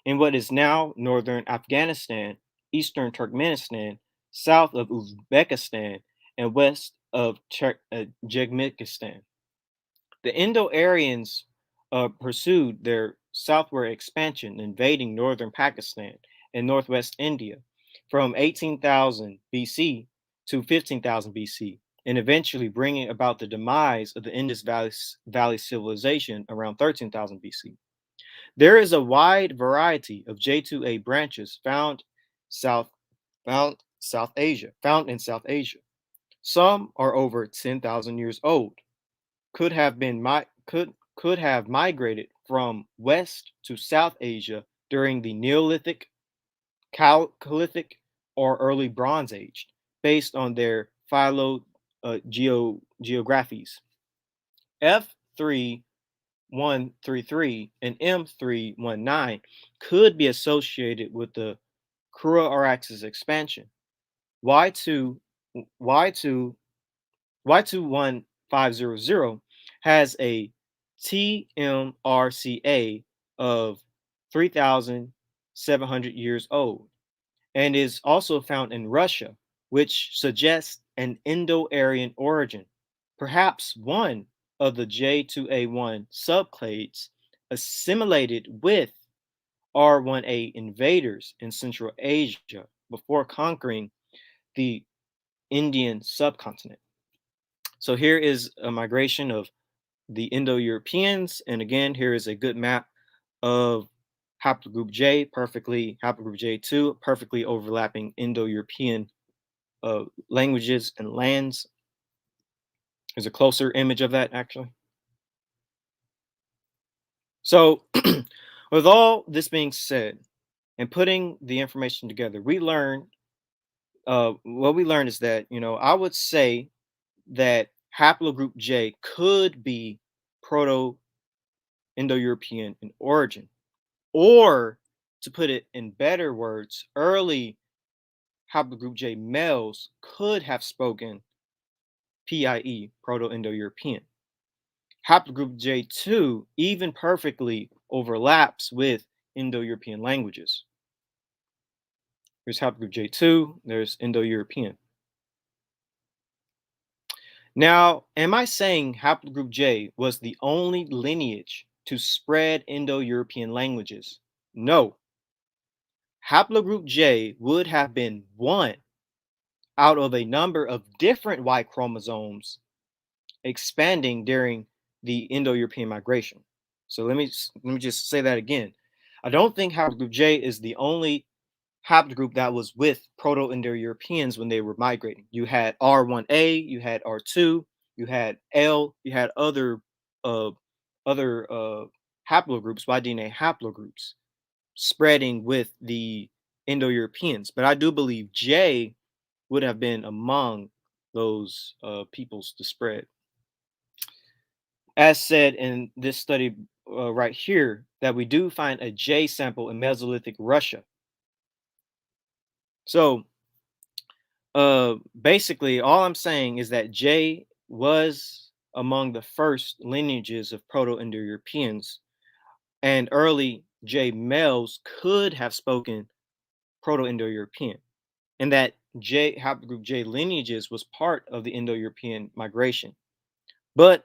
in what is now northern Afghanistan, eastern Turkmenistan, south of Uzbekistan, and west of Tajikistan. The Indo-Aryans pursued their southward expansion, invading northern Pakistan and northwest India from 18,000 BC to 15,000 BC, and eventually bringing about the demise of the Indus Valley civilization around 13,000 BC. There is a wide variety of J2A branches found in South Asia. Some are over 10,000 years old, could have migrated from West to South Asia during the Neolithic, Chalcolithic, or early Bronze Age, based on their geographies. F3133 and M319 could be associated with the Kura-Araxes expansion. Y2 Y21500 has a TMRCA of 3,700 years old and is also found in Russia, which suggests an Indo-Aryan origin. Perhaps one of the J2A1 subclades assimilated with R1A invaders in Central Asia before conquering the Indian subcontinent. So here is a migration of the Indo-Europeans, and again, here is a good map of haplogroup J, haplogroup J2, perfectly overlapping Indo-European languages and lands. There's a closer image of that, actually. So with all this being said, and putting the information together, what we learned is that, I would say that haplogroup J could be Proto Indo-European in origin. Or, to put it in better words, early haplogroup J males could have spoken PIE, Proto-Indo-European. Haplogroup J2 even perfectly overlaps with Indo-European languages. There's haplogroup J2, there's Indo-European. Now, am I saying haplogroup J was the only lineage to spread Indo-European languages? No. Haplogroup J would have been one out of a number of different Y chromosomes expanding during the Indo-European migration. So let me just say that again. I don't think haplogroup J is the only haplogroup that was with Proto-Indo-Europeans when they were migrating. You had R1A, you had R2, you had L, you had other haplogroups, Y-DNA haplogroups, spreading with the Indo-Europeans. But I do believe J would have been among those peoples to spread. As said in this study right here, that we do find a J sample in Mesolithic Russia. So basically, all I'm saying is that J was among the first lineages of Proto-Indo-Europeans, and early J males could have spoken Proto-Indo-European, and that J haplogroup J lineages was part of the Indo-European migration. But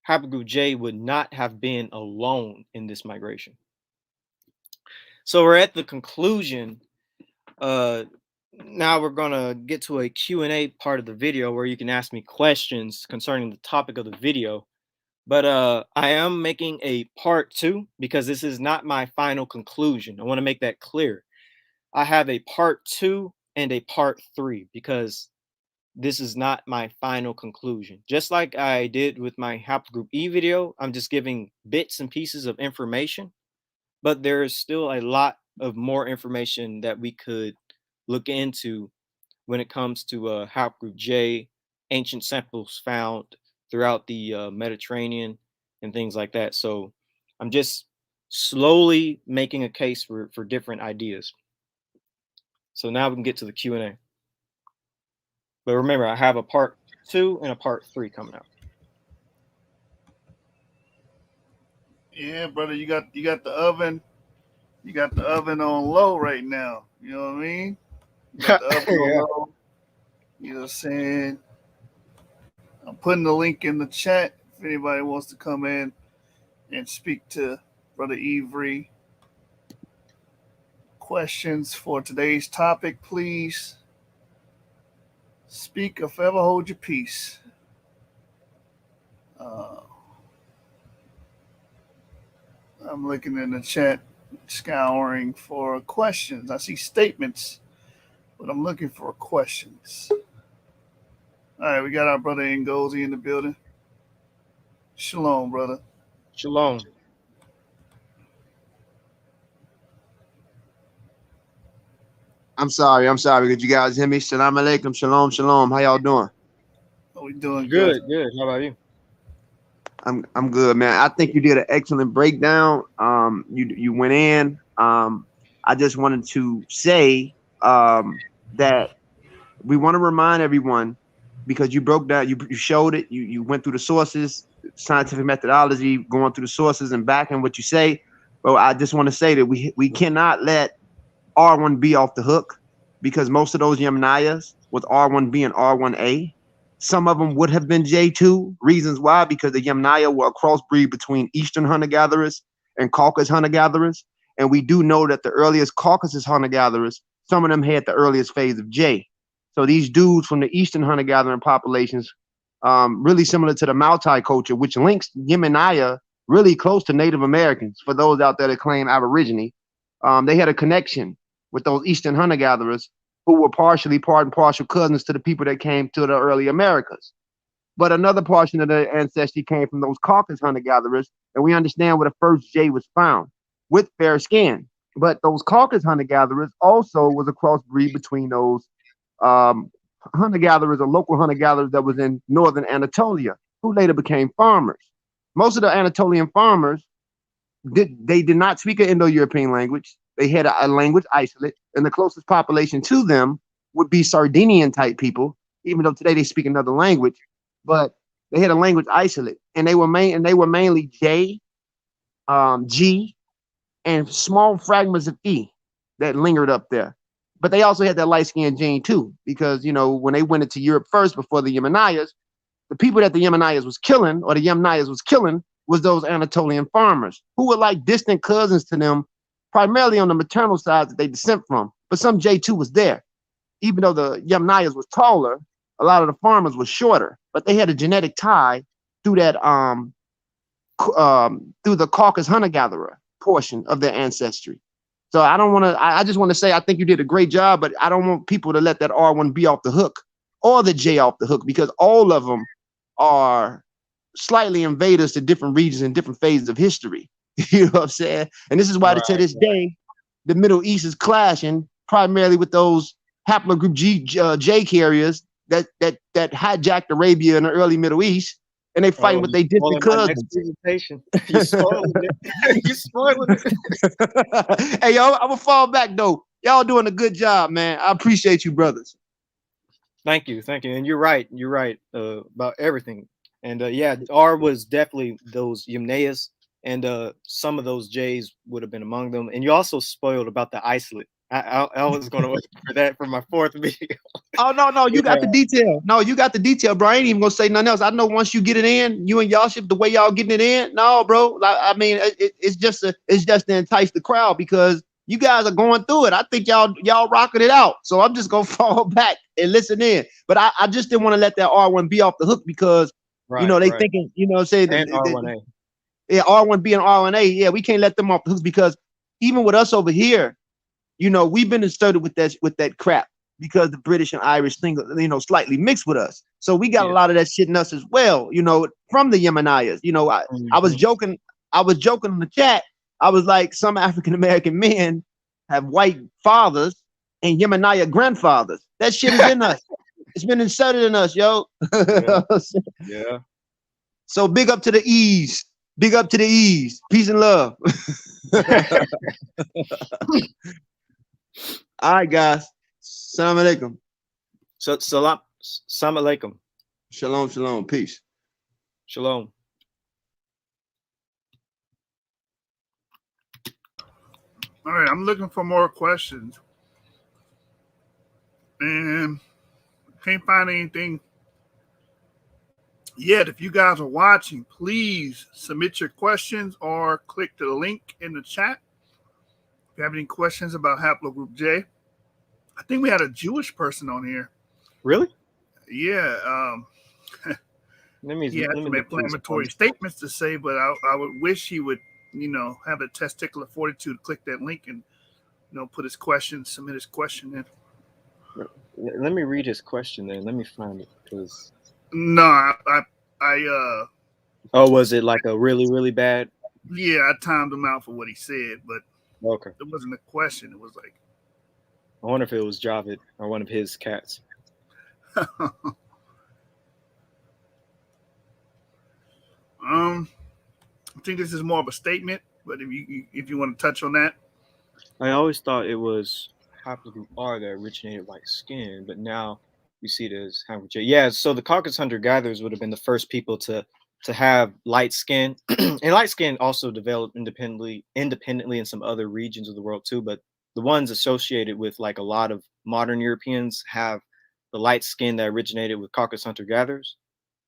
haplogroup J would not have been alone in this migration. So we're at the conclusion. Now we're going to get to a Q&A part of the video where you can ask me questions concerning the topic of the video. But I am making a part 2 because this is not my final conclusion. I want to make that clear. I have a part 2 and a part 3 because this is not my final conclusion. Just like I did with my haplogroup E video, I'm just giving bits and pieces of information, but there is still a lot of more information that we could look into when it comes to haplogroup J, ancient samples found throughout the Mediterranean and things like that. So I'm just slowly making a case for different ideas. So now we can get to the Q&A. But remember, I have a part 2 and a part 3 coming out. Yeah, brother, you got the oven. You got the oven on low right now. You know what I mean? You got the oven on Yeah. low. You know what I'm saying? I'm putting the link in the chat if anybody wants to come in and speak to Brother Avery. Questions for today's topic, please. Speak or forever hold your peace. I'm looking in the chat, scouring for questions. I see statements, but I'm looking for questions. All right, we got our brother Ngozi in the building. Shalom, brother. Shalom. I'm sorry. Could you guys hear me? Salam alaikum. Shalom, shalom. How y'all doing? Are we doing Good. How about you? I'm good, man. I think you did an excellent breakdown. You went in. I just wanted to say that we want to remind everyone, because you broke down, you showed it, you went through the sources, scientific methodology, going through the sources and backing what you say. But I just want to say that we cannot let R1B off the hook, because most of those Yamnayas with R1B and R1A, some of them would have been J2. Reasons why: because the Yamnaya were a crossbreed between Eastern hunter-gatherers and Caucasus hunter-gatherers. And we do know that the earliest Caucasus hunter-gatherers, some of them had the earliest phase of J. So these dudes from the Eastern hunter-gathering populations, really similar to the Maltai culture, which links Yemenaya really close to Native Americans. For those out there that claim aborigine, they had a connection with those Eastern hunter-gatherers who were partially part and partial cousins to the people that came to the early Americas. But another portion of the ancestry came from those Caucasus hunter-gatherers, and we understand where the first J was found, with fair skin. But those Caucasus hunter-gatherers also was a crossbreed between those hunter-gatherers or local hunter-gatherers that was in northern Anatolia, who later became farmers. Most of the Anatolian farmers they did not speak an Indo-European language. They had a language isolate, and the closest population to them would be Sardinian type people, even though today they speak another language. But they had a language isolate, and they were mainly J, G, and small fragments of E that lingered up there. But they also had that light skinned gene too, because when they went into Europe first before the Yemenayas, the people that the Yemenayas was killing, or the Yemenayas was killing, was those Anatolian farmers who were like distant cousins to them, primarily on the maternal side that they descend from. But some J2 was there. Even though the Yemenayas was taller, a lot of the farmers were shorter, but they had a genetic tie through that through the Caucasus hunter-gatherer portion of their ancestry. So I don't want to. I just want to say I think you did a great job, but I don't want people to let that R1B off the hook or the J off the hook, because all of them are slightly invaders to different regions and different phases of history. You know what I'm saying? And this is why to this day, the Middle East is clashing primarily with those haplogroup J carriers that hijacked Arabia in the early Middle East, and they fighting with their distant cousins. You spoiling it. You spoiling it. Hey, yo, I'm gonna fall back though. Y'all doing a good job, man. I appreciate you, brothers. Thank you. And you're right about everything. And yeah, R was definitely those Yemnayas, and some of those J's would have been among them. And you also spoiled about the isolate. I was going to wait for that for my fourth video. Oh no, you got the detail. No, you got the detail, bro. I ain't even gonna say nothing else. I know once you get it in, you and y'all ship the way y'all getting it in. No, bro. I mean, it's just to entice the crowd, because you guys are going through it. I think y'all rocking it out. So I'm just gonna fall back and listen in. But I just didn't want to let that R1B off the hook, because they thinking, say that R1A. Yeah, R1B and R1A. Yeah, we can't let them off the hooks, because even with us over here, we've been inserted with that crap, because the British and Irish thing, slightly mixed with us. So we got a lot of that shit in us as well, from the Yemenayas. I was joking in the chat. I was like, some African American men have white fathers and Yemenaya grandfathers. That shit is in us. It's been inserted in us, yo. Yeah. So big up to the E's. Big up to the E's. Peace and love. All right, guys. Salam alaikum. Salam alaikum. Shalom. Peace. Shalom. All right, I'm looking for more questions, and can't find anything yet. If you guys are watching, please submit your questions or click the link in the chat. If you have any questions about Haplogroup J, I think we had a Jewish person on here. Really? Yeah. He had some inflammatory statements to say, but I would wish he would, have the testicular fortitude to click that link and, put his question, submit his question in. Let me read his question then. Let me find it, because. No, Oh, was it like a really, really bad? Yeah, I timed him out for what he said, but okay, it wasn't a question. It was like, I wonder if it was Javid or one of his cats. I think this is more of a statement, but if you want to touch on that. I always thought it was Haplogroup R that originated white skin, but now we see it as Haplogroup J. Yeah, so the Caucasus hunter-gatherers would have been the first people to have light skin, and light skin also developed independently in some other regions of the world too, but the ones associated with like a lot of modern Europeans have the light skin that originated with Caucasus hunter-gatherers,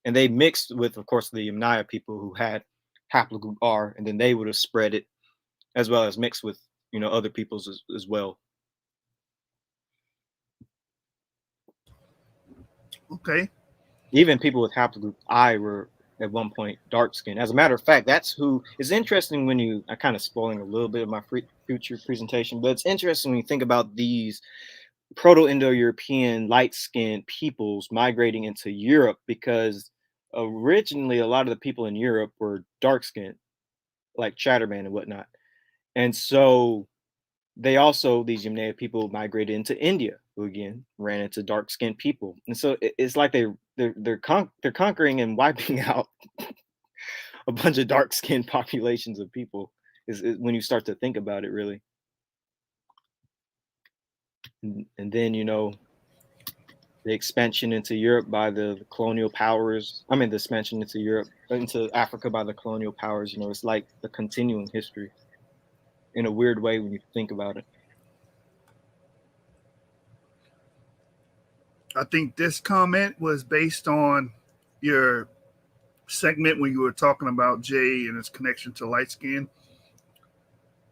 and they mixed with, of course, the Yemnaya people who had Haplogroup R, and then they would have spread it as well as mixed with other peoples as well. Okay. Even people with Haplogroup I were at one point dark skinned. As a matter of fact, that's who is interesting when I'm kind of spoiling a little bit of my future presentation, but it's interesting when you think about these Proto-Indo-European light-skinned peoples migrating into Europe, because originally a lot of the people in Europe were dark-skinned, like Chatterman and whatnot. And so these Yemnaya people migrated into India, who again ran into dark-skinned people. And so it's like they're conquering and wiping out a bunch of dark-skinned populations of people is when you start to think about it, really. And then, you know, the expansion into Europe by the colonial powers. I mean, the expansion into Europe, into Africa by the colonial powers. You know, it's like a continuing history in a weird way when you think about it. I think this comment was based on your segment when you were talking about Jay and his connection to light skin.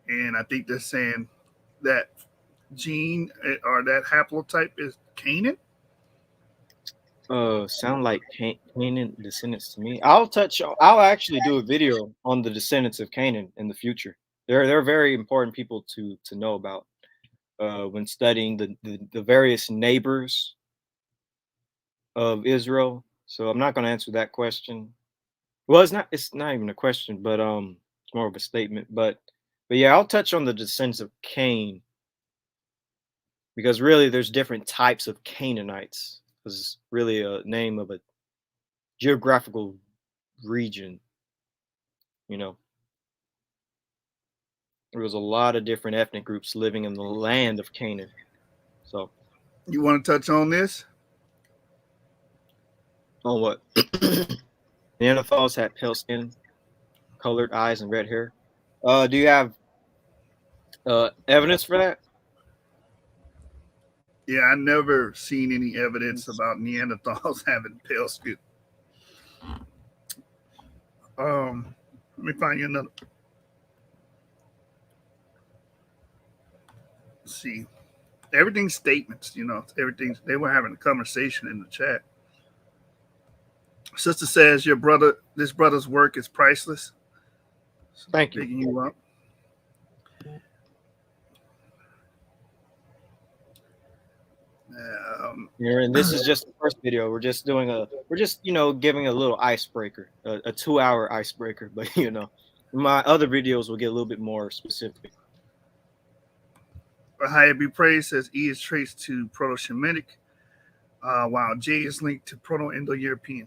And I think they're saying that gene or that haplotype is Canaan. Sound like Canaan descendants to me. I'll actually do a video on the descendants of Canaan in the future. They're very important people to know about when studying the various neighbors of Israel. So I'm not going to answer that question. Well, it's not even a question, but it's more of a statement. But yeah, I'll touch on the descendants of Cain, because really there's different types of Canaanites. It's really a name of a geographical region. You know, there was a lot of different ethnic groups living in the land of Canaan. So You want to touch on this? on what? Neanderthals had pale skin, colored eyes, and red hair. Do you have evidence for that? Yeah, I never seen any evidence about Neanderthals having pale skin. Let me find you another. Let's see, everything's statements. You know, everything. They were having a conversation in the chat. Sister says this brother's work is priceless. Thank you. Picking you up. And this is just the first video. We're just you know, giving a little icebreaker, a 2-hour icebreaker. But you know, my other videos will get a little bit more specific. Higher be praised says E is traced to Proto-Semitic, while J is linked to Proto-Indo-European.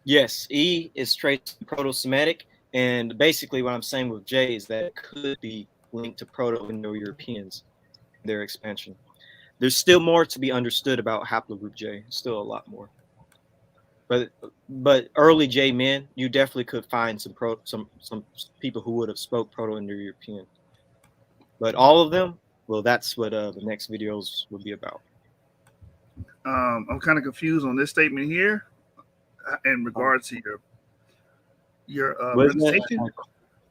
Yes, E is traced to Proto-Semitic, and basically what I'm saying with J is that it could be linked to Proto-Indo-Europeans, their expansion. There's still more to be understood about haplogroup J. Still a lot more. But early J men, you definitely could find some people who would have spoke Proto-Indo-European. But all of them, well, that's what the next videos will be about. I'm kind of confused on this statement here in regards to your representation.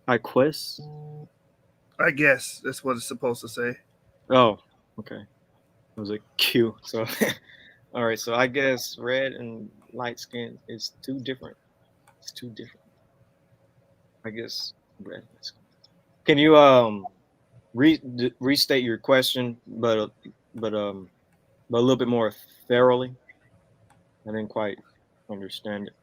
I quest. I guess that's what it's supposed to say. Oh, okay. It was a Q. So, all right. So I guess red and light skin is too different. It's too different. I guess red. Can you restate your question, but a little bit more thoroughly? I didn't quite understand it.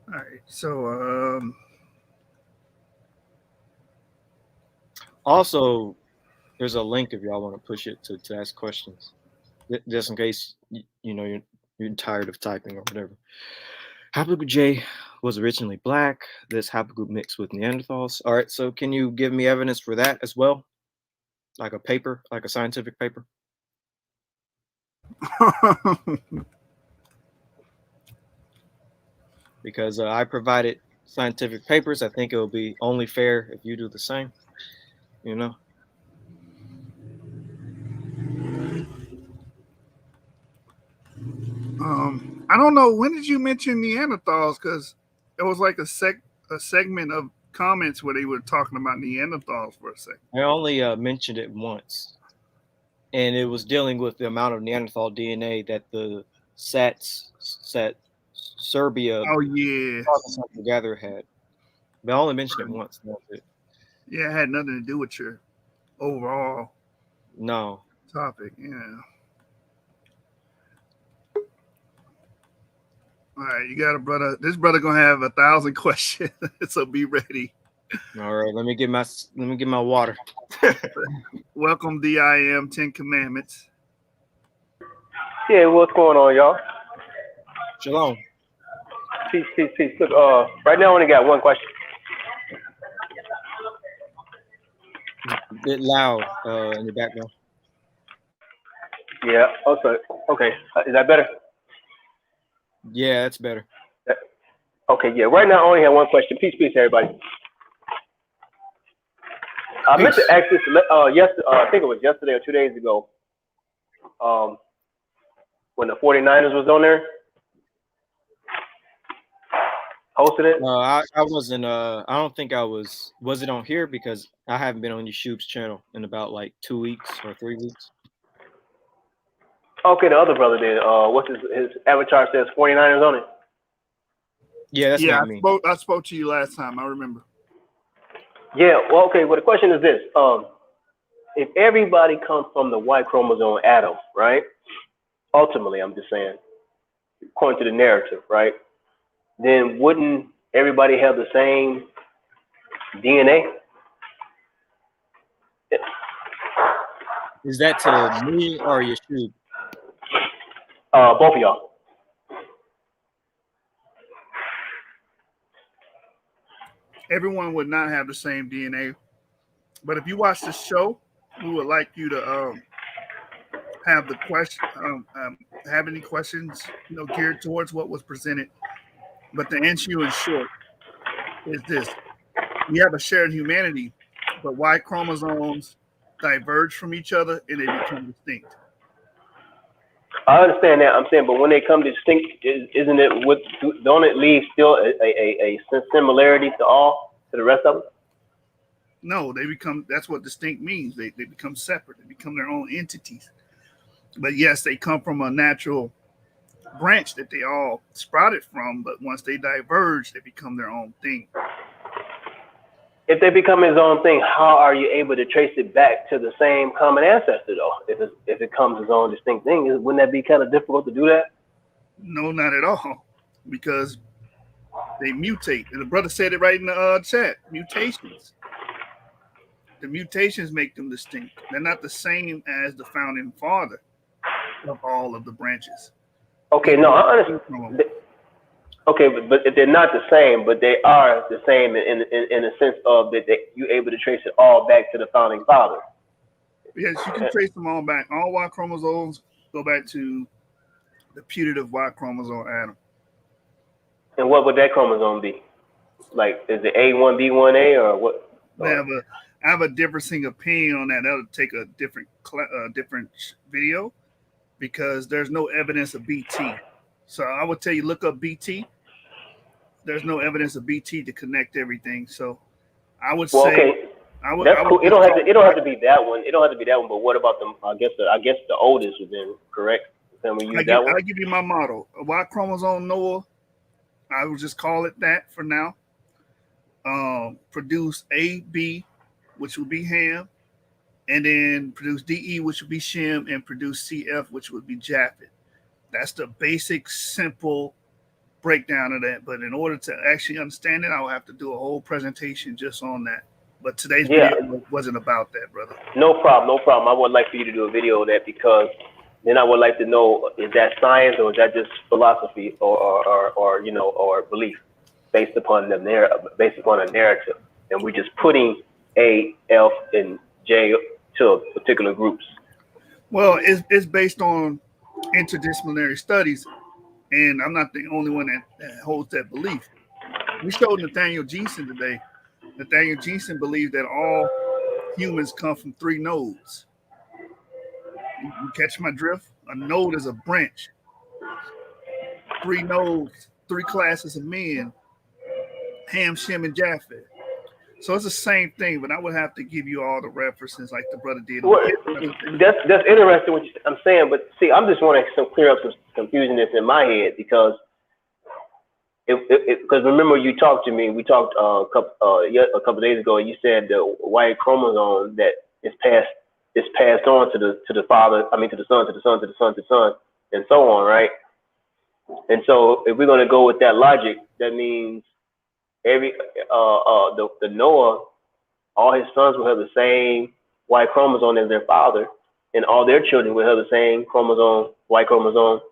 All right. So also, there's a link if y'all want to push it to ask questions, just in case you know you're tired of typing or whatever. Haplogroup J was originally black. This haplogroup mixed with Neanderthals. All right, so can you give me evidence for that as well? Like a paper, like a scientific paper? Because I provided scientific papers. I think it will be only fair if you do the same, you know? I don't know. When did you mention Neanderthals? Because it was like a segment of comments where they were talking about Neanderthals for a second. I only mentioned it once, and it was dealing with the amount of Neanderthal DNA that the Serbia Oh yeah, together had. But I only mentioned it once. That's it. Yeah, it had nothing to do with your overall topic. Yeah. All right, you got a brother. This brother gonna have 1,000 questions, so be ready. All right, let me get my water. Welcome, DIM 10 Commandments. Yeah, what's going on, y'all? Shalom. Peace. Look, right now I only got one question. A bit loud in the background. Yeah. Also, okay. Is that better? Yeah, that's better. Okay. Yeah. Right now I only have one question. Peace, everybody. I meant to Peace. ask this. Yesterday, I think it was yesterday or 2 days ago. When the 49ers was on there, hosted it. I wasn't. I don't think I was. Was it on here? Because I haven't been on YouTube's channel in about like 2 weeks or 3 weeks. Okay, the other brother did. What's his avatar says 49ers on it. Yeah, that's not me. I spoke to you last time. I remember. Yeah. Well, okay. Well, the question is this: if everybody comes from the Y chromosome Adam, right? Ultimately, I'm just saying, according to the narrative, right? Then wouldn't everybody have the same DNA? Is that to me or Yeshua? Both of y'all. Everyone would not have the same DNA, but if you watch the show, we would like you to have the question, have any questions, geared towards what was presented. But the answer you in short is this: we have a shared humanity, but Y chromosomes diverge from each other and they become distinct. I understand that. I'm saying, but when they come distinct, isn't it? Don't it leave still a similarity to the rest of them? No, they become. That's what distinct means. They become separate. They become their own entities. But yes, they come from a natural branch that they all sprouted from. But once they diverge, they become their own thing. If they become his own thing, how are you able to trace it back to the same common ancestor, though? If it comes his own distinct thing, wouldn't that be kind of difficult to do that? No, not at all, because they mutate. And the brother said it right in the chat. Mutations. The mutations make them distinct. They're not the same as the founding father of all of the branches. Okay, no, I understand. Okay, but if they're not the same, but they are the same in the sense of that you're able to trace it all back to the founding father. Yes, you can trace them all back. All Y chromosomes go back to the putative Y chromosome Adam. And what would that chromosome be? Like, is it A1B1A or what? I have a differing opinion on that. That'll take a different video because there's no evidence of BT. So I would tell you, look up BT. There's no evidence of BT to connect everything. So I would say, okay. That's cool. It don't have to be that one. It don't have to be that one. But what about them? I guess the oldest was in, correct? Can we use that one? I'll give you my model. Y chromosome Noah. I will just call it that for now. Produce AB, which would be Ham, and then produce DE, which would be Shem, and produce CF, which would be Japheth. That's the basic, simple breakdown of that. But in order to actually understand it, I will have to do a whole presentation just on that. But today's video wasn't about that, brother. No problem. I would like for you to do a video of that because then I would like to know, is that science or is that just philosophy or belief based upon a narrative, and we're just putting A, F, and J to particular groups. Well, it's based on interdisciplinary studies, and I'm not the only one that holds that belief. We showed Nathaniel Jeeson today. Nathaniel Jeeson believes that all humans come from 3 nodes. You catch my drift? A node is a branch. 3 nodes, 3 classes of men, Ham, Shem, and Japheth. So it's the same thing, but I would have to give you all the references like the brother did. Well, that's interesting what I'm saying, but see, I'm just wanting to clear up some confusion that's in my head because because remember you talked to me, we talked a couple days ago, and you said the Y chromosome that is passed on to the father, to the son, to the son, to the son, to the son, and so on, right? And so if we're going to go with that logic, that means the Noah, all his sons will have the same Y chromosome as their father, and all their children will have the same chromosome, Y chromosome,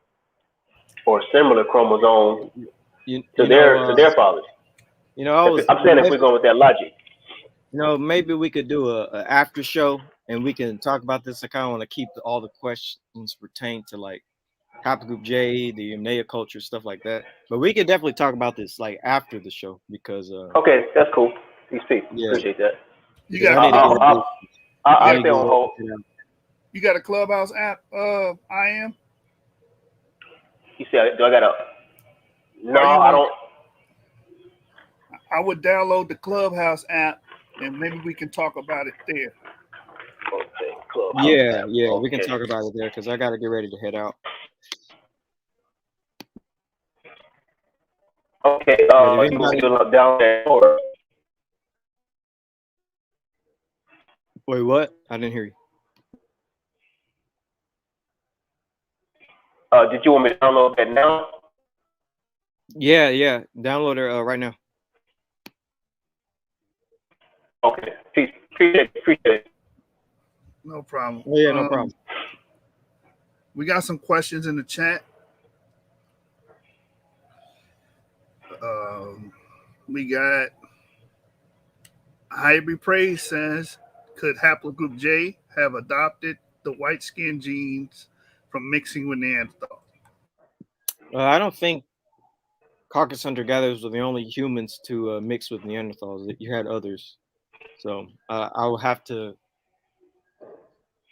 or similar chromosome to their fathers. I'm saying if we're going with that logic. Maybe we could do a after show and we can talk about this. I kind of want to keep all the questions pertained to like Haplogroup J, the Yamnaya culture, stuff like that. But we could definitely talk about this like after the show because okay, that's cool. Peace. Yeah. Appreciate that. You Because got I need to get ready. I'll stay on hold. You got a Clubhouse app? I am. You see, do I got a? No, I don't. I would download the Clubhouse app and maybe we can talk about it there. Okay, Clubhouse Yeah, app. yeah, Okay. we can talk about it there because I got to get ready to head out. Okay, you want to down there or? Wait, what? I didn't hear you. Did you want me to download that now? Yeah, download it right now. Okay, peace. Appreciate it. No problem. Oh, yeah, no problem. We got some questions in the chat. We got Hybrid Praise says, could Haplogroup J have adopted the white skin genes from mixing with Neanderthals? I don't think Caucasus hunter-gatherers were the only humans to mix with Neanderthals. You had others. So I will have to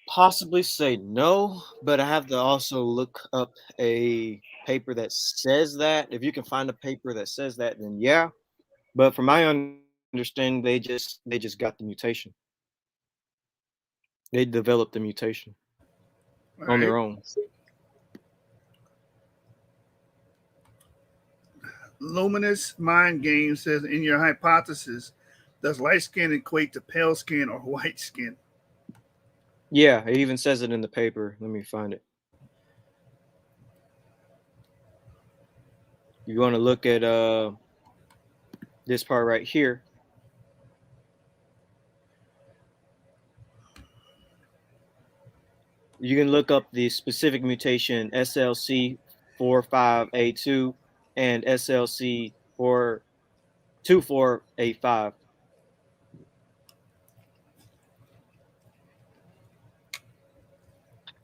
possibly say no, but I have to also look up a paper that says that. If you can find a paper that says that, then yeah. But from my understanding, they just got the mutation. They developed the mutation on their own. Luminous Mind Game says, in your hypothesis, does light skin equate to pale skin or white skin? Yeah, it even says it in the paper. Let me find it. You want to look at this part right here. You can look up the specific mutation SLC45A2 and SLC424A5.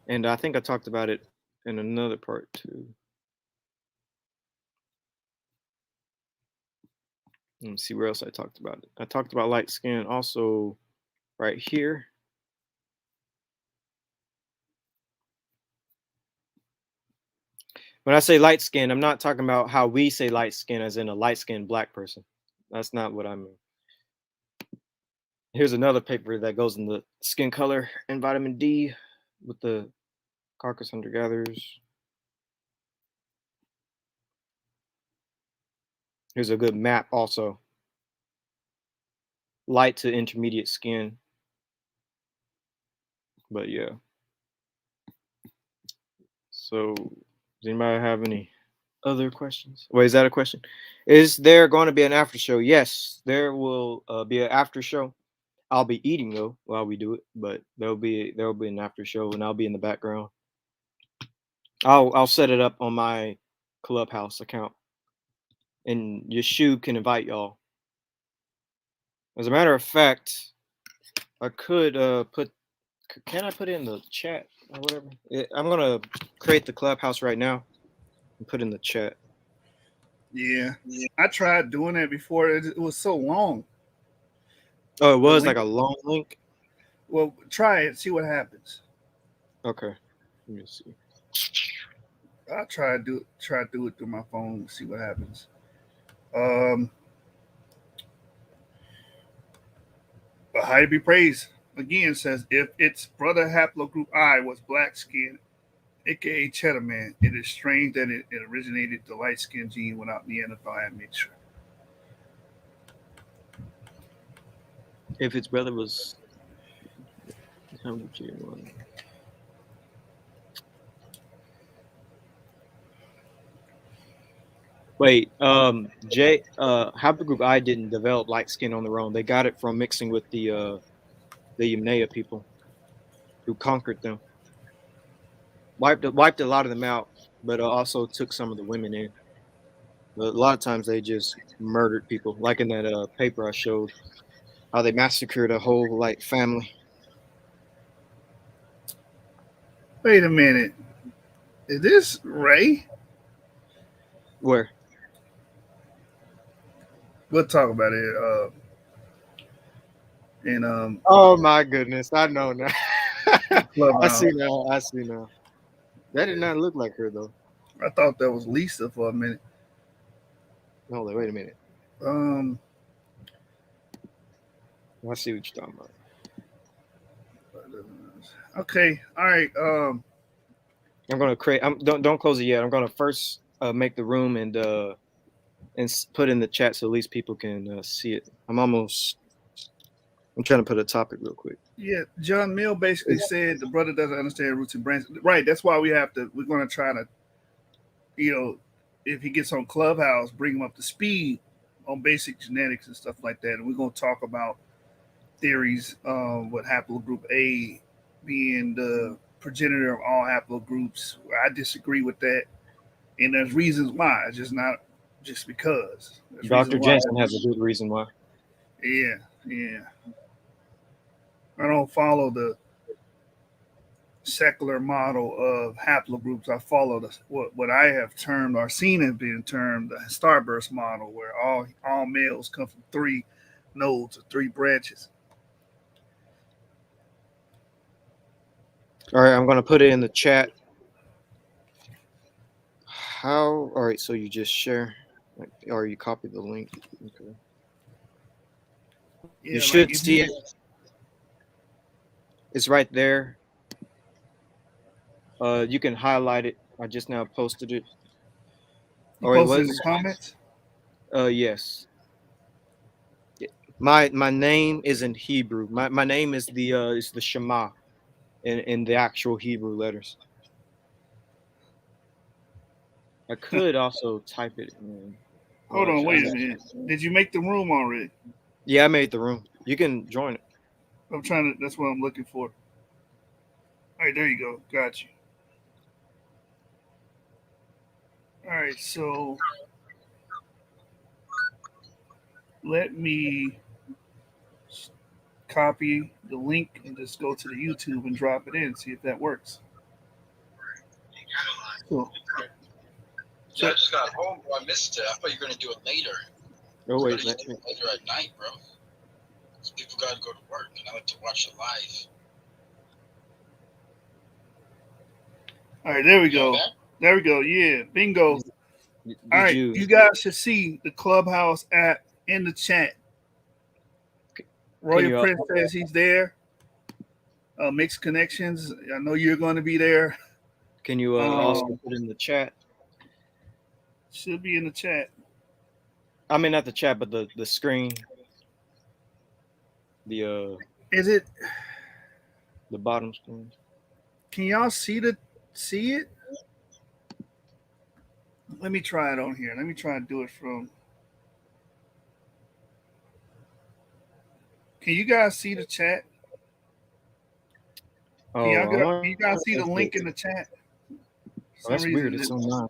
And I think I talked about it in another part too. Let me see where else I talked about it. I talked about light skin also right here. When I say light skin, I'm not talking about how we say light skin as in a light skinned black person. That's not what I mean. Here's another paper that goes in the skin color and vitamin D with the Caucasus hunter-gatherers. Here's a good map also. Light to intermediate skin. But yeah. So does anybody have any other questions? Wait, is that a question? Is there going to be an after show? Yes, there will be an after show. I'll be eating though while we do it, but there'll be an after show and I'll be in the background. I'll set it up on my Clubhouse account, and Yeshua can invite y'all. As a matter of fact, I could put. Can I put it in the chat or whatever? I'm gonna create the Clubhouse right now and put in the chat. Yeah. I tried doing that before. It was so long. Oh, it was like a long link. Well, try it. See what happens. Okay. Let me see. I'll try to do it through my phone. See what happens. But High Be Praised again says, if its brother Haplogroup I was black skin, aka Cheddar Man, it is strange that it originated the light skin gene without Neanderthal admixture. If its brother was Wait, Haplogroup I didn't develop light skin on their own. They got it from mixing with the Yamnaya people who conquered them. Wiped a lot of them out, but also took some of the women in. A lot of times they just murdered people, like in that paper I showed, how they massacred a whole like family. Wait a minute. Is this Ray? Where? We'll talk about it. In Oh my goodness, I know now. I Clubhouse. see now. I see now. That did not look like her though. I thought that was Lisa for a minute. No, wait a minute. Um, I see what you're talking about. okay, all right. I'm gonna create. Don't close it yet. I'm gonna first make the room and put in the chat so at least people can see it. I'm trying to put a topic real quick. Yeah, John Mill basically said the brother doesn't understand roots and branches. Right. That's why we're going to try to, if he gets on Clubhouse, bring him up to speed on basic genetics and stuff like that. And we're going to talk about theories with haplogroup A being the progenitor of all haplogroups. I disagree with that. And there's reasons why. It's just not just because. There's Dr. reasons why. Jensen has a good reason why. Yeah, yeah. I don't follow the secular model of haplogroups. I follow what I have termed or seen as being termed the starburst model, where all males come from 3 nodes or 3 branches. All right, I'm gonna put it in the chat. All right, so you just share, or you copy the link. Okay. Yeah, You should see it. It's right there. You can highlight it. I just now posted it. You posted in the comments? Yes. My name is in Hebrew. My name is the Shema in the actual Hebrew letters. I could also type it in. Hold on, wait a minute. Did you make the room already? Yeah, I made the room. You can join it. I'm trying to. That's what I'm looking for. All right, there you go. Got you. All right, so let me copy the link and just go to the YouTube and drop it in, see if that works. Cool. Yeah, I just got home, bro. I missed it. I thought you were gonna do it later. Oh wait, do it later at night, bro. People gotta go to work, and I like to watch it live. All right, there we go. There we go. Yeah, bingo. All right, you guys should see the Clubhouse app in the chat. Royal Prince says he's there. Mixed Connections. I know you're going to be there. Can you also put in the chat? Should be in the chat. I mean, not the chat, but the screen. Is it the bottom screen? Can y'all see it? Let me try it on here. Let me try and do it from. Can you guys see the chat? Can you guys see the link in the chat? Oh, that's weird. It's so nice.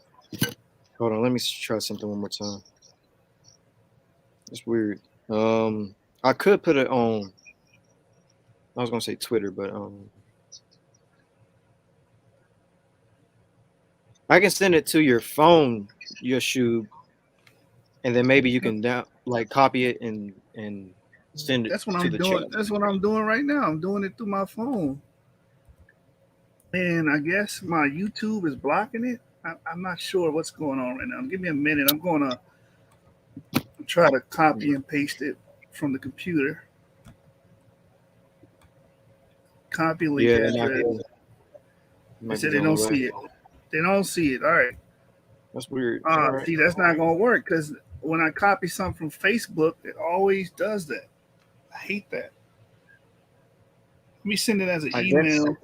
Hold on, let me try something one more time. It's weird. I could put it on. I was gonna say Twitter, but I can send it to your phone, YouTube, and then maybe you can copy it and send it. That's what I'm doing. Chat. That's what I'm doing right now. I'm doing it through my phone, and I guess my YouTube is blocking it. I'm not sure what's going on right now. Give me a minute. I'm gonna try to copy and paste it from the computer. Copy link address. They said they don't see it. They don't see it. All right. That's weird. Right. See, that's not gonna work because when I copy something from Facebook, it always does that. I hate that. Let me send it as an email.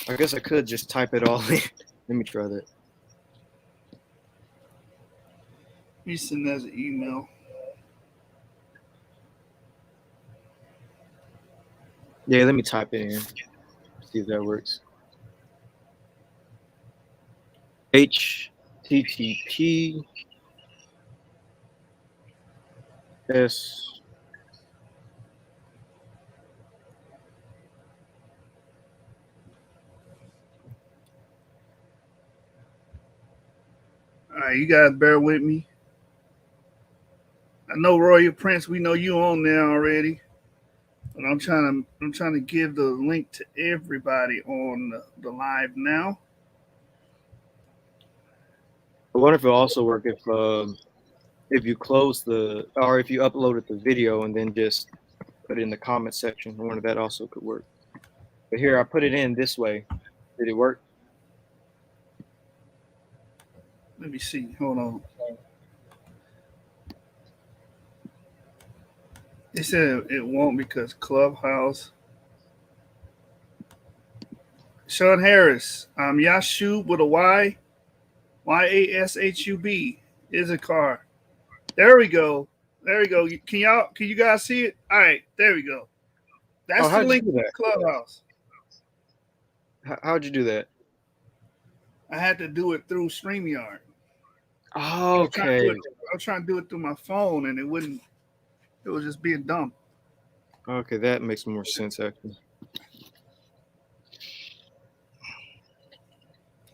I guess I could just type it all in. Let me try that. Let me send it as an email. Yeah, let me type it in. See if that works. HTTP Yes. All right, you guys bear with me. I know Royal Prince, we know you on there already. But I'm trying to give the link to everybody on the live now. I wonder if it'll also work if you close or if you uploaded the video and then just put it in the comment section. I wonder if that also could work. But here, I put it in this way. Did it work? Let me see. Hold on. They said it won't because Clubhouse. Sean Harris. Yashub with a Y. Yashub is a car. There we go. There we go. Can you guys see it? All right, there we go. That's Oh, the how'd you link do to that? Clubhouse. How'd you do that? I had to do it through StreamYard. Okay. I was trying to do it through my phone and it wouldn't. It was just being dumb. Okay, that makes more sense actually.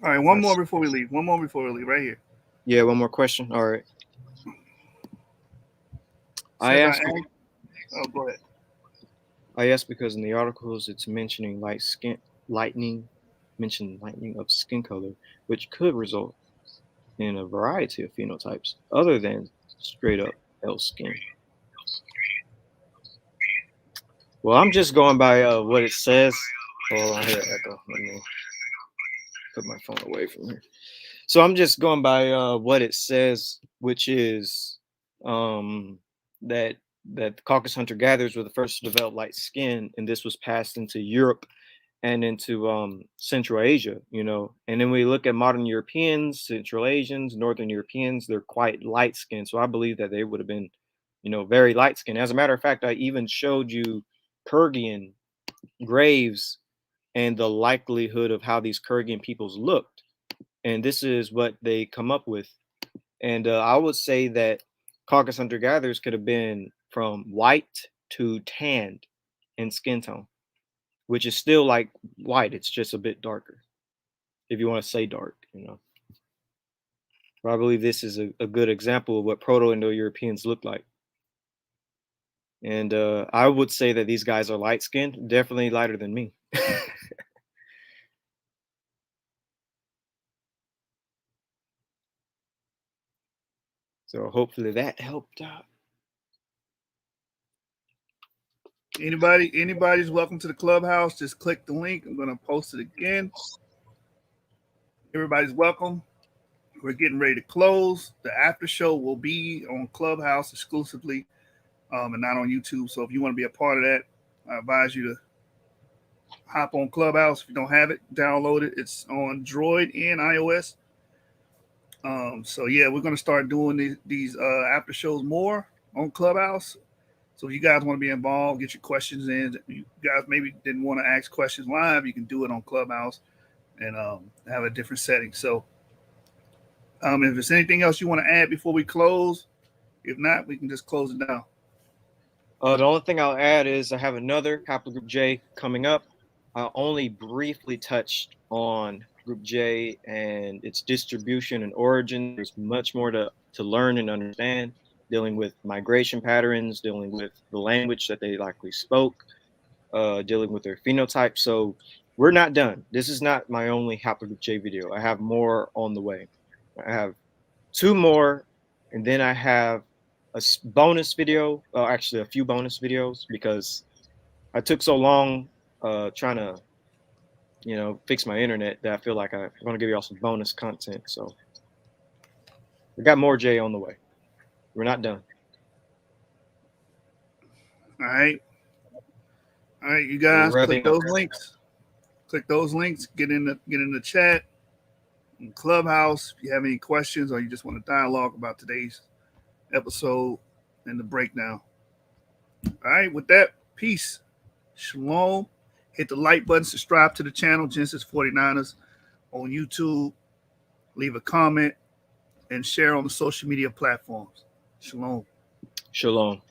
All right, one more before we leave. One more before we leave, right here. Yeah, one more question. All right. Oh, go ahead. I asked because in the articles it's mentioning lightning of skin color, which could result in a variety of phenotypes other than straight up pale skin. Well, I'm just going by what it says. Hold on here, Echo. Let me put my phone away from here. So I'm just going by what it says, which is that the Caucasus hunter-gatherers were the first to develop light skin, and this was passed into Europe and into Central Asia, you know. And then we look at modern Europeans, Central Asians, Northern Europeans, they're quite light skinned. So I believe that they would have been, you know, very light skinned. As a matter of fact, I even showed you Kurgan graves and the likelihood of how these Kurgan peoples looked. And this is what they come up with. And I would say that Caucasus hunter-gatherers could have been from white to tanned in skin tone, which is still like white. It's just a bit darker, if you want to say dark, you know. But I believe this is a good example of what Proto-Indo-Europeans look like. And I would say that these guys are light-skinned, definitely lighter than me. So hopefully that helped out. Anybody's welcome to the Clubhouse. Just click the link. I'm going to post it again. Everybody's welcome. We're getting ready to close. The after show will be on Clubhouse exclusively and not on YouTube. So if you want to be a part of that, I advise you to hop on Clubhouse. If you don't have it, download it. It's on Droid and iOS. So yeah, we're gonna start doing these after shows more on Clubhouse. So if you guys want to be involved, get your questions in. You guys maybe didn't want to ask questions live, you can do it on Clubhouse and have a different setting. So if there's anything else you want to add before we close, if not, we can just close it down. The only thing I'll add is I have another Haplogroup J coming up. I only briefly touched on Group J and its distribution and origin. There's much more to learn and understand, dealing with migration patterns, dealing with the language that they likely spoke, dealing with their phenotype. So we're not done. This is not my only Haplogroup J video. I have more on the way. I have 2 more, and then I have a bonus video, actually a few bonus videos, because I took so long trying to, you know, fix my internet that I feel like I want to give you all some bonus content. So we got more J on the way. We're not done. All right, you guys, click those links. Click those links. Get in the chat. In Clubhouse, if you have any questions or you just want to dialogue about today's episode and the breakdown. All right, with that, peace. Shalom. Hit the like button, subscribe to the channel, Genesis 49ers on YouTube. Leave a comment and share on the social media platforms. Shalom. Shalom.